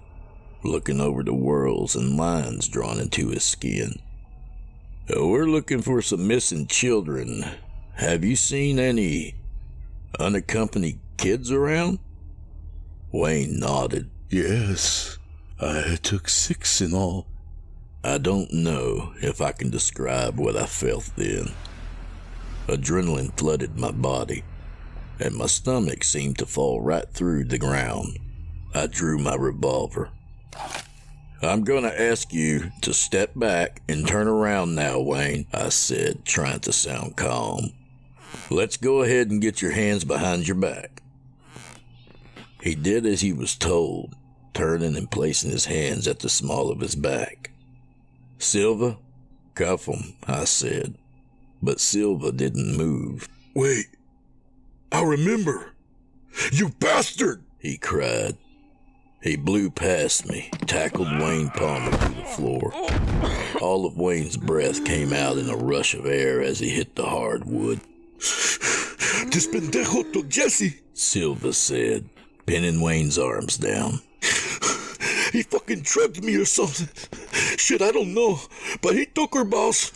looking over the whorls and lines drawn into his skin. "We're looking for some missing children. Have you seen any unaccompanied kids around?" Wayne nodded. "Yes, I took 6 in all." I don't know if I can describe what I felt then. Adrenaline flooded my body, and my stomach seemed to fall right through the ground. I drew my revolver. "I'm going to ask you to step back and turn around now, Wayne," I said, trying to sound calm. "Let's go ahead and get your hands behind your back." He did as he was told, turning and placing his hands at the small of his back. "Silva, cuff him," I said, but Silva didn't move. "Wait, I remember. You bastard!" he cried. He blew past me, tackled Wayne Palmer to the floor. All of Wayne's breath came out in a rush of air as he hit the hardwood. "This pendejo took Jesse," Silva said, pinning Wayne's arms down. "He fucking drugged me or something. Shit, I don't know, but he took her, boss."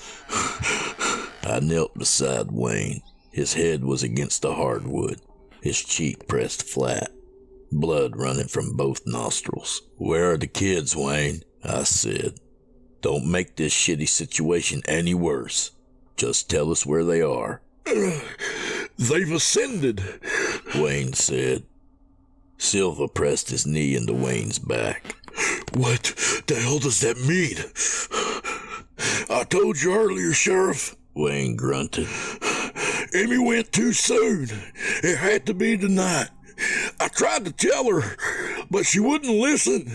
I knelt beside Wayne. His head was against the hardwood, his cheek pressed flat, blood running from both nostrils. "Where are the kids, Wayne?" I said. "Don't make this shitty situation any worse. Just tell us where they are." "They've ascended," Wayne said. Silva pressed his knee into Wayne's back. "What the hell does that mean?" "I told you earlier, Sheriff," Wayne grunted. "Amy went too soon. It had to be tonight. I tried to tell her, but she wouldn't listen."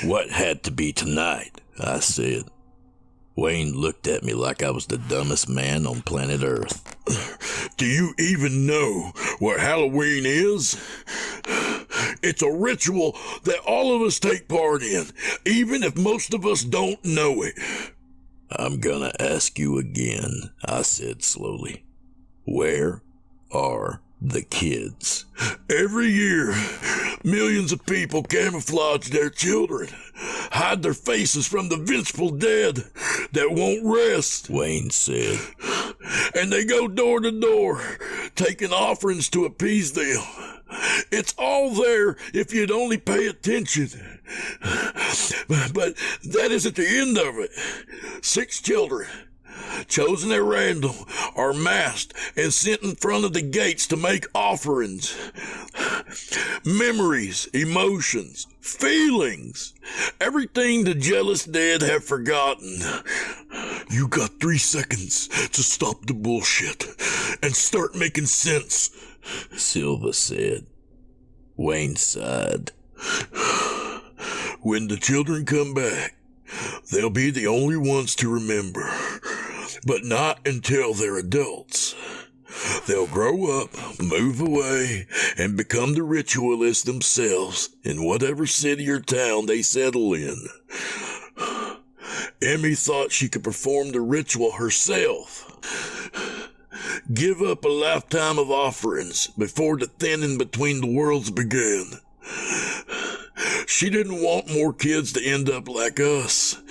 "What had to be tonight?" I said. Wayne looked at me like I was the dumbest man on planet Earth. Do you even know what Halloween is? It's a ritual that all of us take part in, even if most of us don't know it. I'm gonna ask you again, I said slowly. Where are the kids? Every year, millions of people camouflage their children, hide their faces from the vengeful dead that won't rest, Wayne said. And they go door to door, taking offerings to appease them. It's all there if you'd only pay attention. But that isn't the end of it. 6 children, chosen at random, are masked and sent in front of the gates to make offerings. Memories, emotions, feelings, everything the jealous dead have forgotten. You got 3 seconds to stop the bullshit and start making sense, Silva said. Wayne sighed. When the children come back, they'll be the only ones to remember, but not until they're adults. They'll grow up, move away, and become the ritualists themselves in whatever city or town they settle in. Emmy thought she could perform the ritual herself. Give up a lifetime of offerings before the thinning between the worlds began. She didn't want more kids to end up like us,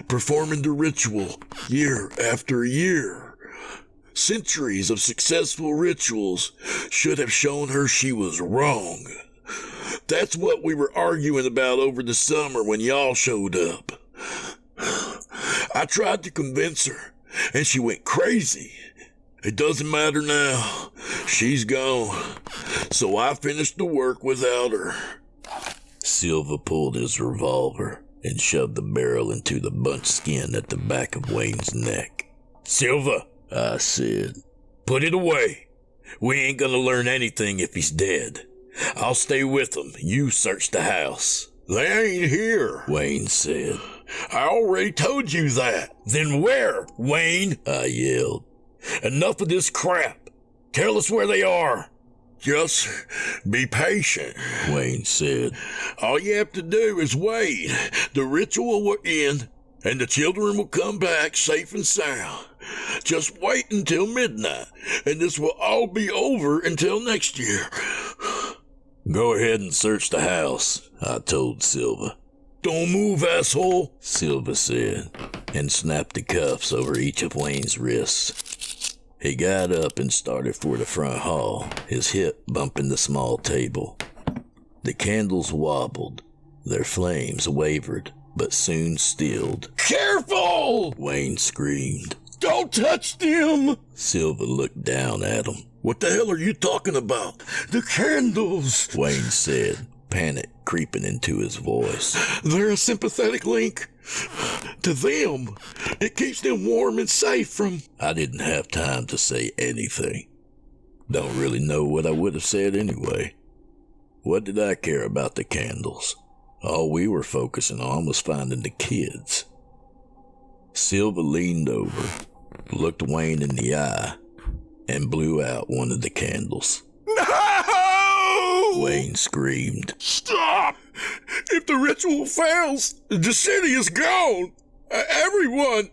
performing the ritual year after year. Centuries of successful rituals should have shown her she was wrong. That's what we were arguing about over the summer when y'all showed up. I tried to convince her, and she went crazy. It doesn't matter now. She's gone. So I finished the work without her. Silva pulled his revolver and shoved the barrel into the bunched skin at the back of Wayne's neck. Silva, I said, put it away. We ain't gonna learn anything if he's dead. I'll stay with him. You search the house. They ain't here, Wayne said. I already told you that. Then where, Wayne? I yelled. Enough of this crap. Tell us where they are. Just be patient, Wayne said. All you have to do is wait. The ritual will end, and the children will come back safe and sound. Just wait until midnight, and this will all be over until next year. Go ahead and search the house, I told Silva. Don't move, asshole, Silva said, and snapped the cuffs over each of Wayne's wrists. He got up and started for the front hall, his hip bumping the small table. The candles wobbled. Their flames wavered, but soon stilled. Careful! Wayne screamed. Don't touch them! Silva looked down at him. What the hell are you talking about? The candles, Wayne said, panic creeping into his voice. They're a sympathetic link to them. It keeps them warm and safe from... I didn't have time to say anything. Don't really know what I would have said anyway. What did I care about the candles? All we were focusing on was finding the kids. Silva leaned over, looked Wayne in the eye, and blew out one of the candles. No! Wayne screamed. Stop! If the ritual fails, the city is gone. Everyone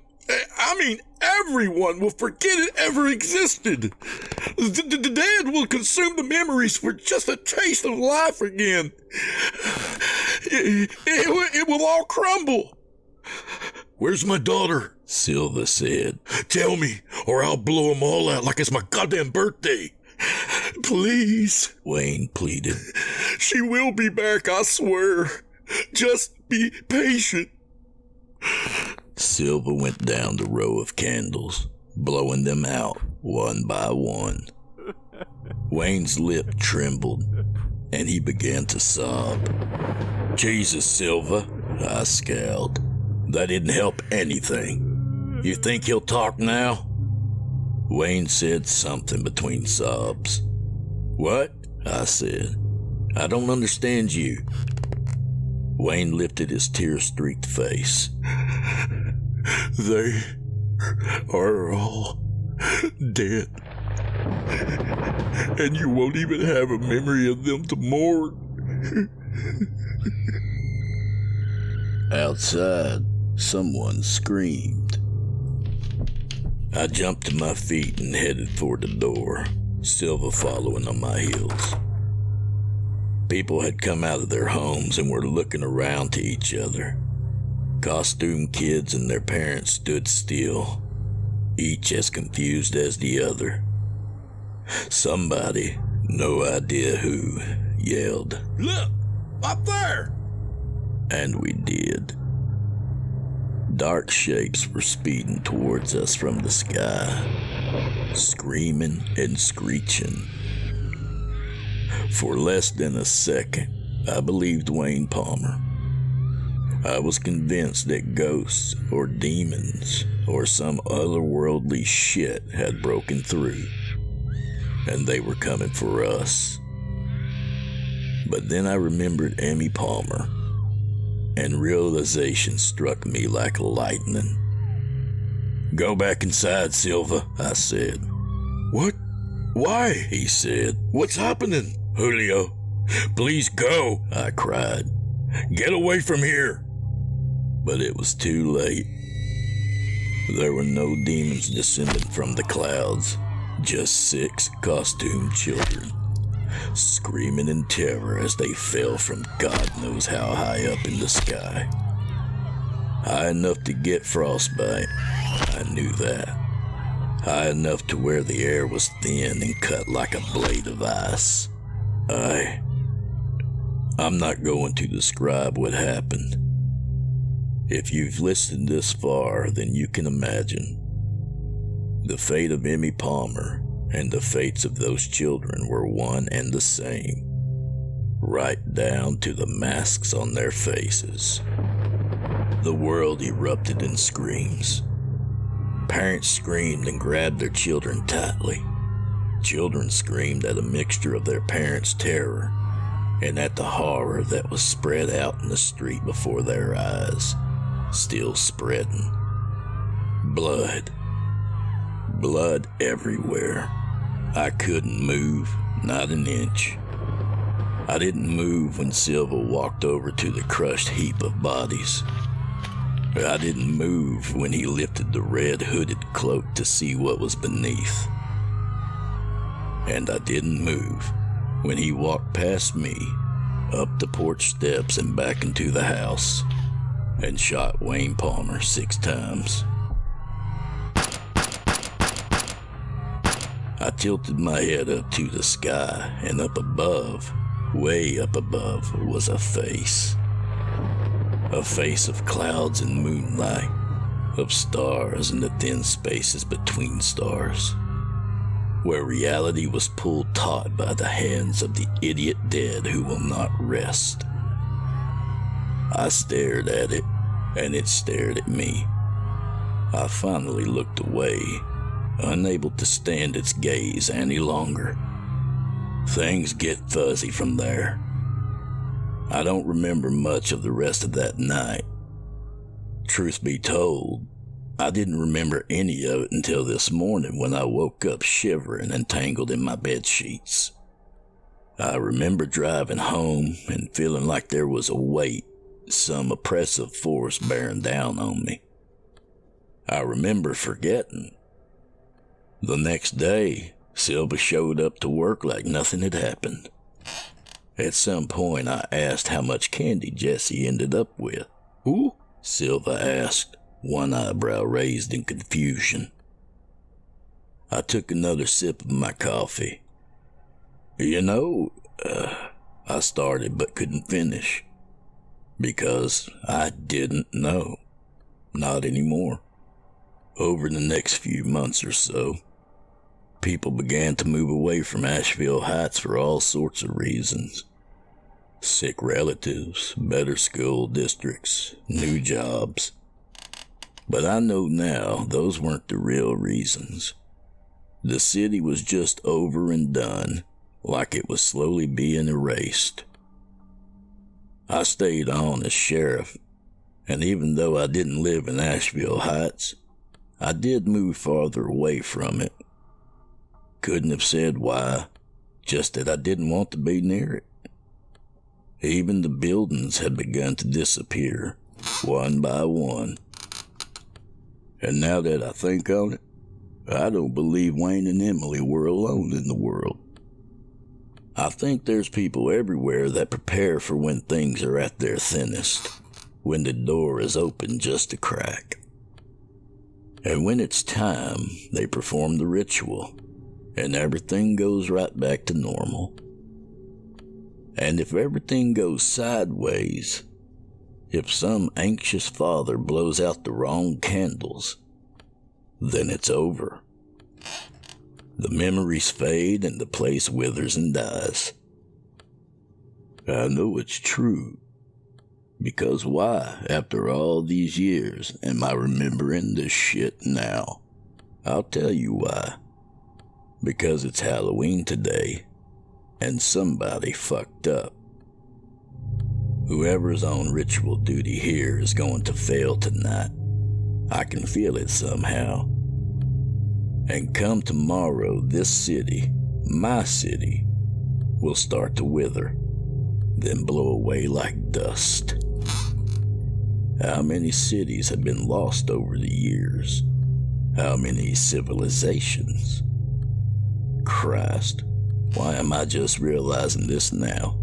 will forget it ever existed. The dead will consume the memories for just a taste of life again. It will all crumble. Where's my daughter? Silva said. Tell me, or I'll blow them all out like it's my goddamn birthday. Please, Wayne pleaded. She will be back, I swear. Just be patient. Silva went down the row of candles, blowing them out one by one. Wayne's lip trembled, and he began to sob. Jesus, Silva, I scowled. That didn't help anything. You think he'll talk now? Wayne said something between sobs. What? I said. I don't understand you. Wayne lifted his tear-streaked face. They are all dead. And you won't even have a memory of them to mourn. Outside, someone screamed. I jumped to my feet and headed for the door, Silva following on my heels. People had come out of their homes and were looking around to each other. Costumed kids and their parents stood still, each as confused as the other. Somebody, no idea who, yelled, "Look! Up there!" And we did. Dark shapes were speeding towards us from the sky, screaming and screeching. For less than a second, I believed Wayne Palmer. I was convinced that ghosts or demons or some otherworldly shit had broken through, and they were coming for us. But then I remembered Emmy Palmer, and realization struck me like lightning. "Go back inside, Silva," I said. "What? Why?" he said. "What's happening?" "Julio, please go," I cried. "Get away from here." But it was too late. There were no demons descending from the clouds, just 6 costumed children, screaming in terror as they fell from God knows how high up in the sky. High enough to get frostbite, I knew that. High enough to where the air was thin and cut like a blade of ice. I'm not going to describe what happened. If you've listened this far, then you can imagine. The fate of Emmy Palmer and the fates of those children were one and the same, right down to the masks on their faces. The world erupted in screams. Parents screamed and grabbed their children tightly. Children screamed at a mixture of their parents' terror and at the horror that was spread out in the street before their eyes, still spreading. Blood. Blood everywhere. I couldn't move, not an inch. I didn't move when Silva walked over to the crushed heap of bodies. I didn't move when he lifted the red hooded cloak to see what was beneath. And I didn't move when he walked past me, up the porch steps and back into the house, and shot Wayne Palmer 6 times. I tilted my head up to the sky, and up above, way up above, was a face. A face of clouds and moonlight, of stars and the thin spaces between stars, where reality was pulled taut by the hands of the idiot dead who will not rest. I stared at it, and it stared at me. I finally looked away, unable to stand its gaze any longer. Things get fuzzy from there. I don't remember much of the rest of that night. Truth be told, I didn't remember any of it until this morning when I woke up shivering and tangled in my bed sheets. I remember driving home and feeling like there was a weight, some oppressive force bearing down on me. I remember forgetting. The next day, Silva showed up to work like nothing had happened. At some point, I asked how much candy Jesse ended up with. "Who?" Silva asked, one eyebrow raised in confusion. I took another sip of my coffee. I started but couldn't finish. Because I didn't know. Not anymore. Over the next few months or so, people began to move away from Asheville Heights for all sorts of reasons. Sick relatives, better school districts, new jobs. But I know now those weren't the real reasons. The city was just over and done, like it was slowly being erased. I stayed on as sheriff, And even though I didn't live in Asheville Heights, I did move farther away from it. Couldn't have said why, just that I didn't want to be near it. Even the buildings had begun to disappear, one by one. And now that I think on it, I don't believe Wayne and Emily were alone in the world. I think there's people everywhere that prepare for when things are at their thinnest, when the door is open just a crack. And when it's time, they perform the ritual, and everything goes right back to normal. And if everything goes sideways, if some anxious father blows out the wrong candles, then it's over. The memories fade and the place withers and dies. I know it's true. Because why, after all these years, am I remembering this shit now? I'll tell you why. Because it's Halloween today, and somebody fucked up. Whoever's on ritual duty here is going to fail tonight. I can feel it somehow. And come tomorrow, this city, my city, will start to wither, then blow away like dust. How many cities have been lost over the years? How many civilizations? Christ, why am I just realizing this now?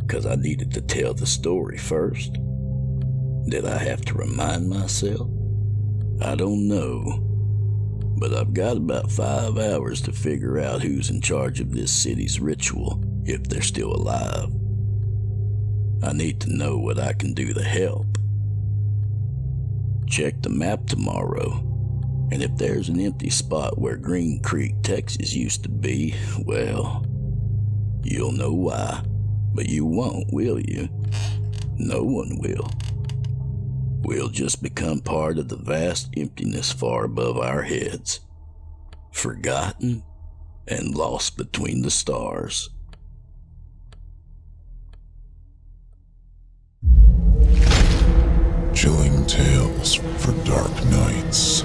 'Cause I needed to tell the story first? Did I have to remind myself? I don't know. But I've got about 5 hours to figure out who's in charge of this city's ritual, if they're still alive. I need to know what I can do to help. Check the map tomorrow, and if there's an empty spot where Green Creek, Texas used to be, well, you'll know why. But you won't, will you? No one will. We'll just become part of the vast emptiness far above our heads, forgotten and lost between the stars. Chilling tales for dark nights.